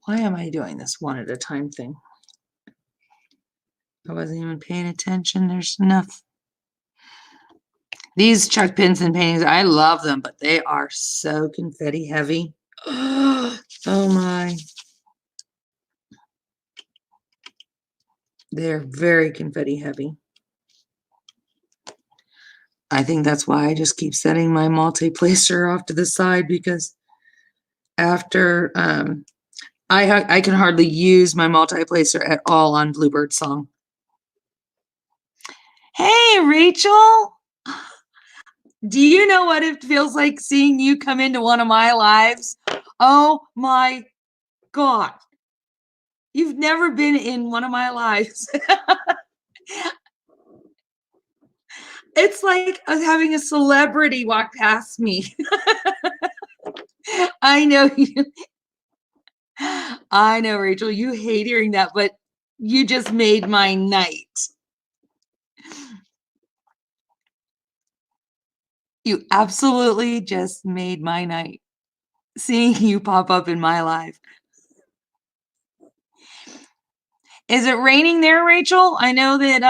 Why am I doing this one at a time thing? I wasn't even paying attention. There's enough. These Chuck pins and paintings, I love them, but they are so confetti heavy. Oh my. They're very confetti heavy. I think that's why I just keep setting my multi-placer off to the side, because after I can hardly use my multi-placer at all on Bluebird song. Hey, Rachel. Do you know what it feels like seeing you come into one of my lives? Oh my God. You've never been in one of my lives. It's like having a celebrity walk past me. I know you. I know, Rachel, you hate hearing that, but you just made my night. You absolutely just made my night, seeing you pop up in my life. Is it raining there, Rachel? I know that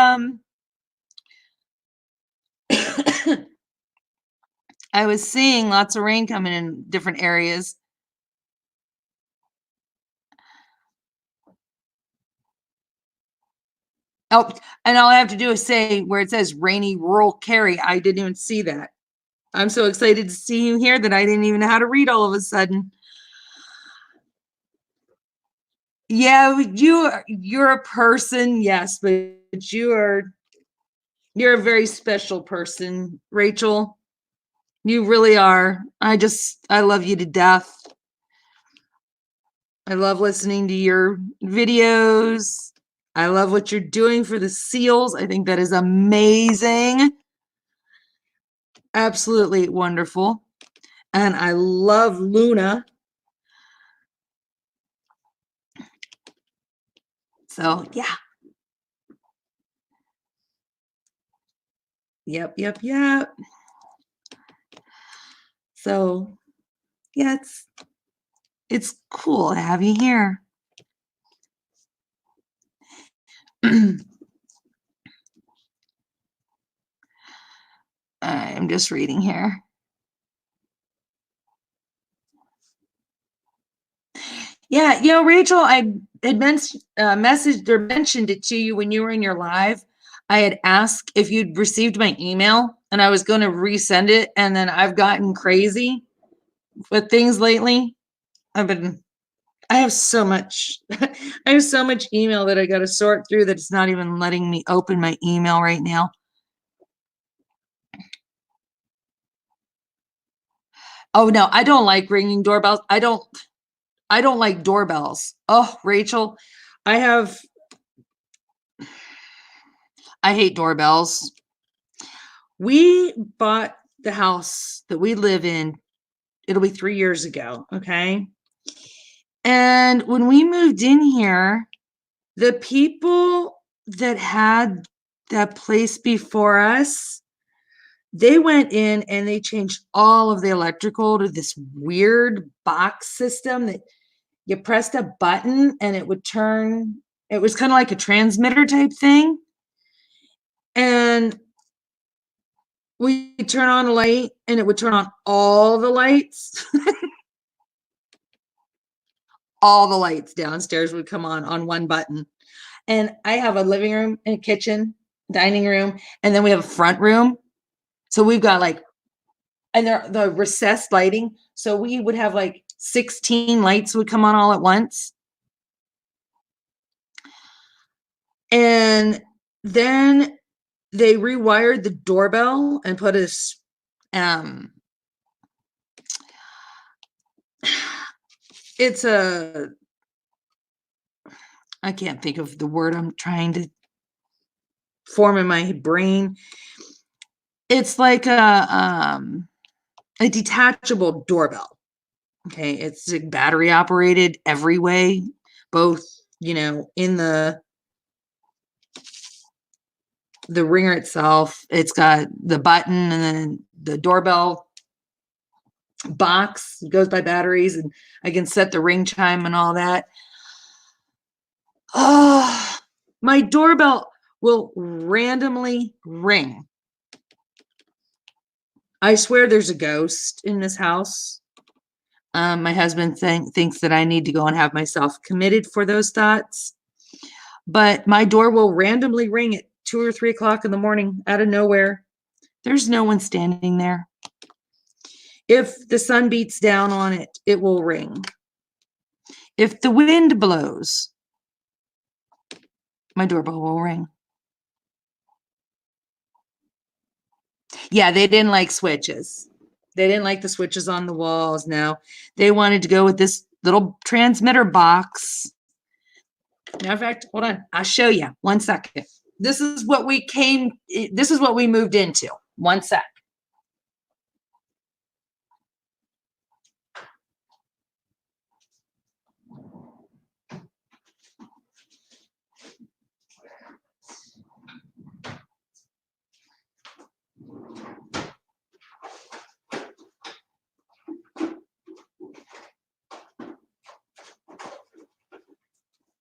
I was seeing lots of rain coming in different areas. Oh, and all I have to do is say where it says rainy rural Cary. I didn't even see that. I'm so excited to see you here that I didn't even know how to read all of a sudden. Yeah, you're a person, yes, but you're a very special person, Rachel. You really are. I love you to death. I love listening to your videos. I love what you're doing for the seals. I think that is amazing. Absolutely wonderful. And I love Luna. So, yeah. Yep. So, yeah, it's cool to have you here. I'm just reading here. Yeah, Rachel, I had messaged or mentioned it to you when you were in your live. I had asked if you'd received my email, and I was going to resend it, and then I've gotten crazy with things lately. I have so much, I have so much email that I got to sort through that it's not even letting me open my email right now. Oh no, I don't like ringing doorbells. I don't like doorbells. Oh, Rachel, I hate doorbells. We bought the house that we live in. It'll be 3 years ago, okay? And when we moved in here, the people that had that place before us, they went in and they changed all of the electrical to this weird box system that you pressed a button and it would turn. It was kind of like a transmitter type thing. And we turn on a light and it would turn on all the lights. All the lights downstairs would come on one button. And I have a living room and a kitchen, dining room, and then we have a front room. So we've got and the recessed lighting. So we would have 16 lights would come on all at once. And then they rewired the doorbell and put us it's I can't think of the word I'm trying to form in my brain. It's like a detachable doorbell. Okay, it's battery operated every way, both in the ringer itself. It's got the button, and then the doorbell box goes by batteries, and I can set the ring chime and all that. Oh, my doorbell will randomly ring. I swear there's a ghost in this house. My husband thinks that I need to go and have myself committed for those thoughts. but my door will randomly ring at 2 or 3 o'clock in the morning out of nowhere. There's no one standing there. If the sun beats down on it, it will ring. If the wind blows, my doorbell will ring. Yeah, they didn't like switches. They didn't like the switches on the walls. No, they wanted to go with this little transmitter box. Matter of fact, hold on. I'll show you. 1 second. This is what we moved into. 1 sec.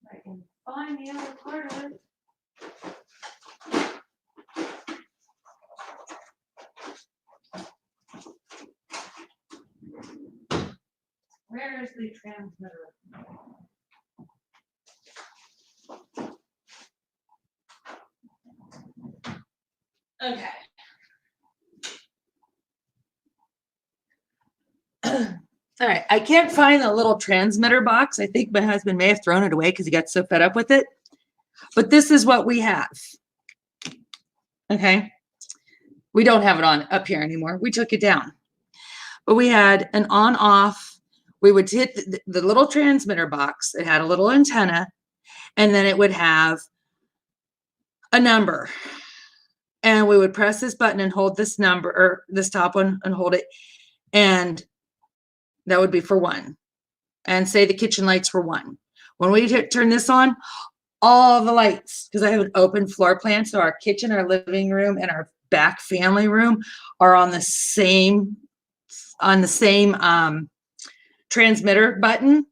I can find the other part of it. Where is the transmitter? Okay. All right. I can't find the little transmitter box. I think my husband may have thrown it away because he got so fed up with it. But this is what we have. Okay. We don't have it on up here anymore. We took it down. But we had an on-off. We would hit the little transmitter box. It had a little antenna, and then it would have a number. And we would press this button and hold this number, or this top one, and hold it. And that would be for 1. And say the kitchen lights were 1. When we turn this on, all the lights, because I have an open floor plan, so our kitchen, our living room, and our back family room are on the same transmitter button.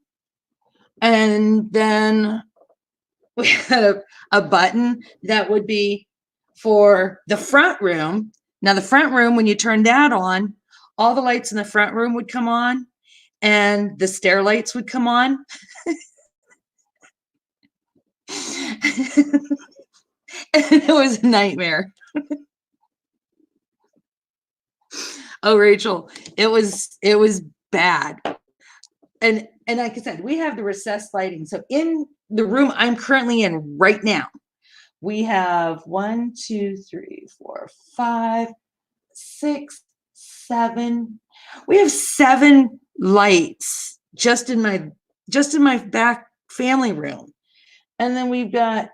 And then we had a button that would be for the front room. Now the front room, when you turn that on, all the lights in the front room would come on, and the stair lights would come on. And it was a nightmare. Oh, Rachel, it was bad. And like I said, we have the recessed lighting. So in the room I'm currently in right now, we have 1, 2, 3, 4, 5, 6, 7. We have 7 lights just in my back family room. And then we've got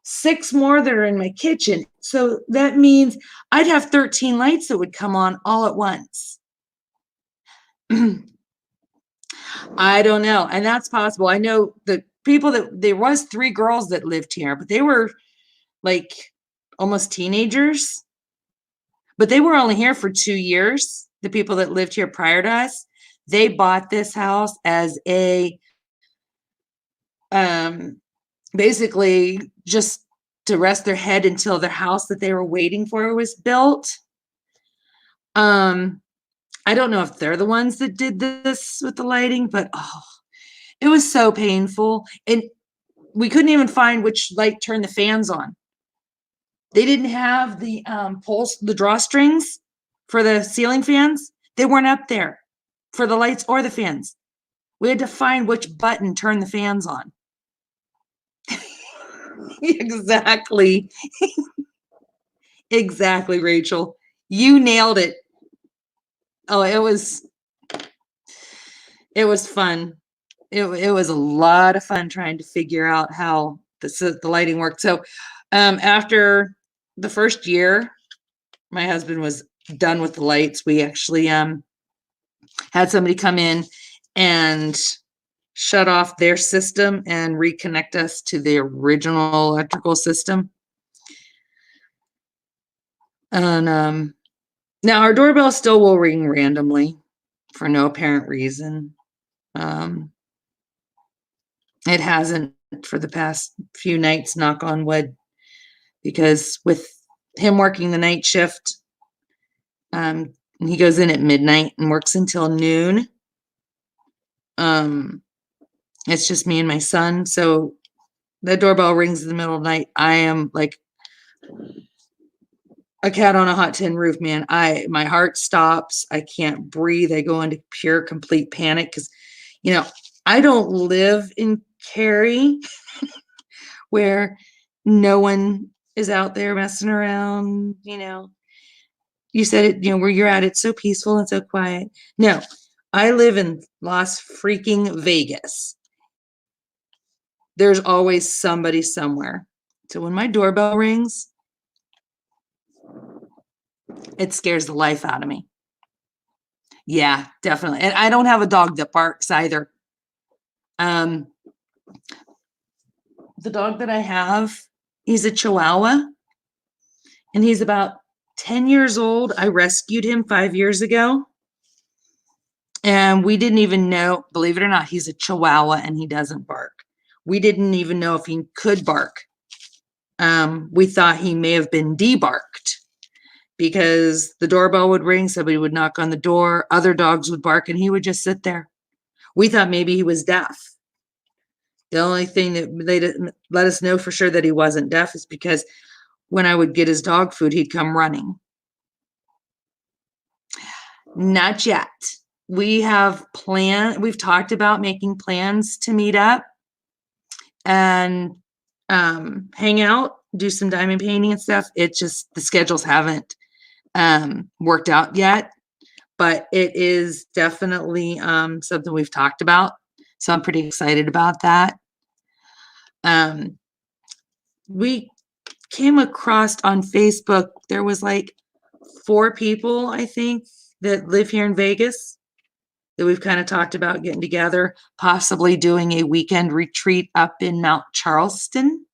6 more that are in my kitchen. So that means I'd have 13 lights that would come on all at once. I don't know. And that's possible. I know the people there was 3 girls that lived here, but they were like almost teenagers. But they were only here for 2 years. The people that lived here prior to us, they bought this house as a basically just to rest their head until their house that they were waiting for was built. I don't know if they're the ones that did this with the lighting, but oh, it was so painful. And we couldn't even find which light turned the fans on. They didn't have the the drawstrings for the ceiling fans. They weren't up there for the lights or the fans. We had to find which button turned the fans on. Exactly. Exactly, Rachel. You nailed it. Oh, it was fun. It was a lot of fun trying to figure out how the lighting worked. So after the first year, my husband was done with the lights. We actually had somebody come in and shut off their system and reconnect us to the original electrical system. And now our doorbell still will ring randomly for no apparent reason. It hasn't for the past few nights, knock on wood, because with him working the night shift, he goes in at midnight and works until noon. It's just me and my son. So that doorbell rings in the middle of the night, I am like a cat on a hot tin roof, man. My heart stops. I can't breathe. I go into pure complete panic because, you know, I don't live in Cary where no one is out there messing around, you know. You said it, you know, where you're at, it's so peaceful and so quiet. No, I live in Las freaking Vegas. There's always somebody somewhere. So when my doorbell rings, it scares the life out of me. Yeah, definitely. And I don't have a dog that barks either. Um, the dog that I have, he's a Chihuahua and he's about 10 years old. I rescued him 5 years ago. And we didn't even know, believe it or not, he's a Chihuahua and he doesn't bark. We didn't even know if he could bark. We thought he may have been debarked because the doorbell would ring, somebody would knock on the door, other dogs would bark, and he would just sit there. We thought maybe he was deaf. The only thing that they didn't let us know for sure that he wasn't deaf is because when I would get his dog food, he'd come running. Not yet. We've talked about making plans to meet up and hang out, do some diamond painting and stuff. It just, the schedules haven't worked out yet, but it is definitely something we've talked about. So I'm pretty excited about that. We came across on Facebook, there was like 4 people, I think, that live here in Vegas that we've kind of talked about getting together, possibly doing a weekend retreat up in Mount Charleston,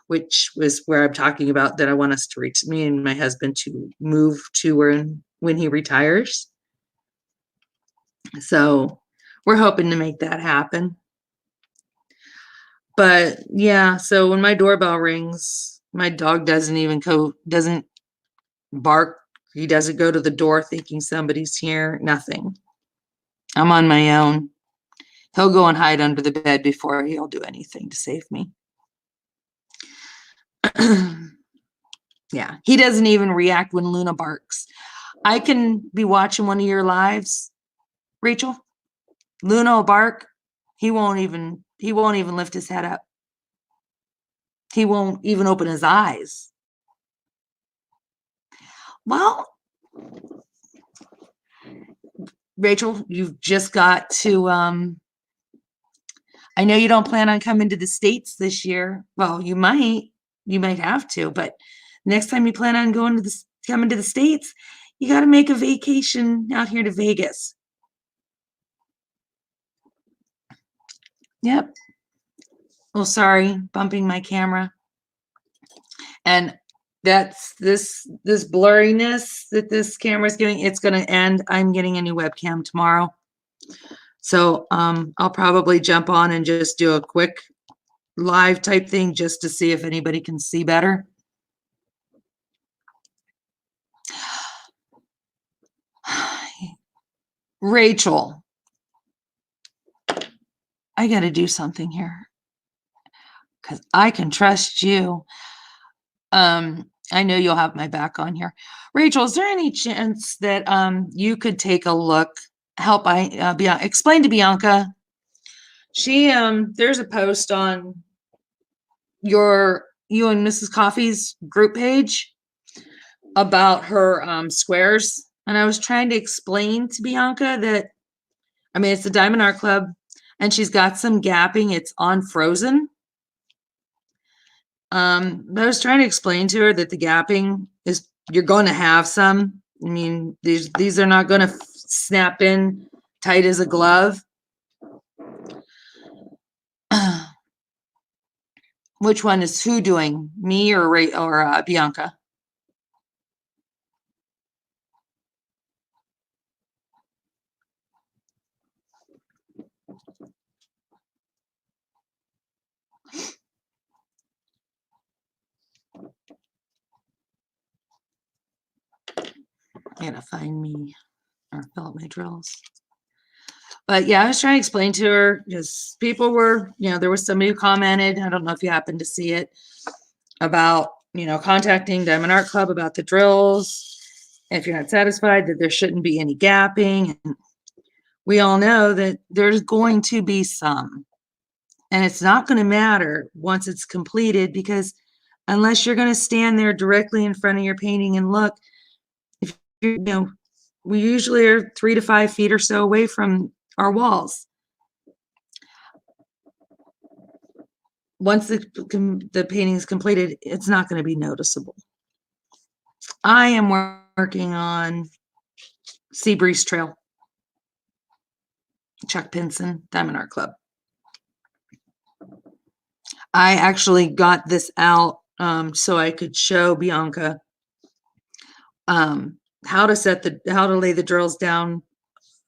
which was where I'm talking about that I want us to reach, me and my husband, to move to when he retires. So we're hoping to make that happen. But yeah, so when my doorbell rings, my dog doesn't bark. He doesn't go to the door thinking somebody's here, nothing. I'm on my own. He'll go and hide under the bed before he'll do anything to save me. Yeah, he doesn't even react when Luna barks. I can be watching one of your lives, Rachel. Luna will bark. He won't even lift his head up. He won't even open his eyes. Well, Rachel, you've just got to I know you don't plan on coming to the States this year. Well, you might have to, but next time you plan on coming to the States, you got to make a vacation out here to Vegas. Yep. Oh, sorry, bumping my camera. And that's this blurriness that this camera is giving. It's going to end. I'm getting a new webcam tomorrow. So I'll probably jump on and just do a quick live type thing just to see if anybody can see better. Rachel, I got to do something here because I can trust you. I know you'll have my back on here. Rachel, is there any chance that you could take a look, explain to Bianca? She there's a post on you and Mrs. Coffee's group page about her squares, and I was trying to explain to Bianca that, I mean, it's the Diamond Art Club, and she's got some gapping. It's on frozen. I was trying to explain to her that the gapping is, you're going to have some. I mean, these are not going to snap in tight as a glove. Which one is who doing, me or Bianca? I gotta find me or fill up my drills. But yeah, I was trying to explain to her because people were, there was somebody who commented, I don't know if you happened to see it, about, contacting Diamond Art Club about the drills. If you're not satisfied, that there shouldn't be any gapping. And we all know that there's going to be some. And it's not going to matter once it's completed, because unless you're going to stand there directly in front of your painting and look, if we usually are 3 to 5 feet or so away from our walls. Once the painting is completed, it's not going to be noticeable. I am working on Seabreeze Trail, Chuck Pinson, Diamond Art Club. I actually got this out so I could show Bianca how to lay the drills down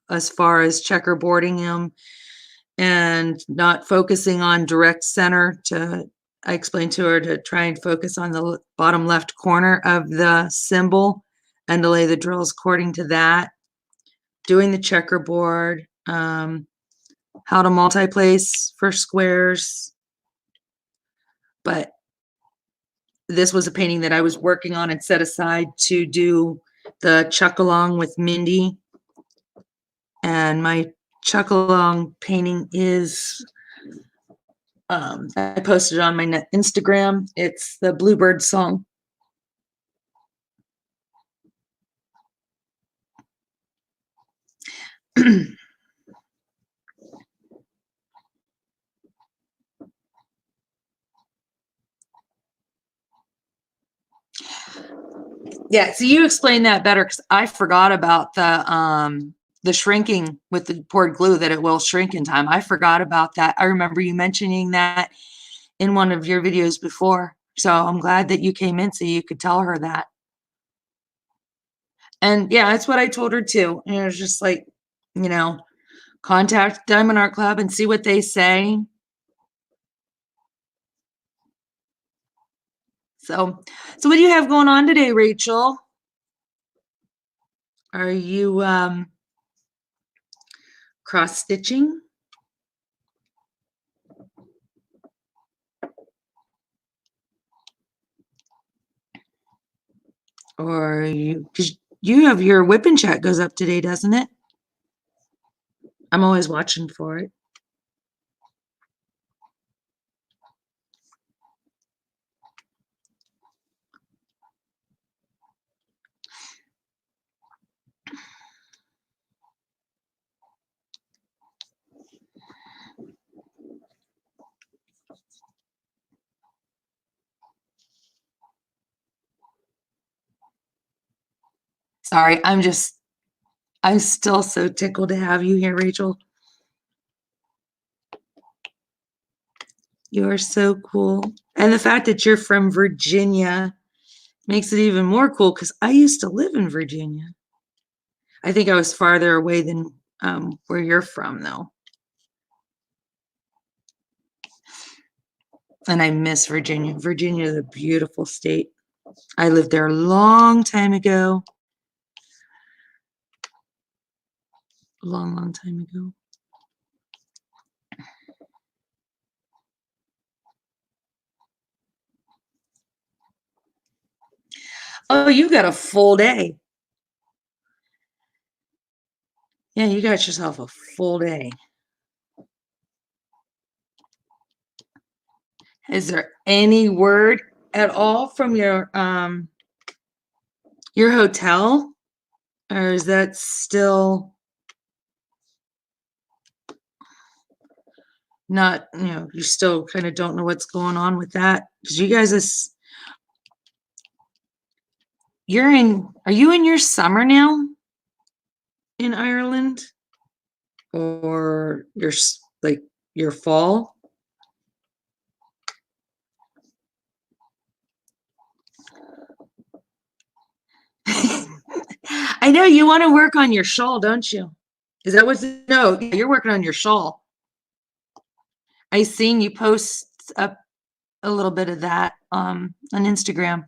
as far as checkerboarding them and not focusing on direct center. I explained to her to try and focus on the bottom left corner of the symbol and to lay the drills according to that. Doing the checkerboard, how to multi-place for squares. But this was a painting that I was working on and set aside to do the chuck along with Mindy. And my chuck along painting is, I posted on my Instagram. It's the Bluebird song. Yeah, so you explained that better, because I forgot about the shrinking with the poured glue, that it will shrink in time. I forgot about that. I remember you mentioning that in one of your videos before. So I'm glad that you came in so you could tell her that. And yeah, that's what I told her too. And it was just like, contact Diamond Art Club and see what they say. So what do you have going on today, Rachel? Are you cross stitching? Or because you have your WIP-n-Chat goes up today, doesn't it? I'm always watching for it. Sorry, I'm still so tickled to have you here, Rachel. You are so cool. And the fact that you're from Virginia makes it even more cool, because I used to live in Virginia. I think I was farther away than where you're from, though. And I miss Virginia. Virginia is a beautiful state. I lived there a long time ago. Long time ago. Oh, you got a full day. Yeah, you got yourself a full day. Is there any word at all from your hotel? Or is that still not, you still kind of don't know what's going on with that? Because you guys are you in your summer now in Ireland? Or your fall? I know you want to work on your shawl, don't you? Is that what's, no, you're working on your shawl. I seen you post up a little bit of that on Instagram.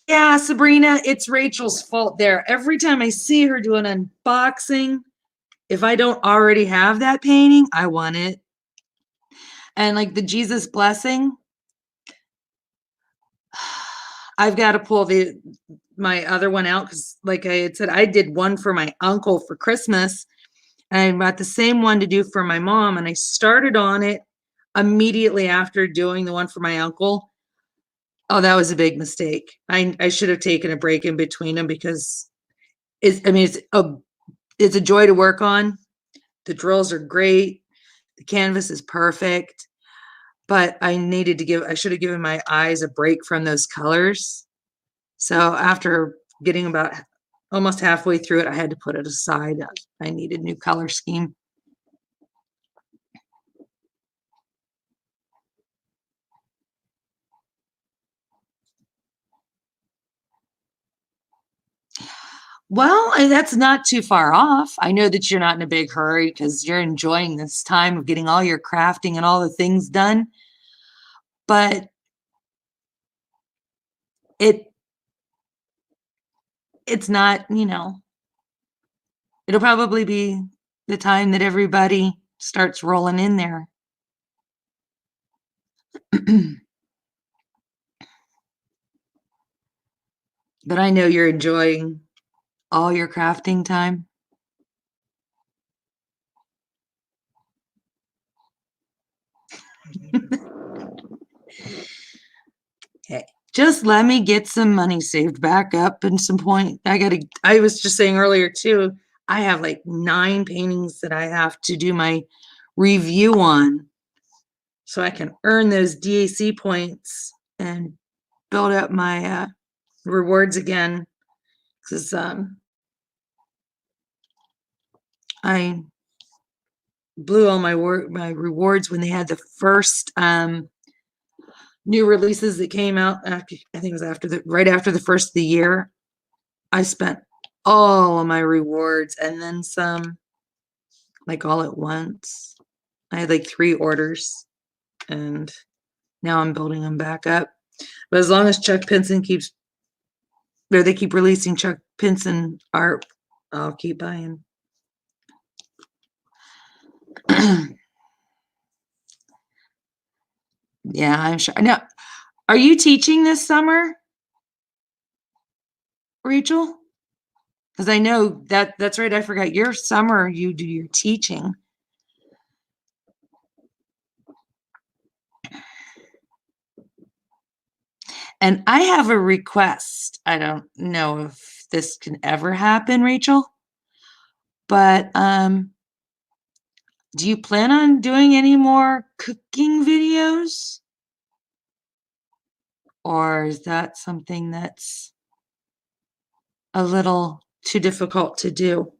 Yeah, Sabrina, it's Rachel's fault there. Every time I see her do an unboxing, if I don't already have that painting, I want it. And like the Jesus blessing, I've got to pull my other one out because, like I had said, I did one for my uncle for Christmas, and I got the same one to do for my mom. And I started on it immediately after doing the one for my uncle. Oh, that was a big mistake. I should have taken a break in between them because it's a joy to work on. The drills are great. The canvas is perfect. But I should have given my eyes a break from those colors. So after getting about almost halfway through it, I had to put it aside. I needed new color scheme. Well, that's not too far off. I know that you're not in a big hurry because you're enjoying this time of getting all your crafting and all the things done. But it's not, it'll probably be the time that everybody starts rolling in there. But I know you're enjoying all your crafting time. Okay, just let me get some money saved back up and some point. I was just saying earlier too, I have like 9 paintings that I have to do my review on so I can earn those DAC points and build up my rewards again. Because I blew all my rewards when they had the first new releases that came out after, I think it was right after the first of the year. I spent all of my rewards and then some, like all at once. I had like 3 orders and now I'm building them back up. But as long as Chuck Pinson they keep releasing Chuck Pinson art, I'll keep buying. Yeah, I'm sure. Now, are you teaching this summer, Rachel? Because I know that's right. I forgot your summer, you do your teaching. And I have a request. I don't know if this can ever happen, Rachel, but do you plan on doing any more cooking videos? Or is that something that's a little too difficult to do?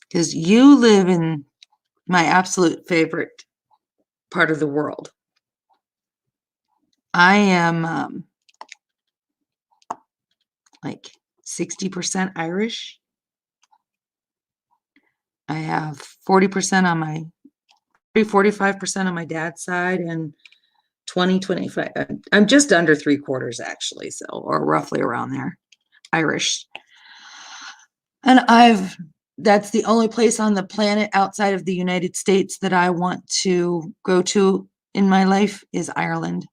Because you live in my absolute favorite part of the world. I am like 60% Irish. I have 40% on my 45% on my dad's side and 25. I'm just under 3/4 actually, so, or roughly around there, Irish. And that's the only place on the planet outside of the United States that I want to go to in my life is Ireland.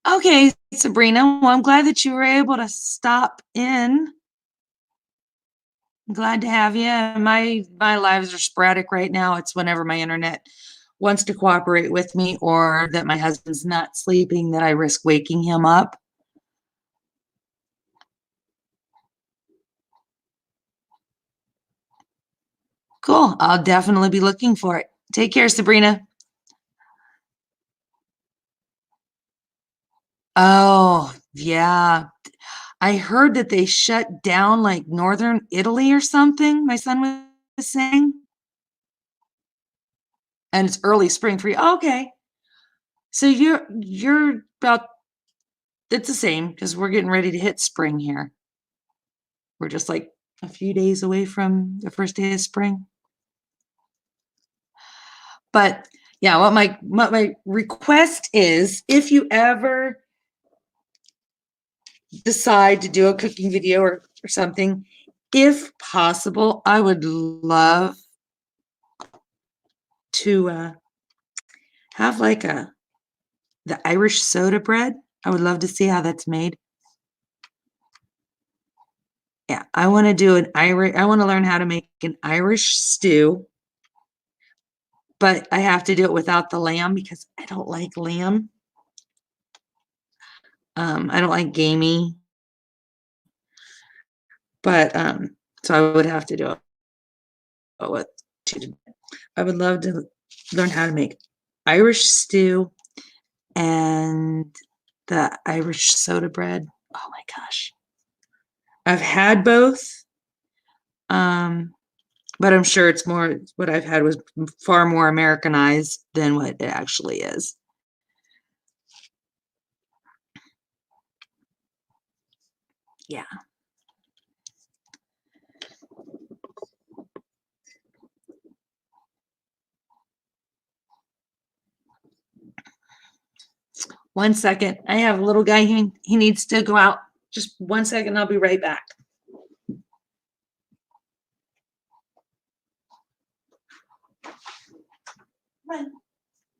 Okay, Sabrina, well, I'm glad that you were able to stop in. I'm glad to have you. My lives are sporadic right now. It's whenever my internet wants to cooperate with me or that my husband's not sleeping that I risk waking him up. Cool. I'll definitely be looking for it. Take care, Sabrina. Oh, yeah. I heard that they shut down like northern Italy or something, my son was saying. And it's early spring for you. Okay. So you're about it's the same because we're getting ready to hit spring here. We're just like a few days away from the first day of spring. But yeah, what my request is, if you ever decide to do a cooking video or something, if possible, I would love to have like the Irish soda bread. I would love to see how that's made. Yeah, I want to do I want to learn how to make an Irish stew, but I have to do it without the lamb because I don't like lamb. I don't like gamey, but so I would have to do it with. I would love to learn how to make Irish stew and the Irish soda bread. Oh my gosh. I've had both. But I'm sure it's more what I've had was far more Americanized than what it actually is. Yeah. One second. I have a little guy, he needs to go out. Just 1 second, I'll be right back. Come on.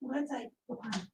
One second. Come on.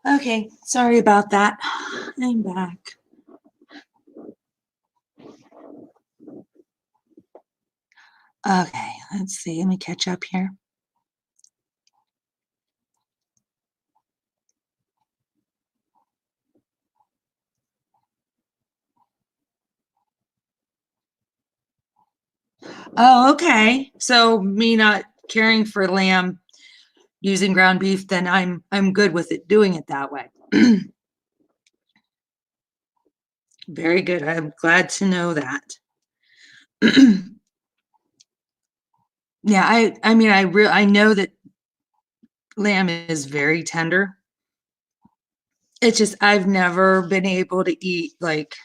Okay, sorry about that. I'm back. Okay, let's see. Let me catch up here. Oh, okay. So me not caring for lamb using ground beef, then I'm good with it doing it that way. Very good. I'm glad to know that. Yeah, I mean I know that lamb is very tender. It's just I've never been able to eat like,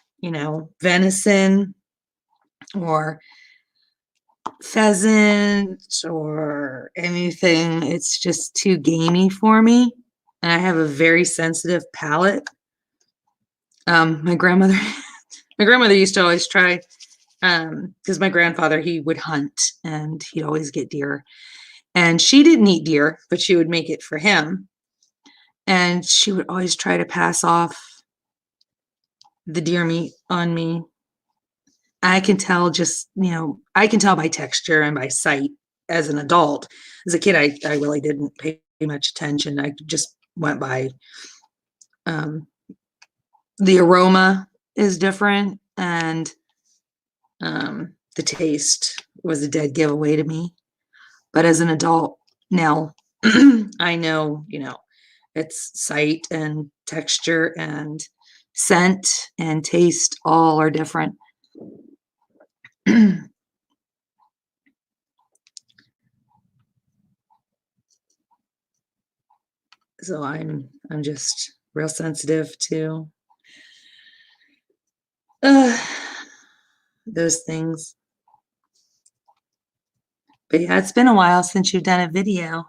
venison or pheasant or anything. It's just too gamey for me. And I have a very sensitive palate. My grandmother my grandmother used to always try because my grandfather, he would hunt and he'd always get deer. And she didn't eat deer, but she would make it for him. And she would always try to pass off the deer meat on me. I can tell I can tell by texture and by sight as an adult. As a kid, I really didn't pay much attention. I just went by the aroma is different and the taste was a dead giveaway to me. But as an adult now, I know, it's sight and texture and scent and taste all are different. So I'm just real sensitive to uh, those things. But yeah, it's been a while since you've done a video.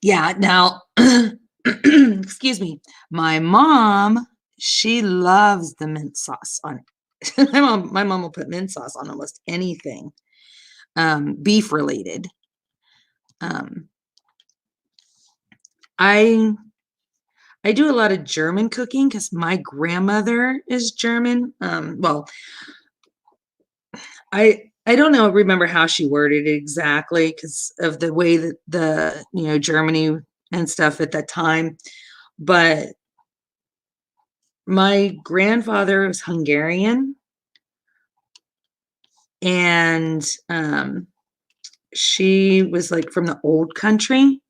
Yeah, now, excuse me, my mom, she loves the mint sauce on it. My mom will put mint sauce on almost anything, beef related. Um, I I do a lot of German cooking because my grandmother is German. Well, I don't know, remember how she worded it exactly because of the way that the Germany and stuff at that time, but my grandfather was Hungarian, and she was like from the old country.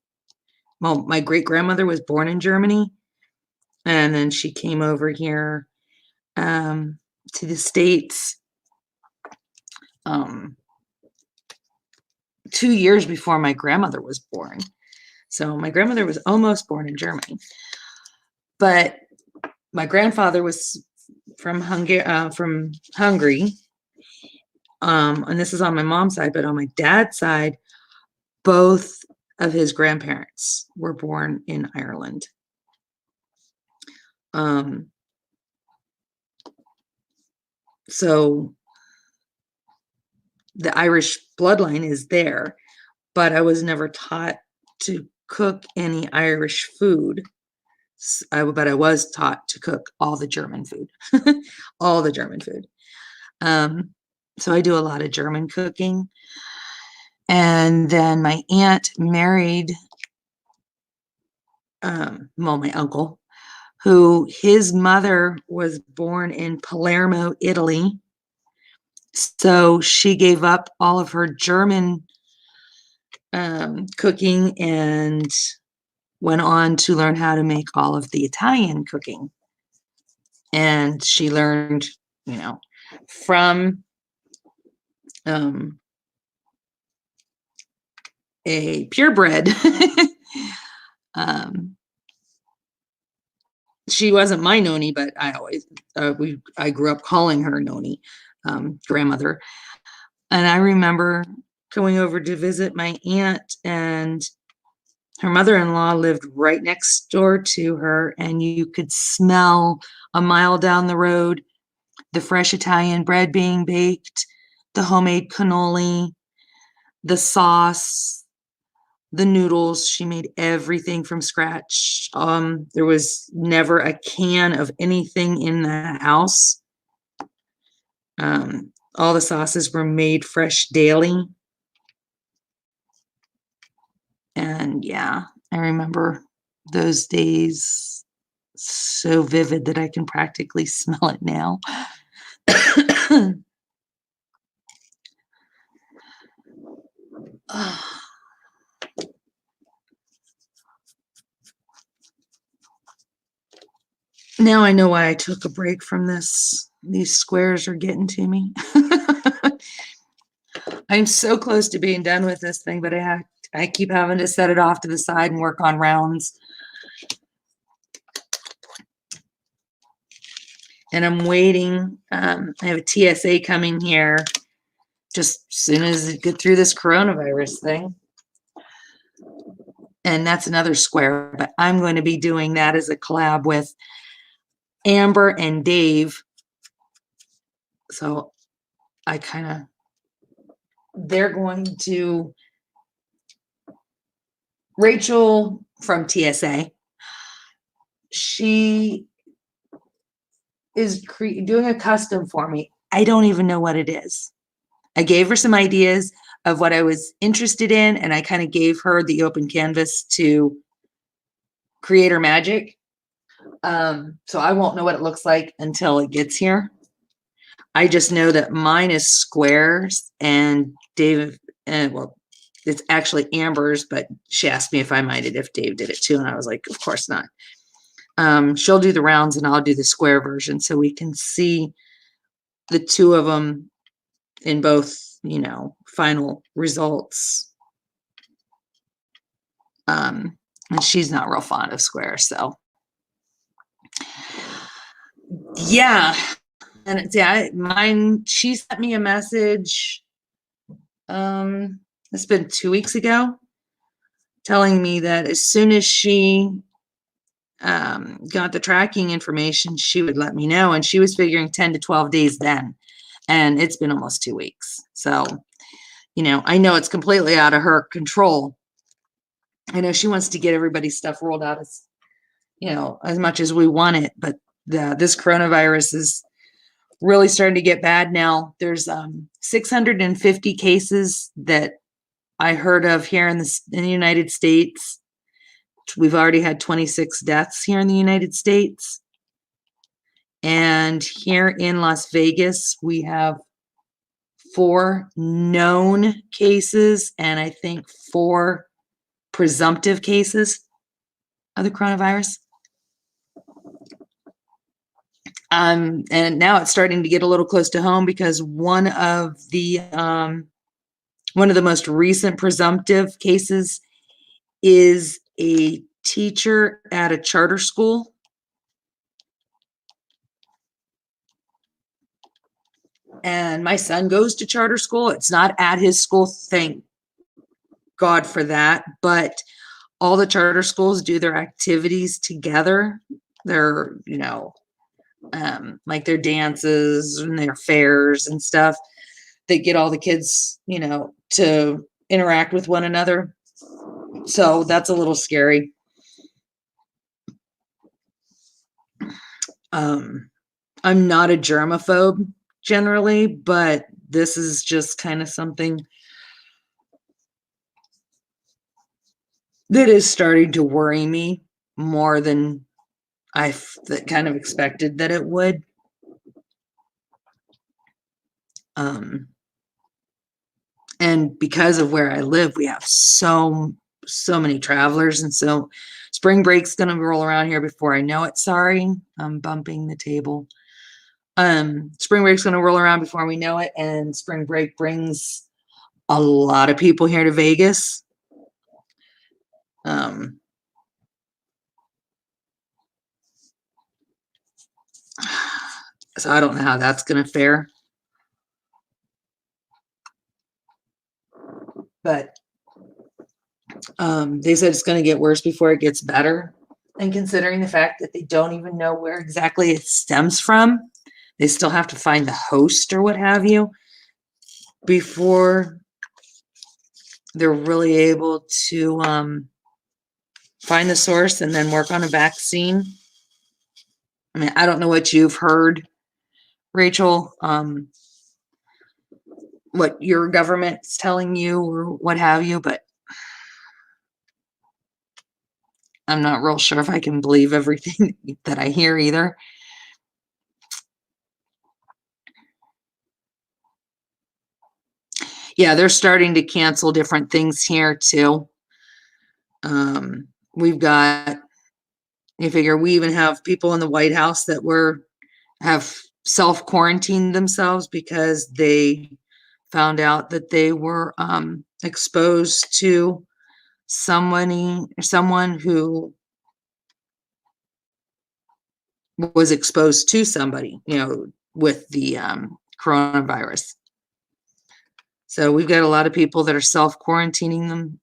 Well, my great grandmother was born in Germany, and then she came over here to the States um, 2 years before my grandmother was born. So my grandmother was almost born in Germany, but my grandfather was from Hungary, and this is on my mom's side. But on my dad's side, both of his grandparents were born in Ireland. So the Irish bloodline is there, but I was never taught to cook any Irish food. But I was taught to cook all the German food, all the German food. So I do a lot of German cooking. And then my aunt married, my uncle, who his mother was born in Palermo, Italy. So she gave up all of her German cooking and went on to learn how to make all of the Italian cooking. And she learned, from a purebred. She wasn't my noni, but I grew up calling her noni, grandmother. And I remember going over to visit my aunt, and her mother-in-law lived right next door to her, and you could smell a mile down the road the fresh Italian bread being baked, the homemade cannoli, the sauce, the noodles. She made everything from scratch. There was never a can of anything in the house. All the sauces were made fresh daily. And yeah, I remember those days so vivid that I can practically smell it now. Now I know why I took a break from this. These squares are getting to me. I'm so close to being done with this thing, but I keep having to set it off to the side and work on rounds. And I'm waiting. I have a TSA coming here just as soon as I get through this coronavirus thing. And that's another square, but I'm going to be doing that as a collab with Amber and Dave. So they're going to, Rachel from TSA, she is doing a custom for me. I don't even know what it is. I gave her some ideas of what I was interested in, and I kind of gave her the open canvas to create her magic. So I won't know what it looks like until it gets here. I just know that mine is squares, and Dave, well, it's actually Amber's, but she asked me if I minded if Dave did it too, and I was like, of course not. She'll do the rounds and I'll do the square version so we can see the two of them in both, final results. And she's not real fond of squares, so yeah. And she sent me a message. It's been 2 weeks ago, telling me that as soon as she got the tracking information, she would let me know. And she was figuring 10 to 12 days then. And it's been almost 2 weeks. So, I know it's completely out of her control. I know she wants to get everybody's stuff rolled out as much as we want it. But this coronavirus is really starting to get bad now. There's 650 cases that I heard of here in the United States. We've already had 26 deaths here in the United States. And here in Las Vegas, we have 4 known cases and I think 4 presumptive cases of the coronavirus. And now it's starting to get a little close to home because one of the most recent presumptive cases is a teacher at a charter school. And my son goes to charter school. It's not at his school, thank God for that. But all the charter schools do their activities together. They're, like their dances and their fairs and stuff. They get all the kids, to interact with one another. So that's a little scary. I'm not a germaphobe generally, but this is just kind of something that is starting to worry me more than I kind of expected that it would. And because of where I live, we have so many travelers, and so spring break's gonna roll around here before I know it. Sorry, I'm bumping the table. Spring break's gonna roll around before we know it, and spring break brings a lot of people here to Vegas. So I don't know how that's gonna fare. But they said it's going to get worse before it gets better. And considering the fact that they don't even know where exactly it stems from, they still have to find the host or what have you before they're really able to find the source and then work on a vaccine. I mean, I don't know what you've heard, Rachel, what your government's telling you or what have you, but I'm not real sure if I can believe everything that I hear either. Yeah, they're starting to cancel different things here too. We've got, you figure we even have people in the White House that have self-quarantined themselves because they found out that they were exposed to someone who was exposed to somebody, with the coronavirus. So we've got a lot of people that are self-quarantining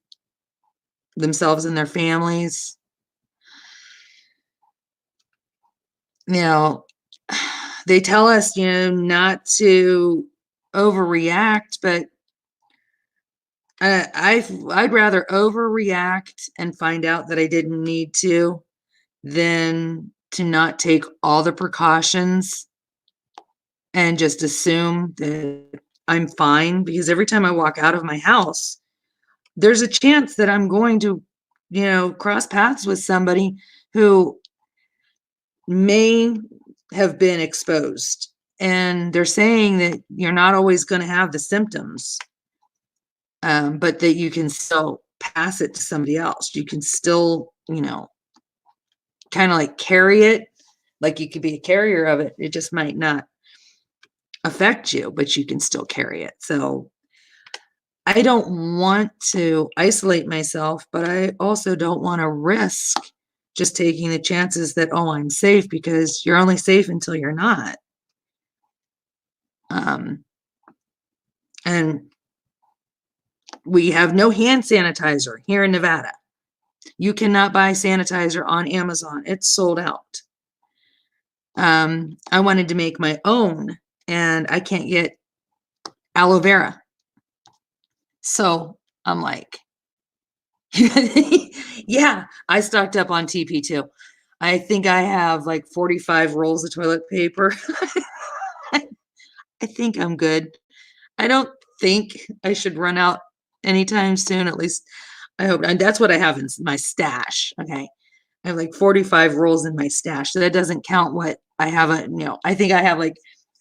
themselves and their families. They tell us, not to overreact, but I'd rather overreact and find out that I didn't need to than to not take all the precautions and just assume that I'm fine, because every time I walk out of my house, there's a chance that I'm going to, cross paths with somebody who may have been exposed. And they're saying that you're not always going to have the symptoms, but that you can still pass it to somebody else. You can still, kind of like carry it, like you could be a carrier of it. It just might not affect you, but you can still carry it. So I don't want to isolate myself, but I also don't want to risk just taking the chances that, oh, I'm safe, because you're only safe until you're not. And we have no hand sanitizer here in Nevada. You cannot buy sanitizer on Amazon. It's sold out. I wanted to make my own, and I can't get aloe vera. So I'm like, yeah, I stocked up on TP too. I think I have like 45 rolls of toilet paper. I think I'm good. I don't think I should run out anytime soon. At least I hope. And that's what I have in my stash. Okay. I have like 45 rolls in my stash. So that doesn't count what I have. I think I have like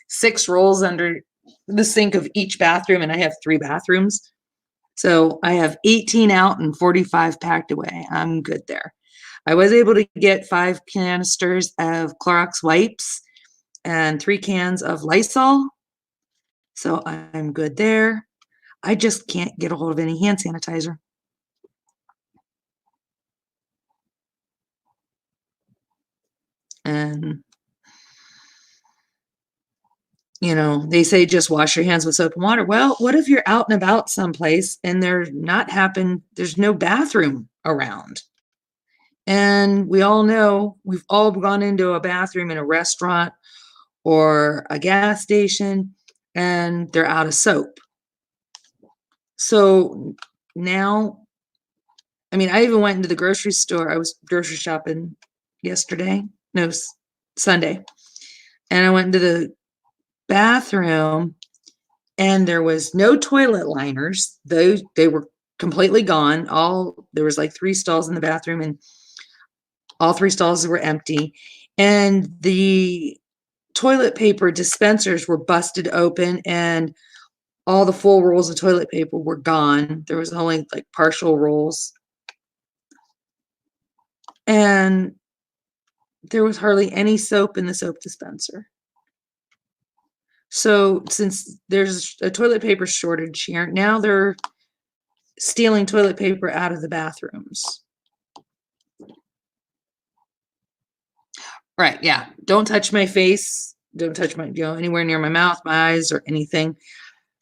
6 rolls under the sink of each bathroom, and I have 3 bathrooms. So I have 18 out and 45 packed away. I'm good there. I was able to get 5 canisters of Clorox wipes and 3 cans of Lysol. So I'm good there. I just can't get a hold of any hand sanitizer. And, they say just wash your hands with soap and water. Well, what if you're out and about someplace and there's no bathroom around? And we all know, we've all gone into a bathroom in a restaurant or a gas station, and they're out of soap. So now, I even went into the grocery store. I was grocery shopping Sunday. And I went into the bathroom, and there was no toilet liners. They were completely gone. There was like 3 stalls in the bathroom, and all 3 stalls were empty. And the toilet paper dispensers were busted open, and all the full rolls of toilet paper were gone. There was only like partial rolls. And there was hardly any soap in the soap dispenser. So since there's a toilet paper shortage here, now they're stealing toilet paper out of the bathrooms. Right, yeah. Don't touch my face. Don't touch my, anywhere near my mouth, my eyes, or anything.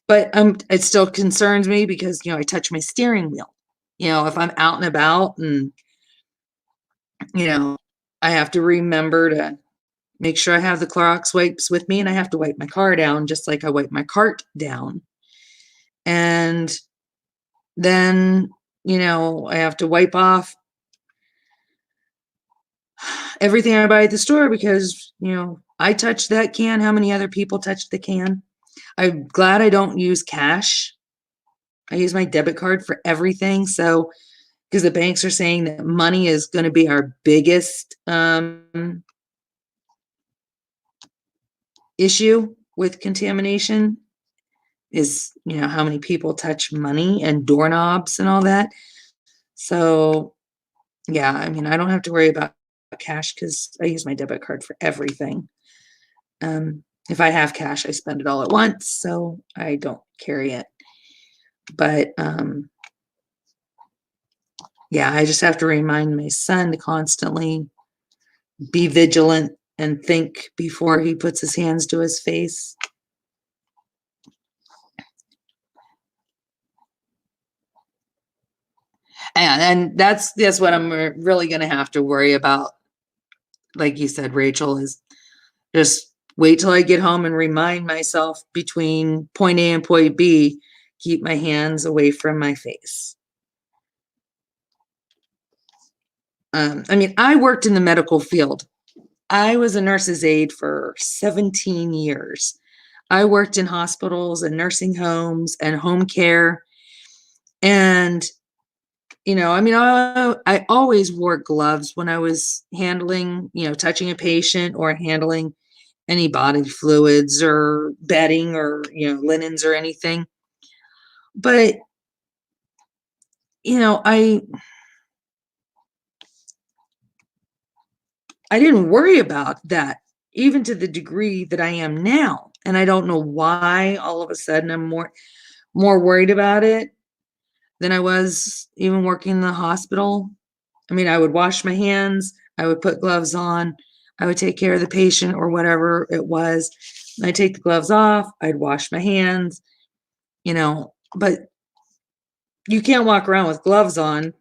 But it still concerns me because, I touch my steering wheel. If I'm out and about, and, I have to remember to make sure I have the Clorox wipes with me, and I have to wipe my car down just like I wipe my cart down. And then, I have to wipe off everything I buy at the store because, I touched that can. How many other people touched the can? I'm glad I don't use cash. I use my debit card for everything. So, because the banks are saying that money is going to be our biggest issue with contamination, is, how many people touch money and doorknobs and all that. So, yeah, I don't have to worry about cash because I use my debit card for everything. If I have cash, I spend it all at once, so I don't carry it. But yeah, I just have to remind my son to constantly be vigilant and think before he puts his hands to his face. And that's what I'm really going to have to worry about. Like you said, Rachel, is just wait till I get home and remind myself between point A and point B, keep my hands away from my face. I worked in the medical field. I was a nurse's aide for 17 years. I worked in hospitals and nursing homes and home care. And, I always wore gloves when I was handling, touching a patient or handling any bodily fluids or bedding or, linens or anything. But, I didn't worry about that, even to the degree that I am now. And I don't know why all of a sudden I'm more worried about it than I was even working in the hospital. I mean, I would wash my hands, I would put gloves on, I would take care of the patient or whatever it was. I'd take the gloves off, I'd wash my hands, but you can't walk around with gloves on,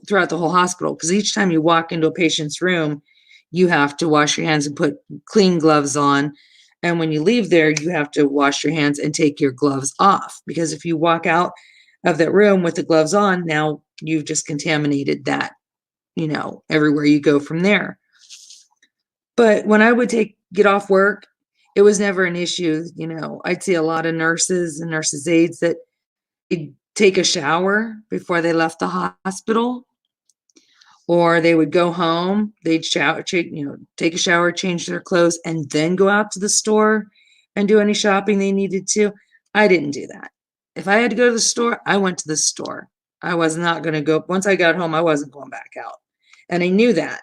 throughout the whole hospital, because each time you walk into a patient's room, you have to wash your hands and put clean gloves on. And when you leave there, you have to wash your hands and take your gloves off, because if you walk out of that room with the gloves on, now you've just contaminated that, everywhere you go from there. But when I would get off work, it was never an issue. I'd see a lot of nurses and nurses' aides that would take a shower before they left the hospital, or they would go home, they'd shower, take a shower, change their clothes, and then go out to the store and do any shopping they needed to. I didn't do that. If I had to go to the store, I went to the store. I was not going to go. Once I got home, I wasn't going back out. And I knew that.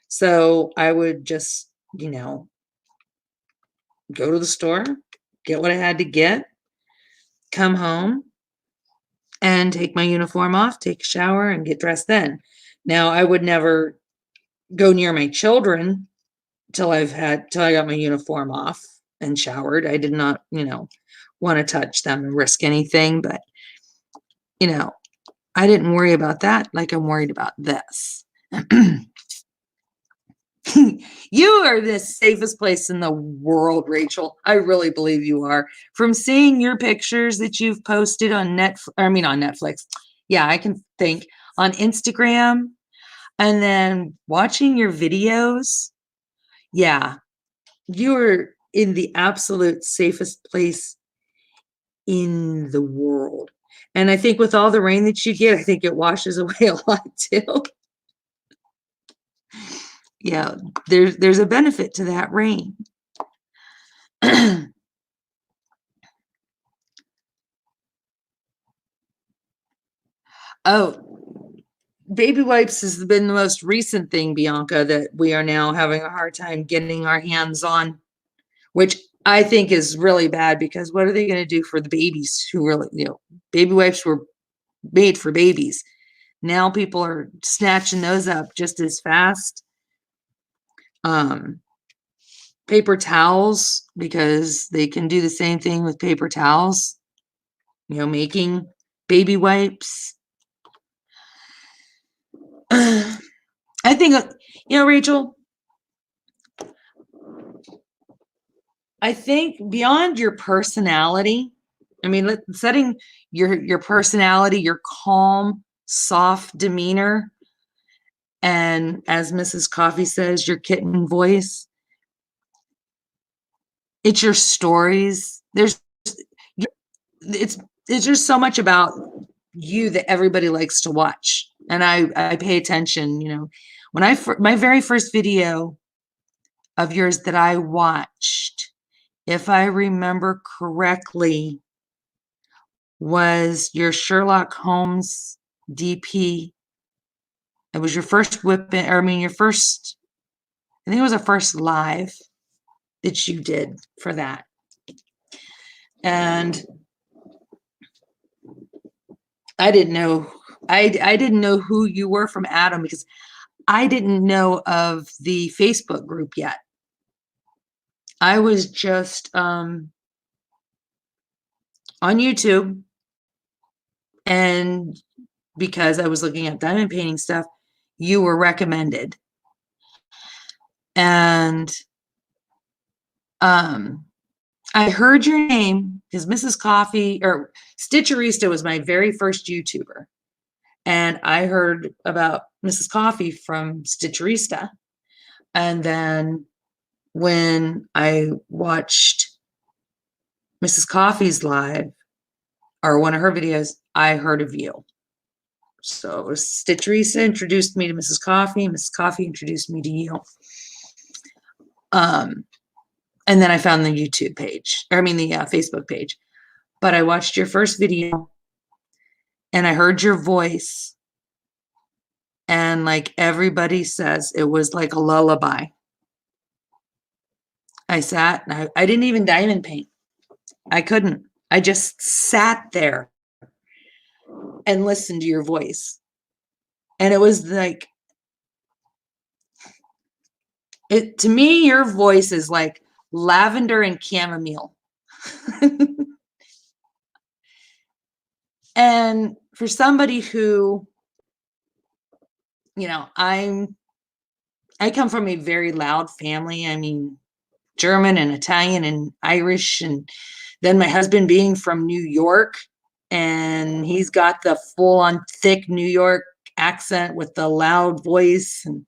So I would just, go to the store, get what I had to get, come home, and take my uniform off, take a shower, and get dressed then. Now, I would never go near my children till I got my uniform off and showered. I did not, want to touch them and risk anything, but, I didn't worry about that like I'm worried about this. You are the safest place in the world, Rachel. I really believe you are. From seeing your pictures that you've posted on Netflix. Yeah, I can think on Instagram, and then watching your videos. Yeah, you're in the absolute safest place in the world. And I think with all the rain that you get, I think it washes away a lot too. Yeah, there's a benefit to that rain. Oh, baby wipes has been the most recent thing, Bianca, that we are now having a hard time getting our hands on, which I think is really bad, because what are they going to do for the babies who really, baby wipes were made for babies. Now people are snatching those up just as fast. Paper towels, because they can do the same thing with paper towels, making baby wipes. I think, Rachel, I think beyond your personality, setting your personality, your calm, soft demeanor, and as Mrs. Coffee says, your kitten voice, it's your stories. It's just so much about you that everybody likes to watch. And I pay attention, when my very first video of yours that I watched, if I remember correctly, was your Sherlock Holmes DP. It was your first your first, I think it was the first live that you did for that. And I didn't know, I didn't know who you were from Adam, because I didn't know of the Facebook group yet. I was just on YouTube, and because I was looking at diamond painting stuff, you were recommended. And I heard your name because Mrs. Coffee, or Stitcherista, was my very first YouTuber. And I heard about Mrs. Coffee from Stitcherista. And then when I watched Mrs. Coffee's live, or one of her videos, I heard of you. So Stitcherista introduced me to Mrs. Coffee. Mrs. Coffee introduced me to you. And then I found the YouTube page, the Facebook page. But I watched your first video, and I heard your voice. And like everybody says, it was like a lullaby. I sat and I didn't even diamond paint. I couldn't. I just sat there and listened to your voice. And it was like, to me, your voice is like lavender and chamomile. And for somebody who, I come from a very loud family. I mean, German and Italian and Irish, and then my husband being from New York, and he's got the full on thick New York accent with the loud voice. And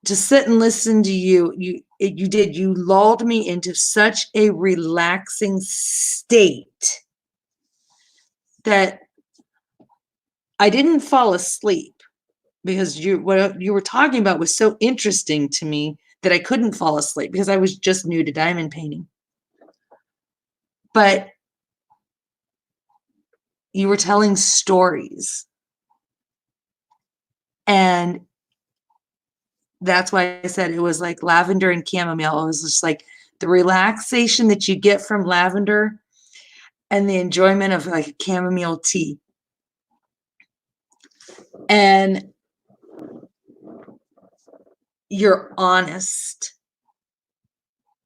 to sit and listen to you lulled me into such a relaxing state that I didn't fall asleep, because what you were talking about was so interesting to me that I couldn't fall asleep because I was just new to diamond painting. But you were telling stories. And that's why I said it was like lavender and chamomile. It was just like the relaxation that you get from lavender and the enjoyment of like a chamomile tea. And you're honest.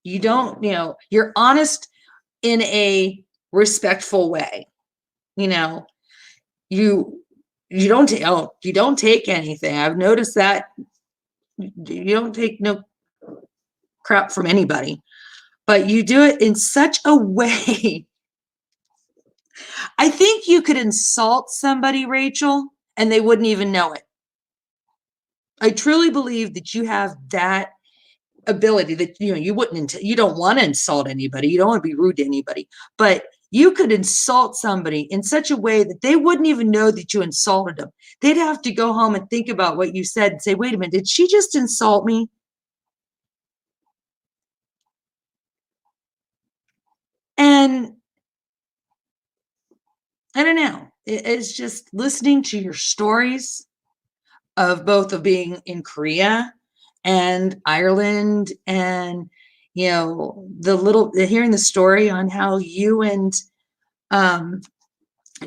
You don't, you're honest in a respectful way. You don't take anything. I've noticed that you don't take no crap from anybody, but you do it in such a way. I think you could insult somebody, Rachel, and they wouldn't even know it. I truly believe that you have that ability, that you don't want to insult anybody, you don't want to be rude to anybody, but you could insult somebody in such a way that they wouldn't even know that you insulted them. They'd have to go home and think about what you said and say, wait a minute, did she just insult me? And I don't know, it's just listening to your stories of both of being in Korea and Ireland, and hearing the story on how you and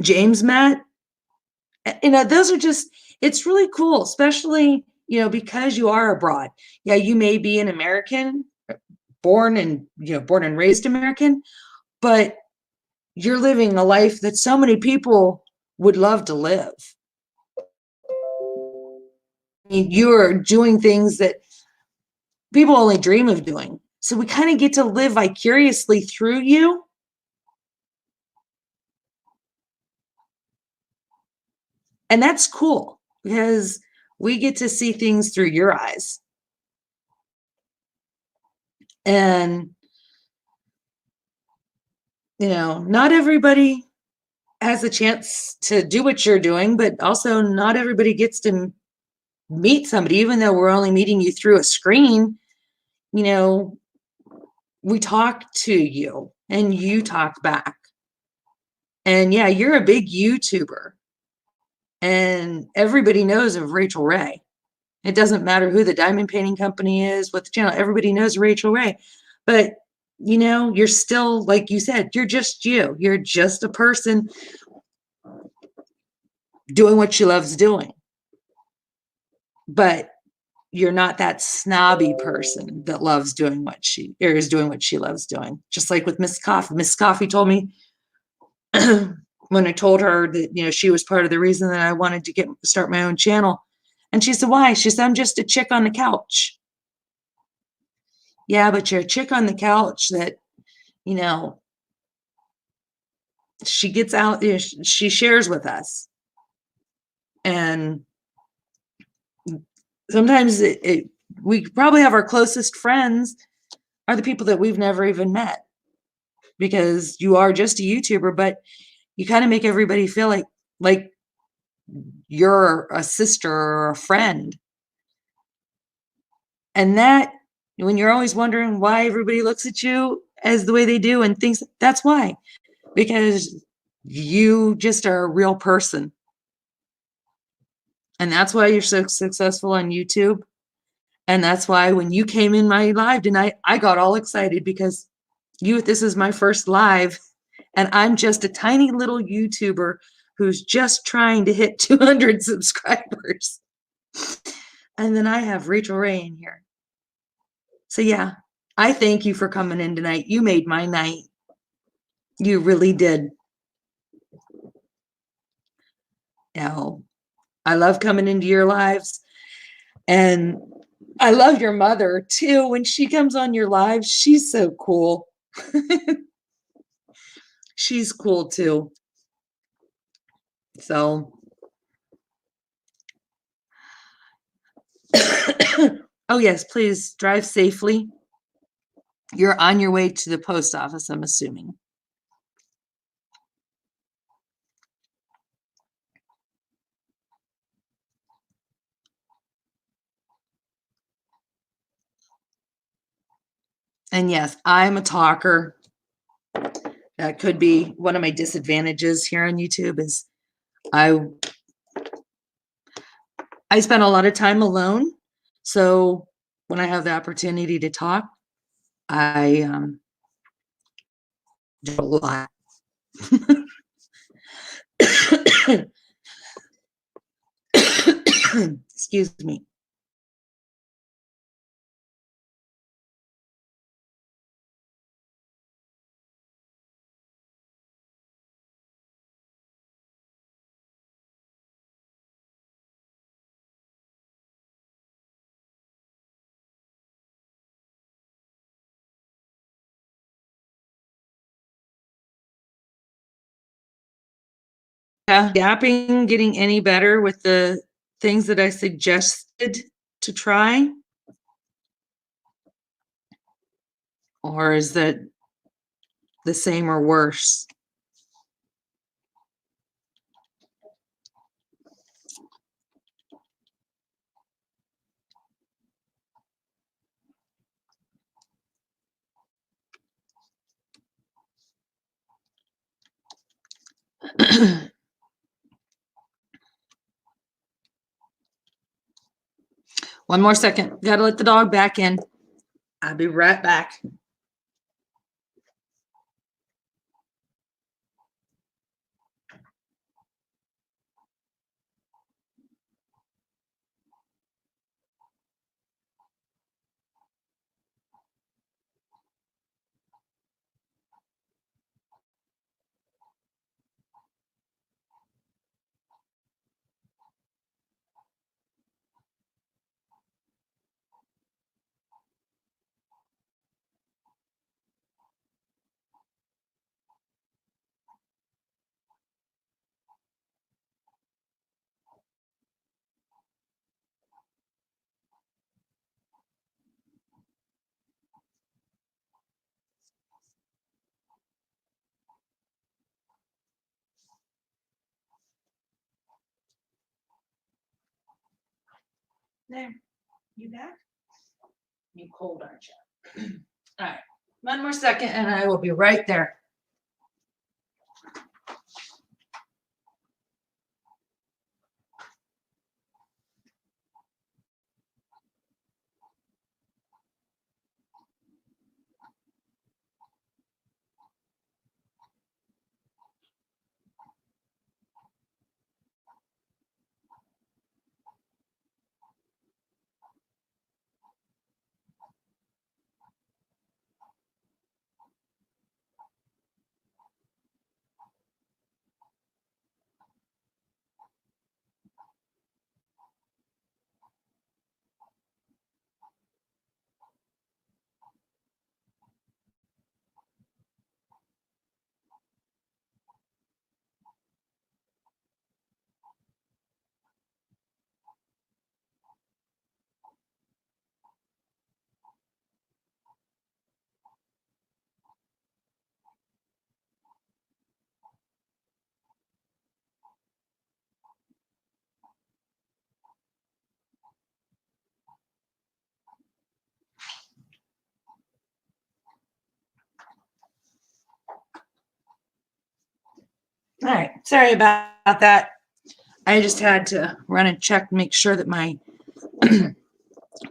James met. Those are just, it's really cool, especially because you are abroad. Yeah, you may be an American, born and raised American, but you're living a life that so many people would love to live. I mean, you're doing things that people only dream of doing. So we kind of get to live vicariously through you. And that's cool because we get to see things through your eyes. And, not everybody has a chance to do what you're doing, but also not everybody gets to meet somebody, even though we're only meeting you through a screen. We talk to you and you talk back. And yeah, you're a big YouTuber. And everybody knows of Rachel Ray. It doesn't matter who the diamond painting company is, what the channel, everybody knows Rachel Ray. But, you're still, like you said, you're just you. You're just a person doing what she loves doing. But you're not that snobby person that loves doing is doing what she loves doing. Just like with Miss Coffee. Miss Coffee told me when I told her that, she was part of the reason that I wanted to start my own channel. And she said, why? She said, I'm just a chick on the couch. Yeah, but you're a chick on the couch that, she gets out, she shares with us. And sometimes we probably have our closest friends are the people that we've never even met, because you are just a YouTuber, but you kind of make everybody feel like you're a sister or a friend. And that, when you're always wondering why everybody looks at you as the way they do and thinks, that's why, because you just are a real person. And that's why you're so successful on YouTube. And that's why when you came in my live tonight, I got all excited because this is my first live, and I'm just a tiny little YouTuber who's just trying to hit 200 subscribers. And then I have Rachel Ray in here. So yeah, I thank you for coming in tonight. You made my night. You really did. Now, I love coming into your lives, and I love your mother too. When she comes on your live, she's so cool. She's cool too. So, oh yes, please drive safely. You're on your way to the post office, I'm assuming. And yes, I'm a talker. That could be one of my disadvantages here on YouTube is I spend a lot of time alone. So when I have the opportunity to talk, I do a lot. Excuse me. Yeah, yapping getting any better with the things that I suggested to try? Or is that the same or worse? One more second. Gotta let the dog back in. I'll be right back. There. You back? You cold, aren't you? All right. One more second and I will be right there. All right. Sorry about that. I just had to run and check, make sure that my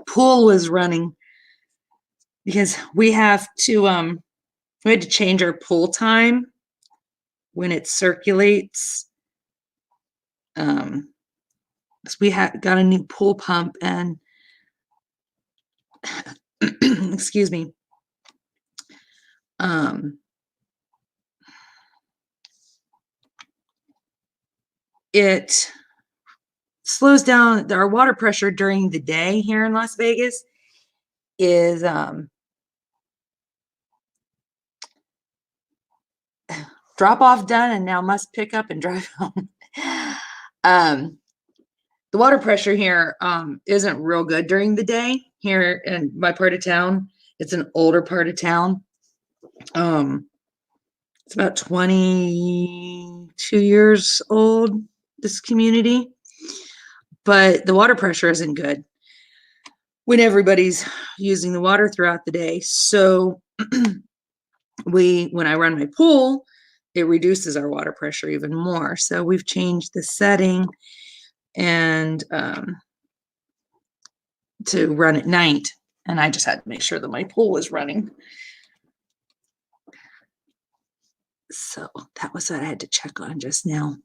pool was running because we had to change our pool time when it circulates. So we got a new pool pump, and excuse me. It slows down our water pressure during the day here in Las Vegas is drop off done and now must pick up and drive home. The water pressure here isn't real good during the day here in my part of town. It's an older part of town. It's about 22 years old, this community, but the water pressure isn't good when everybody's using the water throughout the day. So when I run my pool, it reduces our water pressure even more. So we've changed the setting and to run at night. And I just had to make sure that my pool was running. So that was what I had to check on just now.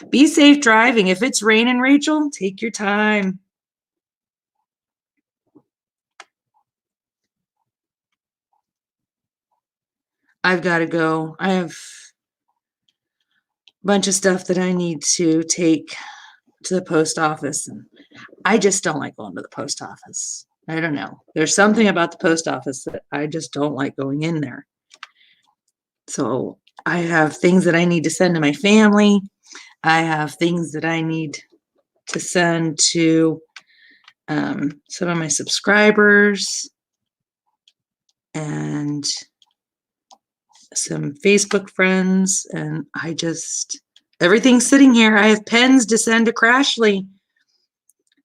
Be safe driving. If it's raining, Rachel, take your time. I've got to go. I have a bunch of stuff that I need to take to the post office. And I just don't like going to the post office. I don't know. There's something about the post office that I just don't like going in there. So I have things that I need to send to my family. I have things that I need to send to some of my subscribers and some Facebook friends. And everything's sitting here. I have pens to send to Crashly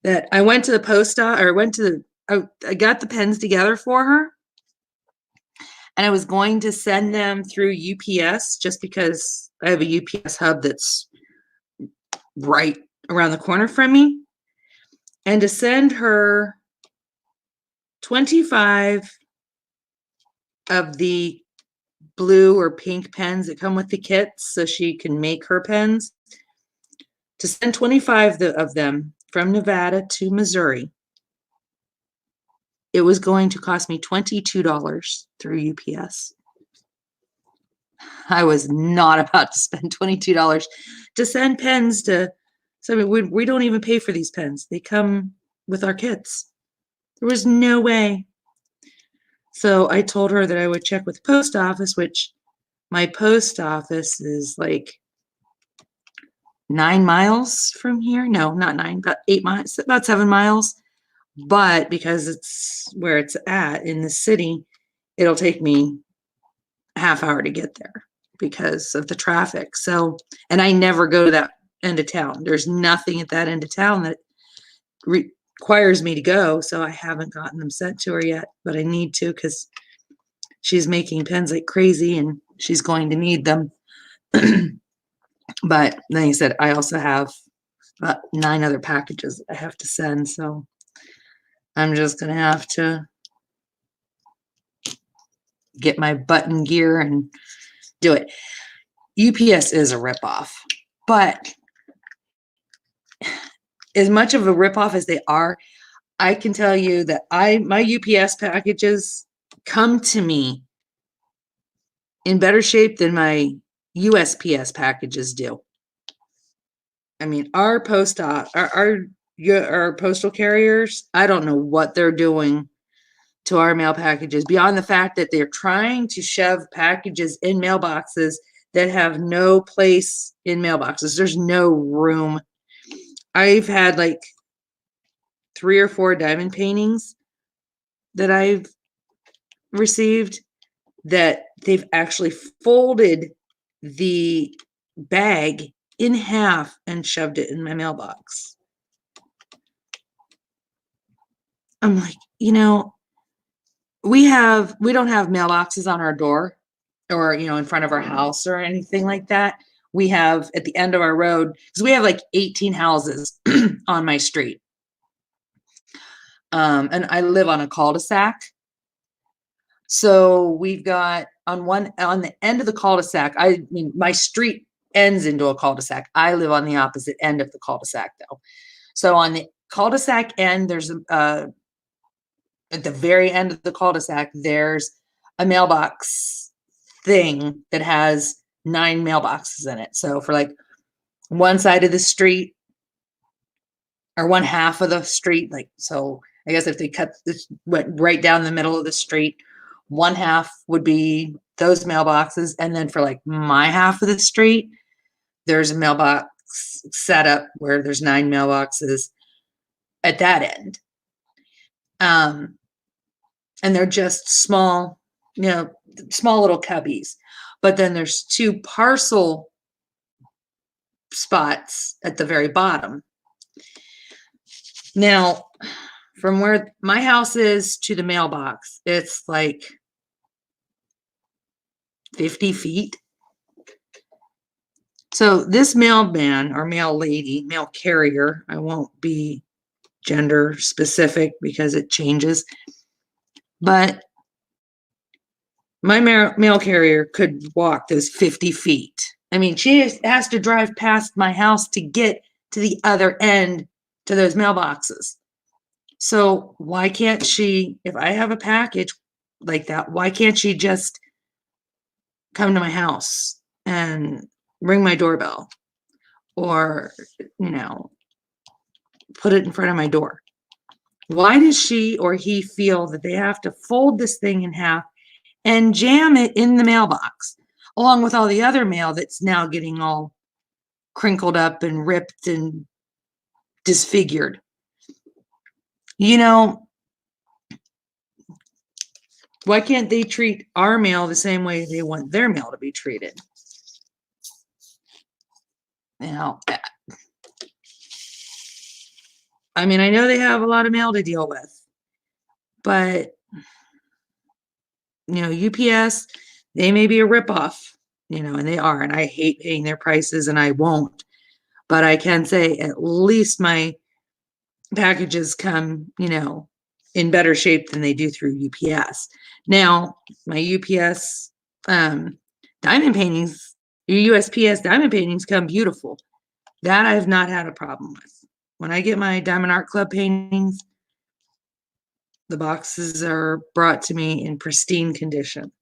that I went to the post office, or I got the pens together for her. And I was going to send them through UPS just because I have a UPS hub that's right around the corner from me. And to send her 25 of the blue or pink pens that come with the kits so she can make her pens, to send 25 of them from Nevada to Missouri, it was going to cost me $22 through UPS. I was not about to spend $22 to send pens to somebody. We don't even pay for these pens. They come with our kits. There was no way. So I told her that I would check with the post office, which my post office is like 9 miles from here. No, not 9, about 8 miles, about 7 miles. But because it's where it's at in the city, it'll take me a half hour to get there because of the traffic. So, and I never go to that end of town. There's nothing at that end of town that requires me to go. So I haven't gotten them sent to her yet, but I need to because she's making pens like crazy and she's going to need them. But then you said, I also have 9 other packages I have to send. So I'm just going to have to get my button gear and do it. UPS is a ripoff, but as much of a ripoff as they are, I can tell you that my UPS packages come to me in better shape than my USPS packages do. I mean, our postal carriers, I don't know what they're doing to our mail packages beyond the fact that they're trying to shove packages in mailboxes that have no place in mailboxes. There's no room. I've had like 3 or 4 diamond paintings that I've received that they've actually folded the bag in half and shoved it in my mailbox. I'm like, we don't have mailboxes on our door or, in front of our house or anything like that. We have at the end of our road, because we have like 18 houses on my street. And I live on a cul-de-sac. So we've got on the end of the cul-de-sac, I mean, my street ends into a cul-de-sac. I live on the opposite end of the cul-de-sac though. So on the cul-de-sac end, there's at the very end of the cul-de-sac, there's a mailbox thing that has 9 mailboxes in it. So for like one side of the street or one half of the street, like, so I guess if they cut this, went right down the middle of the street, one half would be those mailboxes. And then for like my half of the street, there's a mailbox set up where there's 9 mailboxes at that end. And they're just small, small little cubbies. But then there's 2 parcel spots at the very bottom. Now, from where my house is to the mailbox, it's like 50 feet. So this mailman or mail lady, mail carrier, I won't be gender specific because it changes, but my mail carrier could walk those 50 feet. I mean, she has to drive past my house to get to the other end to those mailboxes. So why can't she, if I have a package like that, why can't she just come to my house and ring my doorbell or, put it in front of my door? Why does she or he feel that they have to fold this thing in half and jam it in the mailbox, along with all the other mail that's now getting all crinkled up and ripped and disfigured? Why can't they treat our mail the same way they want their mail to be treated? I mean, I know they have a lot of mail to deal with, but UPS, they may be a ripoff, and they are, and I hate paying their prices and I won't, but I can say at least my packages come, in better shape than they do through UPS. Now, my UPS diamond paintings, USPS diamond paintings come beautiful. That I've not had a problem with. When I get my Diamond Art Club paintings, the boxes are brought to me in pristine condition.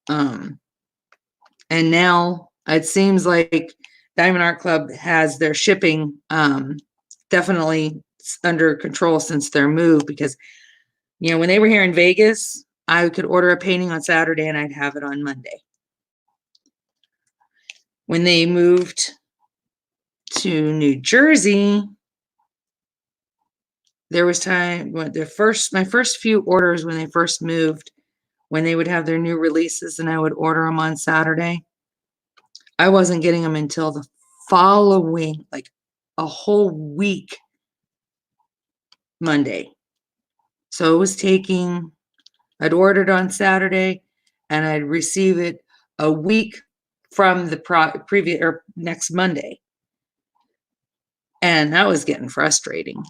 And now it seems like Diamond Art Club has their shipping definitely under control since their move, because when they were here in Vegas, I could order a painting on Saturday and I'd have it on Monday. When they moved to New Jersey, there was time when my first few orders when they first moved, when they would have their new releases and I would order them on Saturday, I wasn't getting them until the following, like a whole week, Monday. So it was taking, I'd ordered on Saturday and I'd receive it a week from the previous or next Monday. And that was getting frustrating.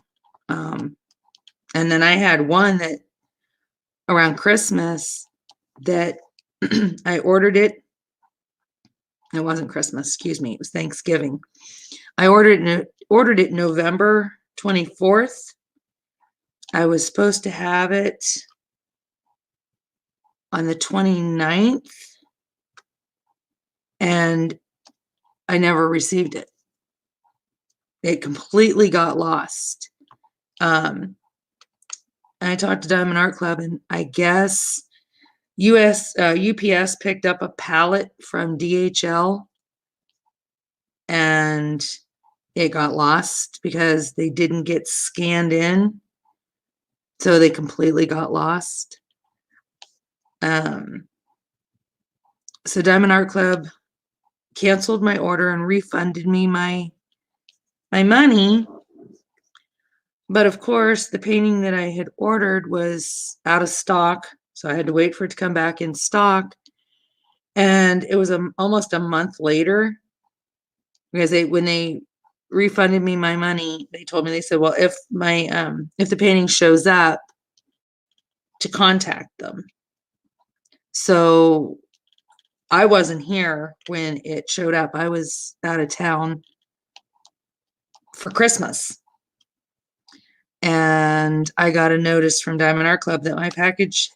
And then I had one that around Christmas that I ordered it. It wasn't Christmas, excuse me. It was Thanksgiving. I ordered it November 24th. I was supposed to have it on the 29th, and I never received it. It completely got lost. And I talked to Diamond Art Club, and I guess UPS picked up a pallet from DHL, and it got lost because they didn't get scanned in. So they completely got lost. So Diamond Art Club canceled my order and refunded me my money. But of course, the painting that I had ordered was out of stock. So I had to wait for it to come back in stock. And it was almost a month later, because when they refunded me my money. They told me, they said, well, if the painting shows up, to contact them. So I wasn't here when it showed up. I was out of town for Christmas. And I got a notice from Diamond Art Club that my package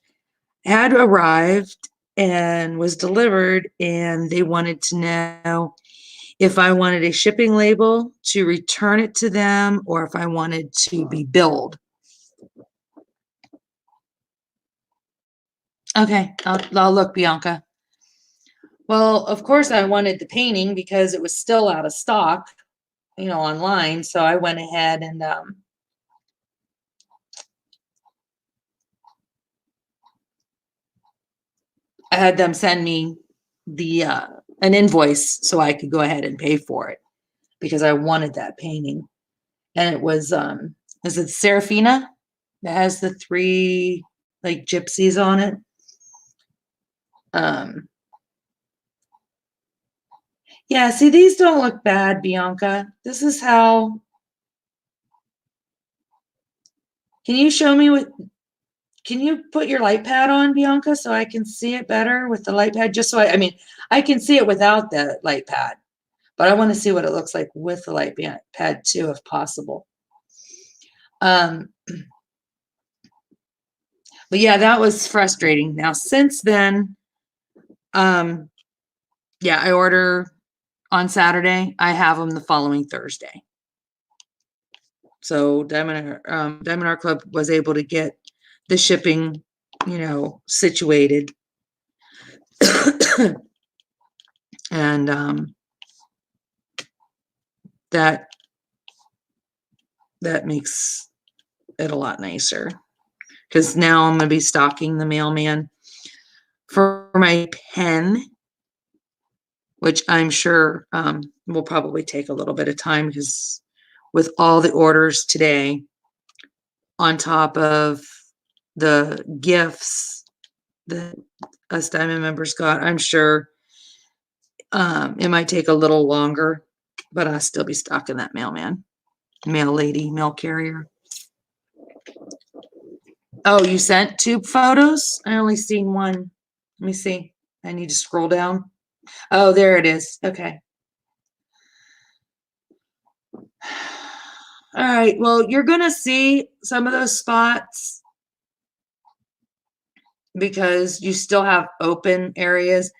had arrived and was delivered, and they wanted to know if I wanted a shipping label to return it to them or if I wanted to be billed. Okay, I'll look, Bianca. Well, of course I wanted the painting because it was still out of stock, online. So I went ahead and I had them send me the an invoice so I could go ahead and pay for it because I wanted that painting. And it was is it Serafina that has the 3 like gypsies on it? Yeah, see, these don't look bad, Bianca. This is how. Can you show me what? Can you put your light pad on, Bianca, so I can see it better with the light pad? Just so I mean, I can see it without the light pad, but I want to see what it looks like with the light pad too, if possible. But yeah, that was frustrating. Now, since then, yeah, I order on Saturday. I have them the following Thursday. So Diamond Art Club was able to get the shipping, situated. And that makes it a lot nicer because now I'm going to be stalking the mailman for my pen, which I'm sure will probably take a little bit of time because with all the orders today on top of the gifts that us Diamond members got, I'm sure it might take a little longer, but I'll still be stalking that mailman, mail lady, mail carrier. Oh, you sent 2 photos? I only seen one. Let me see. I need to scroll down. Oh, there it is. Okay. All right. Well, you're going to see some of those spots because you still have open areas.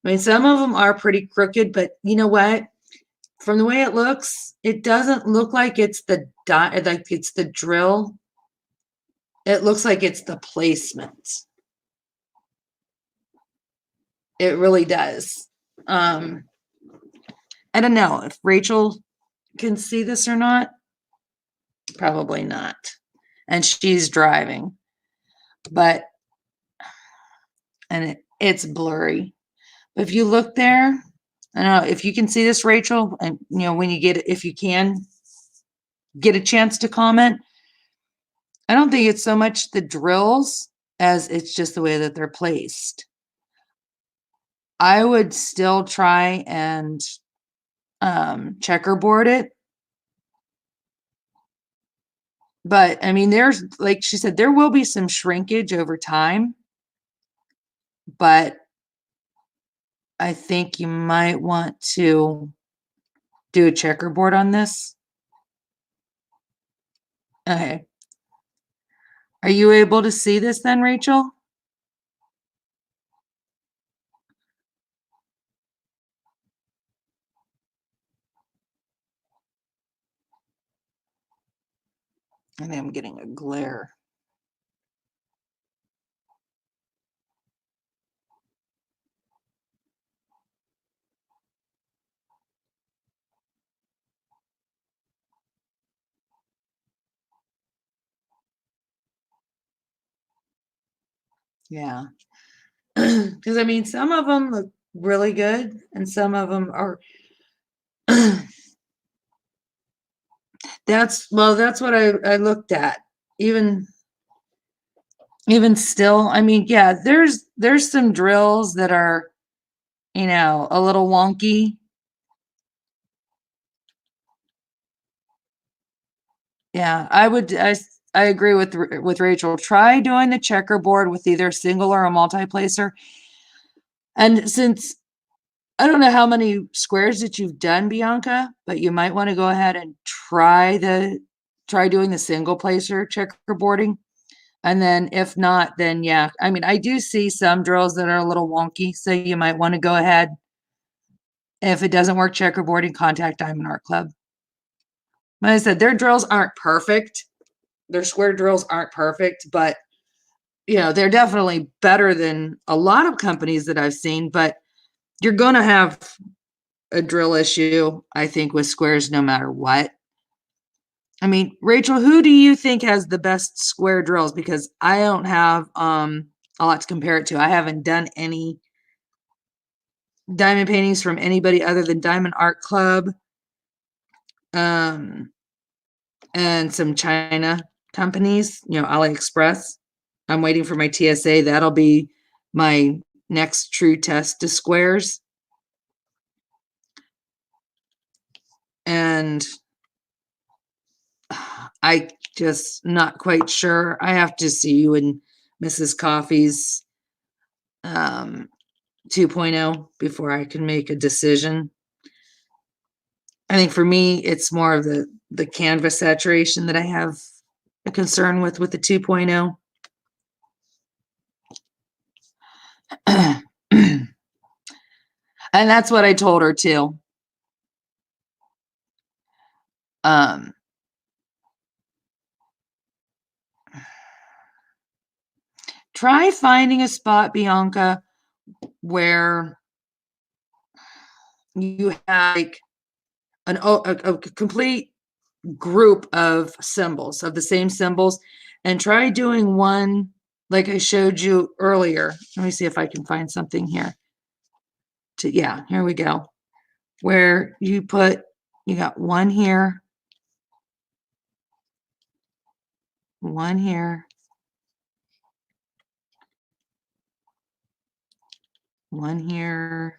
I mean, some of them are pretty crooked, but you know what? From the way it looks, it doesn't look like it's the drill. It looks like it's the placement. It really does. I don't know if Rachel can see this or not. Probably not. And she's driving. But, and it's blurry. But if you look there, I don't know if you can see this, Rachel, and when you get, if you can get a chance to comment, I don't think it's so much the drills as it's just the way that they're placed. I would still try and checkerboard it. But I mean, there's, like she said, there will be some shrinkage over time, but I think you might want to do a checkerboard on this. Okay. Are you able to see this then, Rachel? I think I'm getting a glare. Yeah. Because I mean, some of them look really good and some of them are. That's what I looked at. Even still, I mean, yeah, there's some drills that are, a little wonky. Yeah, I agree with Rachel. Try doing the checkerboard with either a single or a multi-placer. And since I don't know how many squares that you've done, Bianca, but you might want to go ahead and try doing the single placer checkerboarding. And then if not, then yeah, I mean, I do see some drills that are a little wonky, so you might want to go ahead. If it doesn't work checkerboarding, contact Diamond Art Club. Like I said, their drills aren't perfect. Their square drills aren't perfect, but they're definitely better than a lot of companies that I've seen, but you're going to have a drill issue, I think, with squares no matter what. I mean, Rachel, who do you think has the best square drills? Because I don't have a lot to compare it to. I haven't done any diamond paintings from anybody other than Diamond Art Club, and some China companies, AliExpress. I'm waiting for my TSA. That'll be my next true test to squares. And I just not quite sure. I have to see you in Mrs. Coffee's 2.0 before I can make a decision. I think for me, it's more of the canvas saturation that I have a concern with the 2.0. And that's what I told her too. Try finding a spot, Bianca, where you have like a complete group of symbols, of the same symbols, and try doing one like I showed you earlier. Let me see if I can find something here. Yeah, here we go. Where you got one here, one here, one here.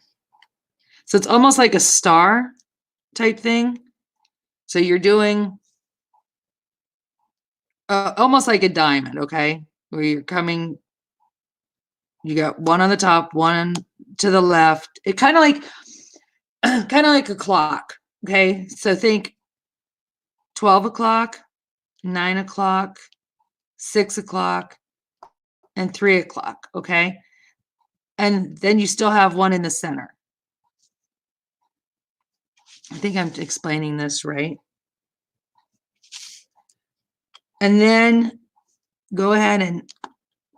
So it's almost like a star type thing. So you're doing almost like a diamond, okay? Where you're coming, you got one on the top, one to the left. It kind of like a clock, okay? So think 12 o'clock, 9 o'clock, 6 o'clock, and 3 o'clock, okay? And then you still have one in the center. I think I'm explaining this right. And then go ahead and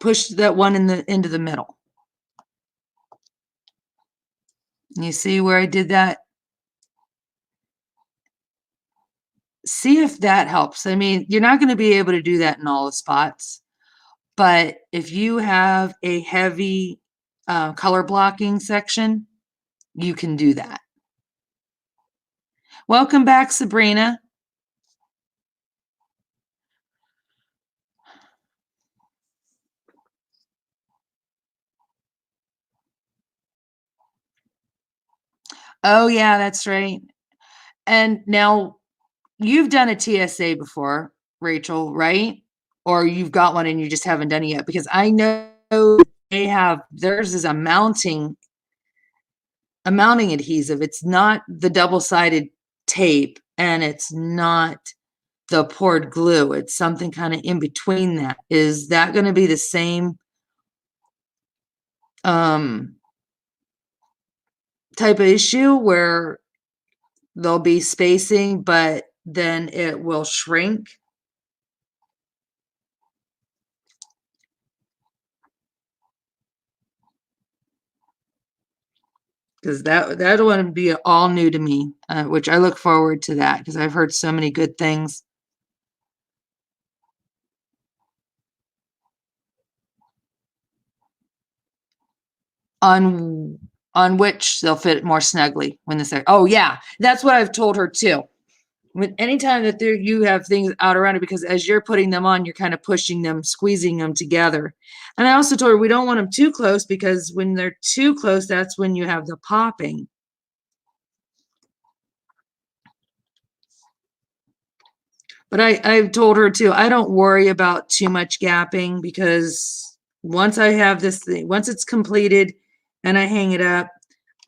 push that one into the middle. You see where I did that? See if that helps. I mean, you're not going to be able to do that in all the spots, but if you have a heavy color blocking section, you can do that. Welcome back, Sabrina. Oh, yeah, that's right. And now you've done a TSA before, Rachel, right? Or you've got one and you just haven't done it yet? Because I know theirs is a mounting adhesive. It's not the double-sided tape, and it's not the poured glue. It's something kind of in between that. Is that going to be the same type of issue where there'll be spacing, but then it will shrink? Because that would be all new to me, which I look forward to that because I've heard so many good things. On which they'll fit more snugly when this. Oh yeah, that's what I've told her too. Anytime that you have things out around it, because as you're putting them on, you're kind of pushing them, squeezing them together. And I also told her we don't want them too close, because when they're too close, that's when you have the popping. But I've told her too, I don't worry about too much gapping because once I have this thing, once it's completed and I hang it up,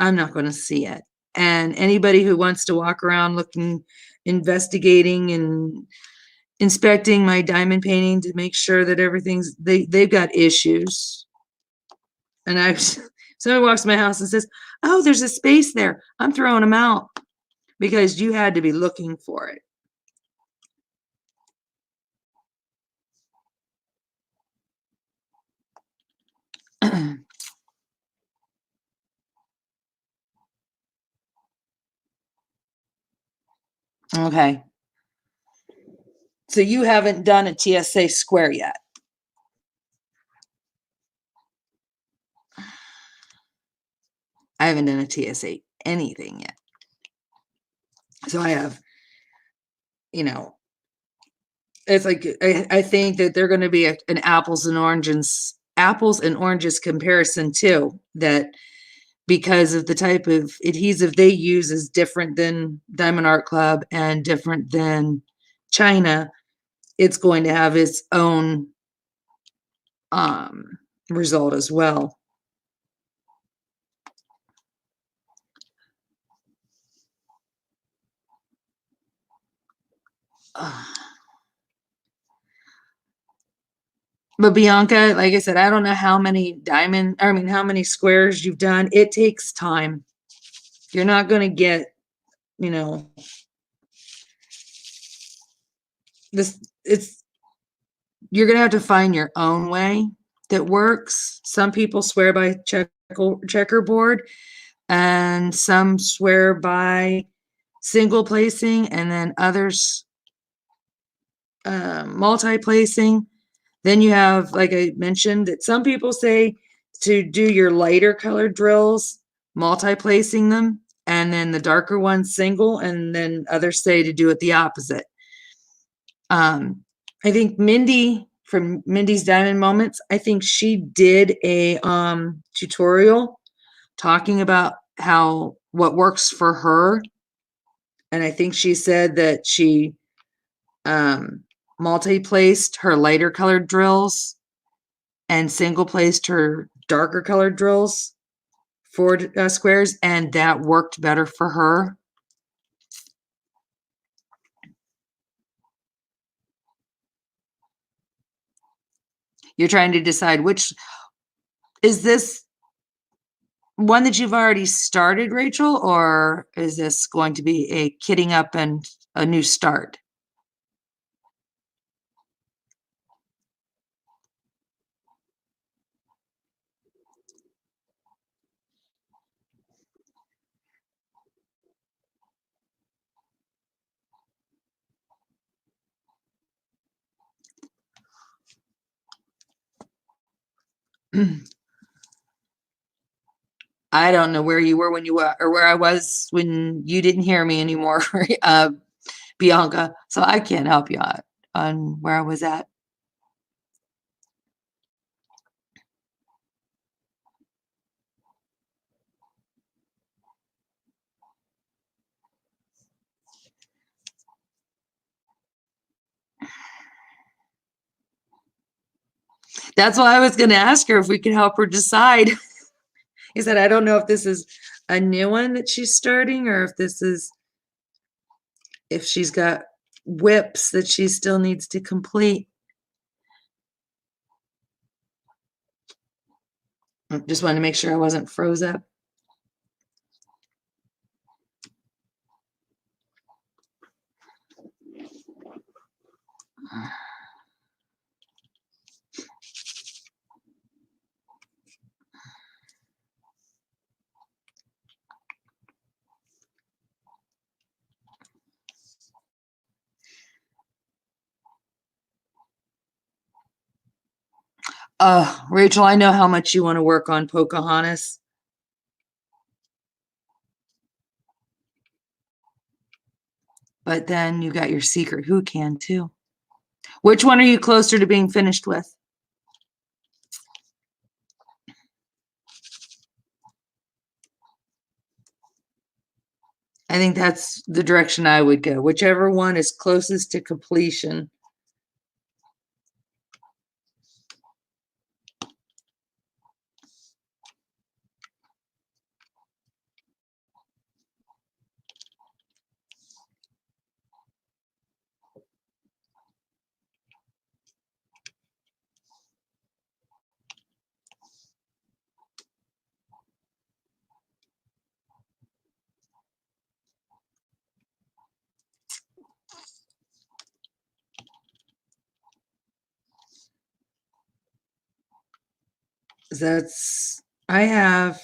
I'm not going to see it. And anybody who wants to walk around looking, investigating and inspecting my diamond painting to make sure that everything's, they've got issues. And someone walks to my house and says, oh, there's a space there. I'm throwing them out because you had to be looking for it. Okay. So you haven't done a TSA square yet. I haven't done a TSA anything yet. So I have, you know, it's like, I think that they're going to be an apples and oranges comparison too, that because of the type of adhesive they use is different than Diamond Art Club and different than China, it's going to have its own result as well. But Bianca, like I said, I don't know how many how many squares you've done. It takes time. You're not going to get, you know, you're going to have to find your own way that works. Some people swear by checkerboard and some swear by single placing, and then others multi-placing. Then you have, like I mentioned, that some people say to do your lighter colored drills, multi-placing them, and then the darker ones single, and then others say to do it the opposite. I think Mindy from Mindy's Diamond Moments, I think she did a tutorial talking about what works for her. And I think she said that she multi-placed her lighter colored drills and single placed her darker colored drills for squares, and that worked better for her. You're trying to decide which is this one that you've already started, Rachel, or is this going to be a kitting up and a new start? I don't know where you were when you were, or where I was when you didn't hear me anymore, Bianca. So I can't help you out on where I was at. That's why I was going to ask her if we could help her decide. He said, I don't know if this is a new one that she's starting or if she's got WIPs that she still needs to complete. I just wanted to make sure I wasn't froze up. Rachel, I know how much you want to work on Pocahontas. But then you got your secret who can too. Which one are you closer to being finished with? think that's the direction I would go. Whichever one is closest to completion. I have,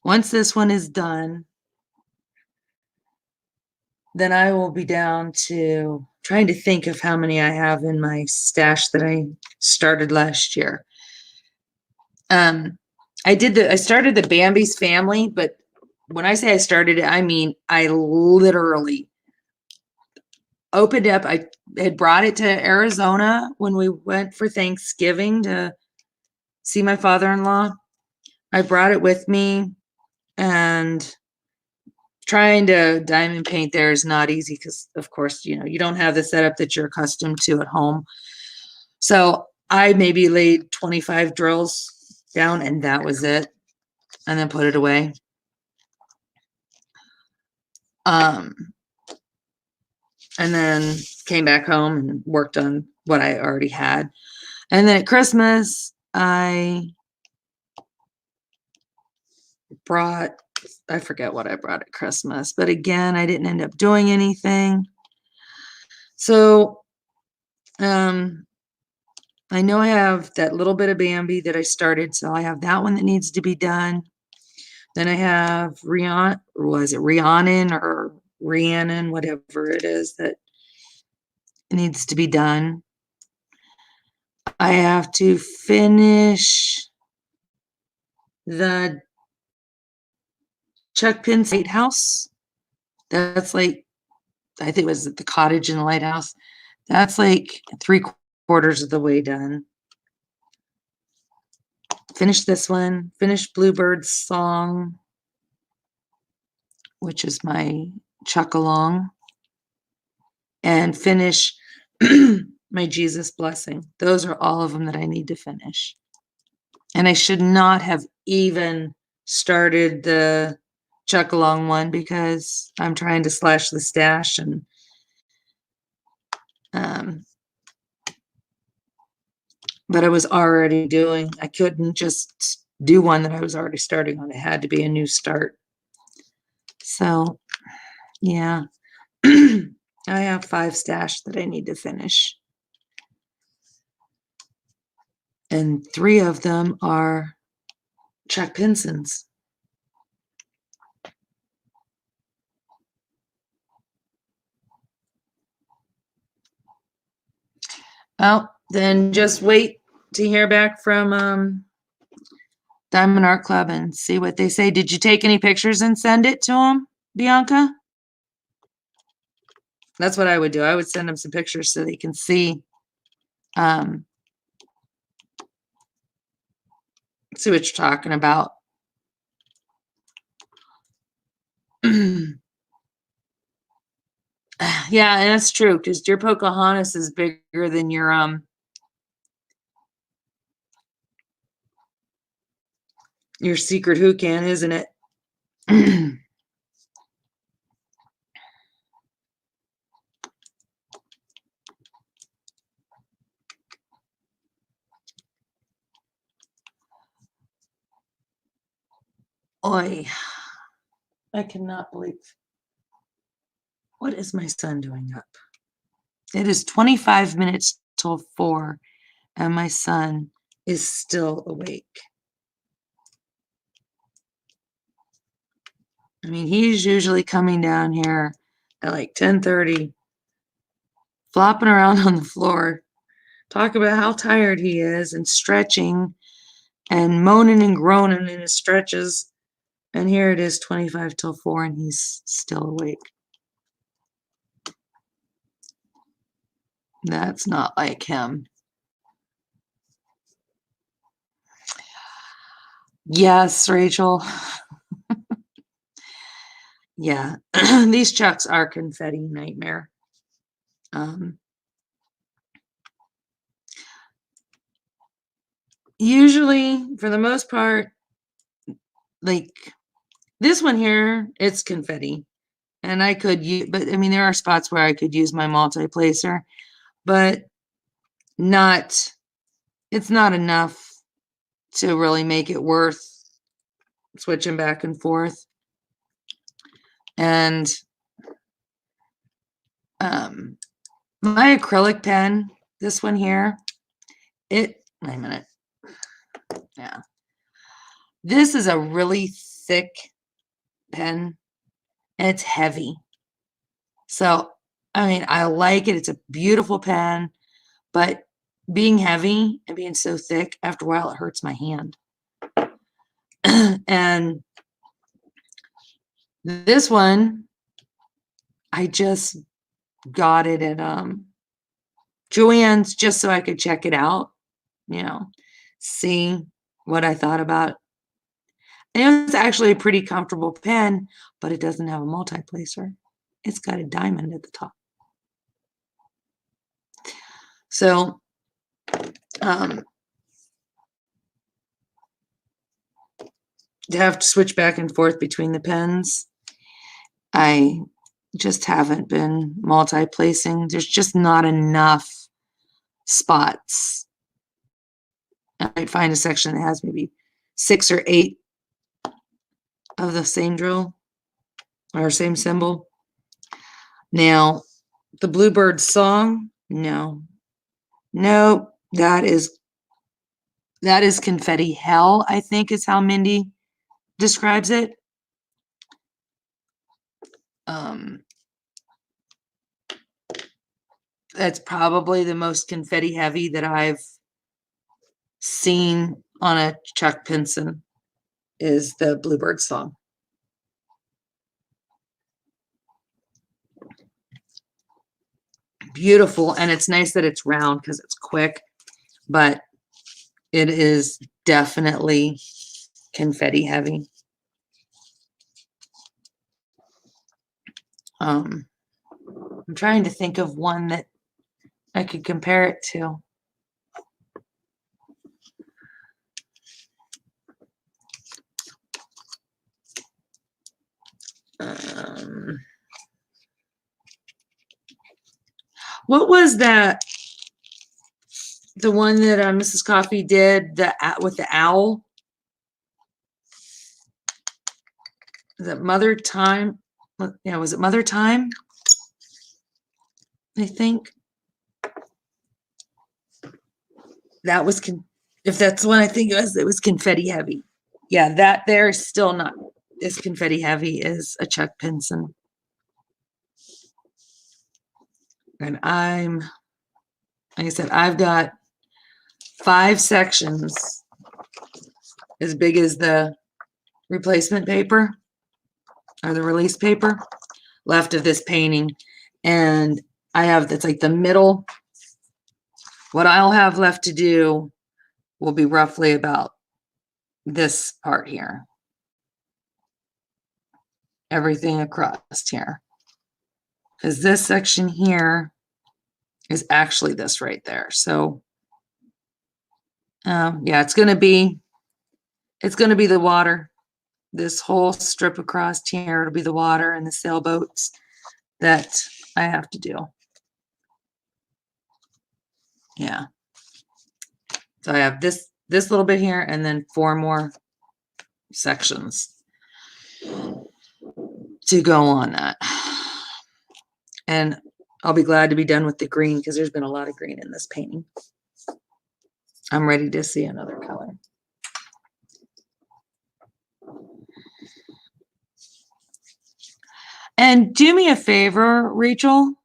once this one is done, then I will be down to trying to think of how many I have in my stash that I started last year. I started the Bambi's family, but when I say I started it, I mean, I literally opened up. I had brought it to Arizona when we went for Thanksgiving to see my father-in-law. I brought it with me, and trying to diamond paint there is not easy because, of course, you don't have the setup that you're accustomed to at home. So I maybe laid 25 drills down, and that was it, and then put it away. And then came back home and worked on what I already had. And then at Christmas, I forget what I brought at Christmas, but again, I didn't end up doing anything. So, I know I have that little bit of Bambi that I started, so I have that one that needs to be done. Then I have Rhiannon, or Rhiannon, whatever it is that needs to be done. I have to finish the Chuck Pin's lighthouse. That's like, I think it was the cottage in the lighthouse. That's like 3/4 of the way done. Finish this one. Finish Bluebird's song, which is my Chuck along, and finish my Jesus blessing. Those are all of them that I need to finish. And I should not have even started the Chuck along one because I'm trying to slash the stash, and but I was already doing, I couldn't just do one that I was already starting on. It had to be a new start. So, yeah. I have 5 stash that I need to finish. And 3 of them are Chuck Pinson's. Well, then just wait to hear back from Diamond Art Club and see what they say. Did you take any pictures and send it to them, Bianca? That's what I would do. I would send them some pictures so they can see what you're talking about. Yeah, and that's true, because your Pocahontas is bigger than your secret who can, isn't it? Oi, I cannot believe. What is my son doing up? It is 25 minutes till 4, and my son is still awake. I mean, he's usually coming down here at like 10:30, flopping around on the floor, talking about how tired he is and stretching and moaning and groaning in his stretches. And here it is 25 till 4, and he's still awake. That's not like him. Yes, Rachel. Yeah, these chucks are confetti nightmare. Usually, for the most part, like this one here, it's confetti. And I could use, but I mean, there are spots where I could use my multi-placer, but not, it's not enough to really make it worth switching back and forth. And my acrylic pen, this one here, wait a minute. Yeah. This is a really thick pen and it's heavy. So, I mean, I like it. It's a beautiful pen, but being heavy and being so thick, after a while, it hurts my hand. And this one, I just got it at Joann's just so I could check it out, see what I thought about it. And it's actually a pretty comfortable pen, but it doesn't have a multi-placer. It's got a diamond at the top. So, to have to switch back and forth between the pens, I just haven't been multi-placing. There's just not enough spots. I might find a section that has maybe 6 or 8 of the same drill or same symbol. Now, the Bluebird song, no, that is confetti hell, I think is how Mindy describes it. That's probably the most confetti heavy that I've seen on a Chuck Pinson is the Bluebird song. Beautiful, and it's nice that it's round because it's quick, but it is definitely confetti heavy. I'm trying to think of one that I could compare it to. What was that? The one that Mrs. Coffee did with the owl? Is it Mother Time? Yeah, was it Mother Time? I think that was if that's the one I think it was confetti heavy. Yeah, that there is still not as confetti heavy as a Chuck Pinson. And like I said, I've got 5 sections as big as the replacement paper or the release paper left of this painting. And I have, that's like the middle. What I'll have left to do will be roughly about this part here. Everything across here. Because this section here is actually this right there. So, yeah, it's going to be the water. This whole strip across here, it'll be the water and the sailboats that I have to do. Yeah. So I have this little bit here and then 4 more sections to go on that. And I'll be glad to be done with the green because there's been a lot of green in this painting. I'm ready to see another color. And do me a favor, Rachel,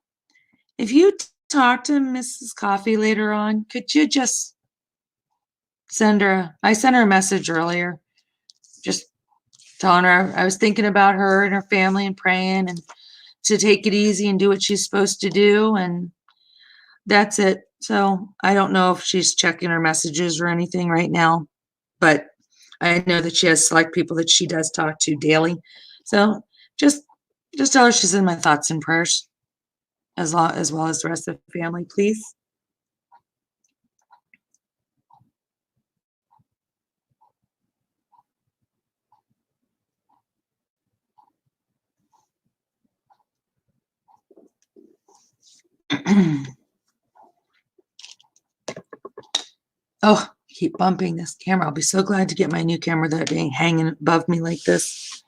if you talk to Mrs. Coffee later on, could you just send her, I sent her a message earlier, just telling her I was thinking about her and her family and praying and to take it easy and do what she's supposed to do. And that's it. So I don't know if she's checking her messages or anything right now, but I know that she has select people that she does talk to daily. So just Just tell her she's in my thoughts and prayers, as well as the rest of the family, please. Oh, keep bumping this camera. I'll be so glad to get my new camera that being hanging above me like this.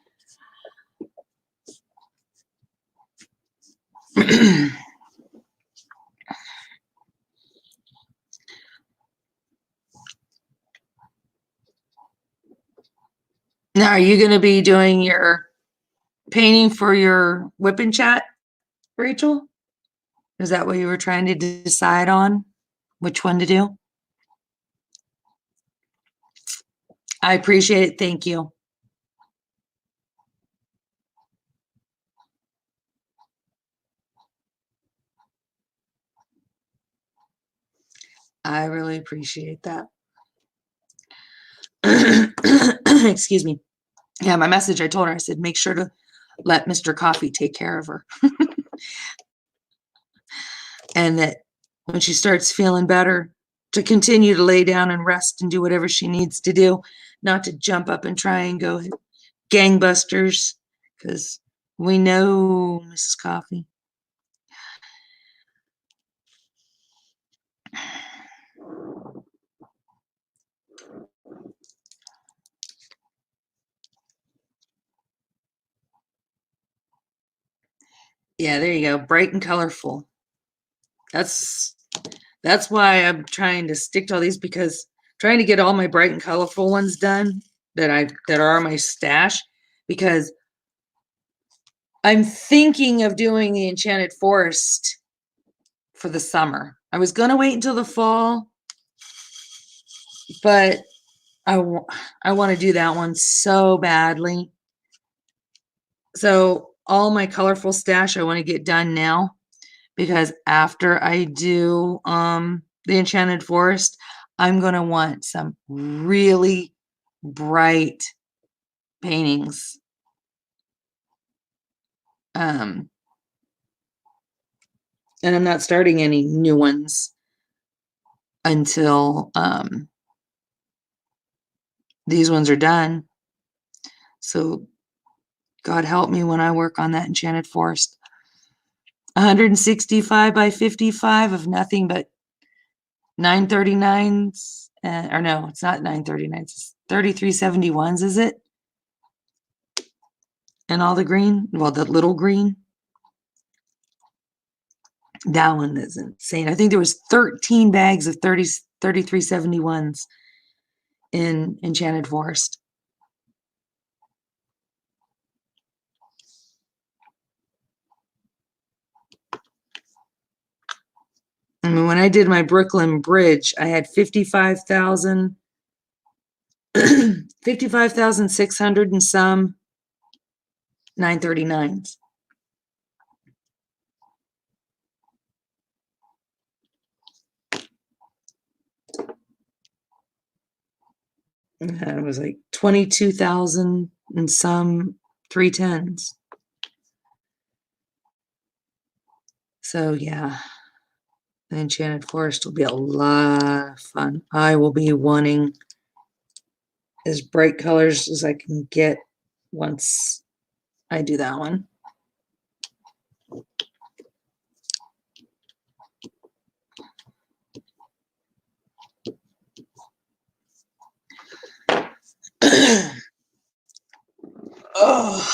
Now, are you going to be doing your painting for your WIP-n-Chat, Rachel? Is that what you were trying to decide on? Which one to do? I appreciate it. Thank you. I really appreciate that. Excuse me. Yeah, my message, I told her, I said, make sure to let Mr. Coffee take care of her. And that when she starts feeling better, to continue to lay down and rest and do whatever she needs to do, not to jump up and try and go gangbusters, because we know Mrs. Coffee. Yeah, there you go. Bright and colorful. That's why I'm trying to stick to all these, because trying to get all my bright and colorful ones done that are my stash, because I'm thinking of doing the Enchanted Forest for the summer. I was going to wait until the fall, but I want to do that one so badly. So all my colorful stash I want to get done now, because after I do the Enchanted Forest, I'm going to want some really bright paintings. And I'm not starting any new ones until these ones are done. So God help me when I work on that Enchanted Forest. 165 by 55 of nothing but 939s, or no, it's not 939s, it's 3371s, is it? And all the green, well, the little green. That one is insane. I think there was 13 bags of 3371s in Enchanted Forest. I mean, when I did my Brooklyn Bridge, I had 55,600 and some 939s. It was like 22,000 and some 310s. So yeah, the Enchanted Forest will be a lot of fun. I will be wanting as bright colors as I can get once I do that one. Oh,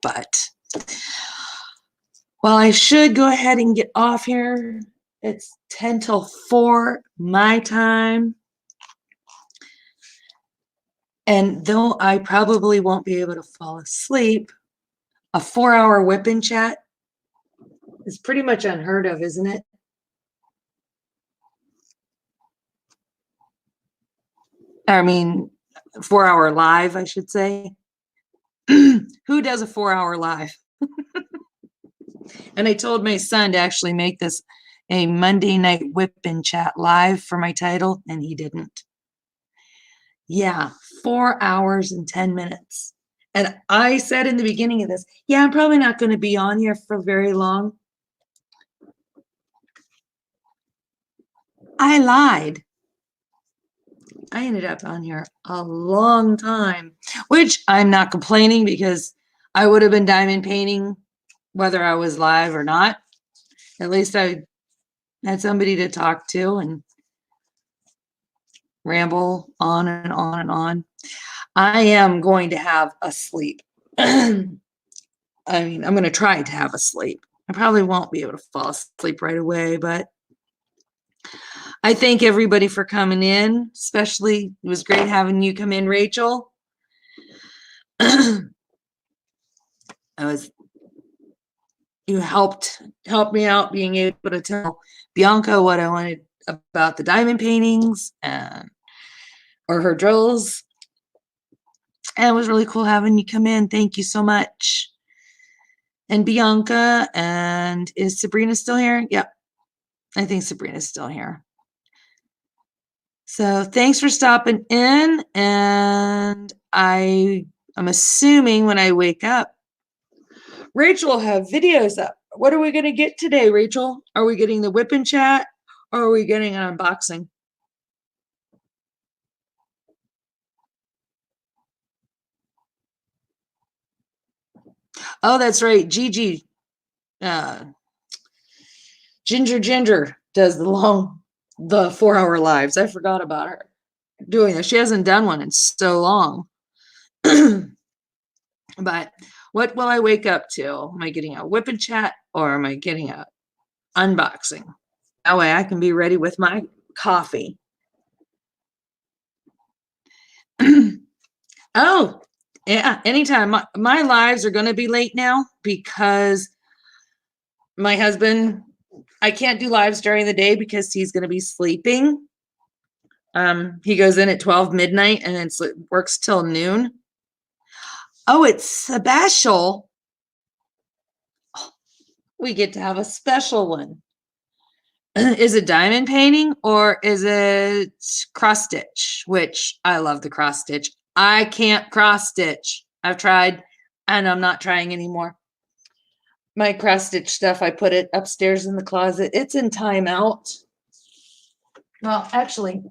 but well, I should go ahead and get off here. It's 10 till 4 my time. And though I probably won't be able to fall asleep, a 4-hour WIP-n-Chat is pretty much unheard of, isn't it? I mean, 4-hour live, I should say. Who does a 4-hour live? And I told my son to actually make this a Monday night WIP-n-Chat live for my title, and he didn't. Yeah, 4 hours and 10 minutes. And I said in the beginning of this, yeah, I'm probably not going to be on here for very long. I lied. I ended up on here a long time, which I'm not complaining because I would have been diamond painting whether I was live or not. At least I had somebody to talk to and ramble on and on and on. I am going to have a sleep. I mean, I'm going to try to have a sleep. I probably won't be able to fall asleep right away, but I thank everybody for coming in, especially it was great having you come in, Rachel. You helped me out being able to tell Bianca what I wanted about the diamond paintings and or her drills. And it was really cool having you come in. Thank you so much. And Bianca, and is Sabrina still here? Yep. I think Sabrina's still here. So thanks for stopping in. And I'm assuming when I wake up, Rachel will have videos up. What are we going to get today, Rachel? Are we getting the WIP-n-Chat or are we getting an unboxing? Oh, that's right. Gigi, Ginger does the 4-hour lives. I forgot about her doing this. She hasn't done one in so long. But what will I wake up to? Am I getting a WIP-n-Chat or am I getting a unboxing? That way I can be ready with my coffee. Oh, yeah, anytime. My lives are going to be late now because my husband, I can't do lives during the day because he's going to be sleeping. He goes in at 12 midnight and it works till noon. Oh, it's special. We get to have a special one. Is it diamond painting or is it cross stitch? Which I love the cross stitch. I can't cross stitch. I've tried and I'm not trying anymore. My cross stitch stuff, I put it upstairs in the closet. It's in timeout. Well, actually,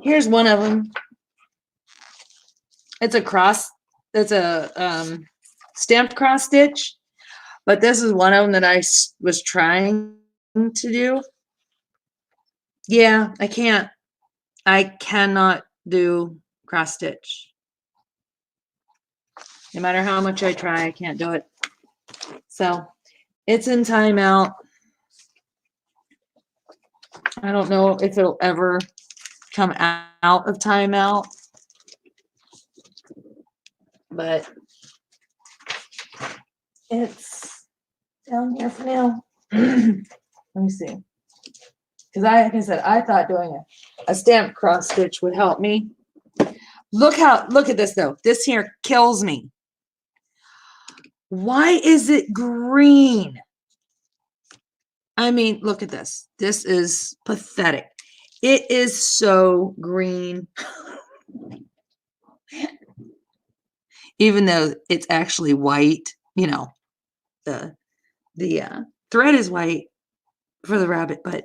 here's one of them. It's a stamped cross stitch, but this is one of them that I was trying to do. Yeah, I cannot do cross stitch. No matter how much I try, I can't do it. So it's in timeout. I don't know if it'll ever come out of timeout, but it's down here for now. Let me see. Because like I said, I thought doing a stamped cross stitch would help me. Look at this though. This here kills me. Why is it green? I mean, look at this. This is pathetic. It is so green. Even though it's actually white, you know, the thread is white for the rabbit, but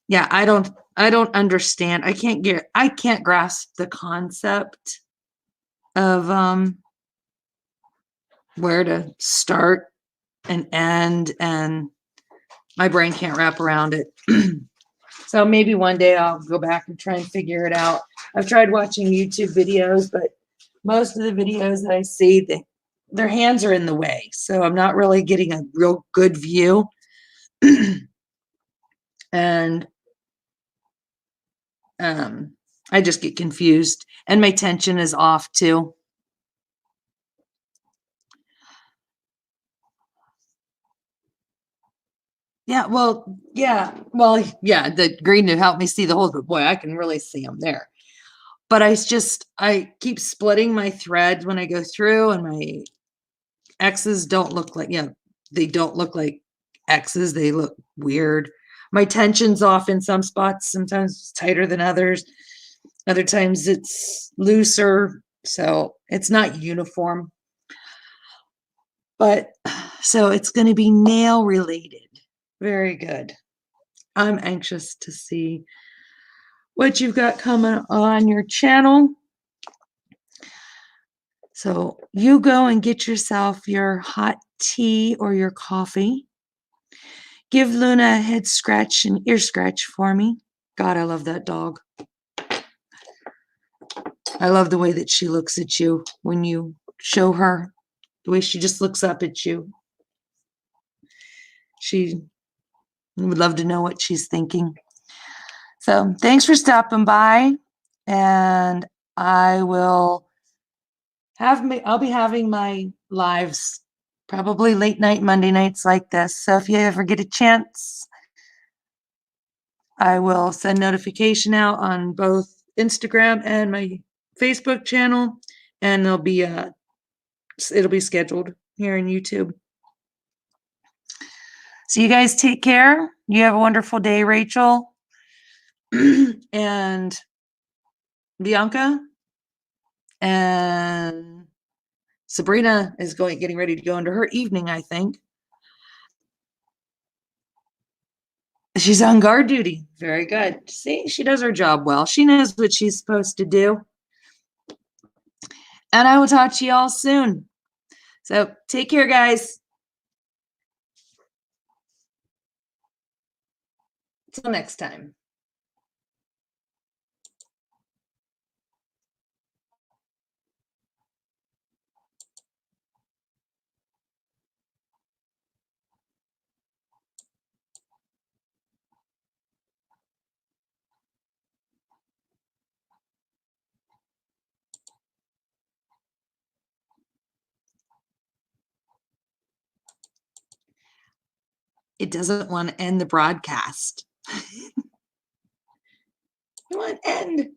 yeah, I don't understand. I can't grasp the concept of where to start and end, and my brain can't wrap around it. So maybe one day I'll go back and try and figure it out. I've tried watching YouTube videos, but most of the videos that I see, their hands are in the way. So I'm not really getting a real good view. And I just get confused and my tension is off too. Yeah, well, the green to help me see the holes, but boy, I can really see them there. But I keep splitting my thread when I go through, and my X's don't look like, they don't look like X's. They look weird. My tension's off in some spots. Sometimes it's tighter than others. Other times it's looser. So it's not uniform, but so it's going to be nail related. Very good. I'm anxious to see what you've got coming on your channel. So you go and get yourself your hot tea or your coffee. Give Luna a head scratch and ear scratch for me. God, I love that dog. I love the way that she looks at you when you show her, the way she just looks up at you. She would love to know what she's thinking. So thanks for stopping by, and I'll be having my lives probably late night Monday nights like this. So if you ever get a chance, I will send notification out on both Instagram and my Facebook channel, and it'll be scheduled here on YouTube. So you guys take care. You have a wonderful day, Rachel. And Bianca and Sabrina is getting ready to go into her evening, I think. She's on guard duty. Very good. See, she does her job well. She knows what she's supposed to do. And I will talk to you all soon. So take care, guys. Till next time. It doesn't want to end the broadcast. It won't end.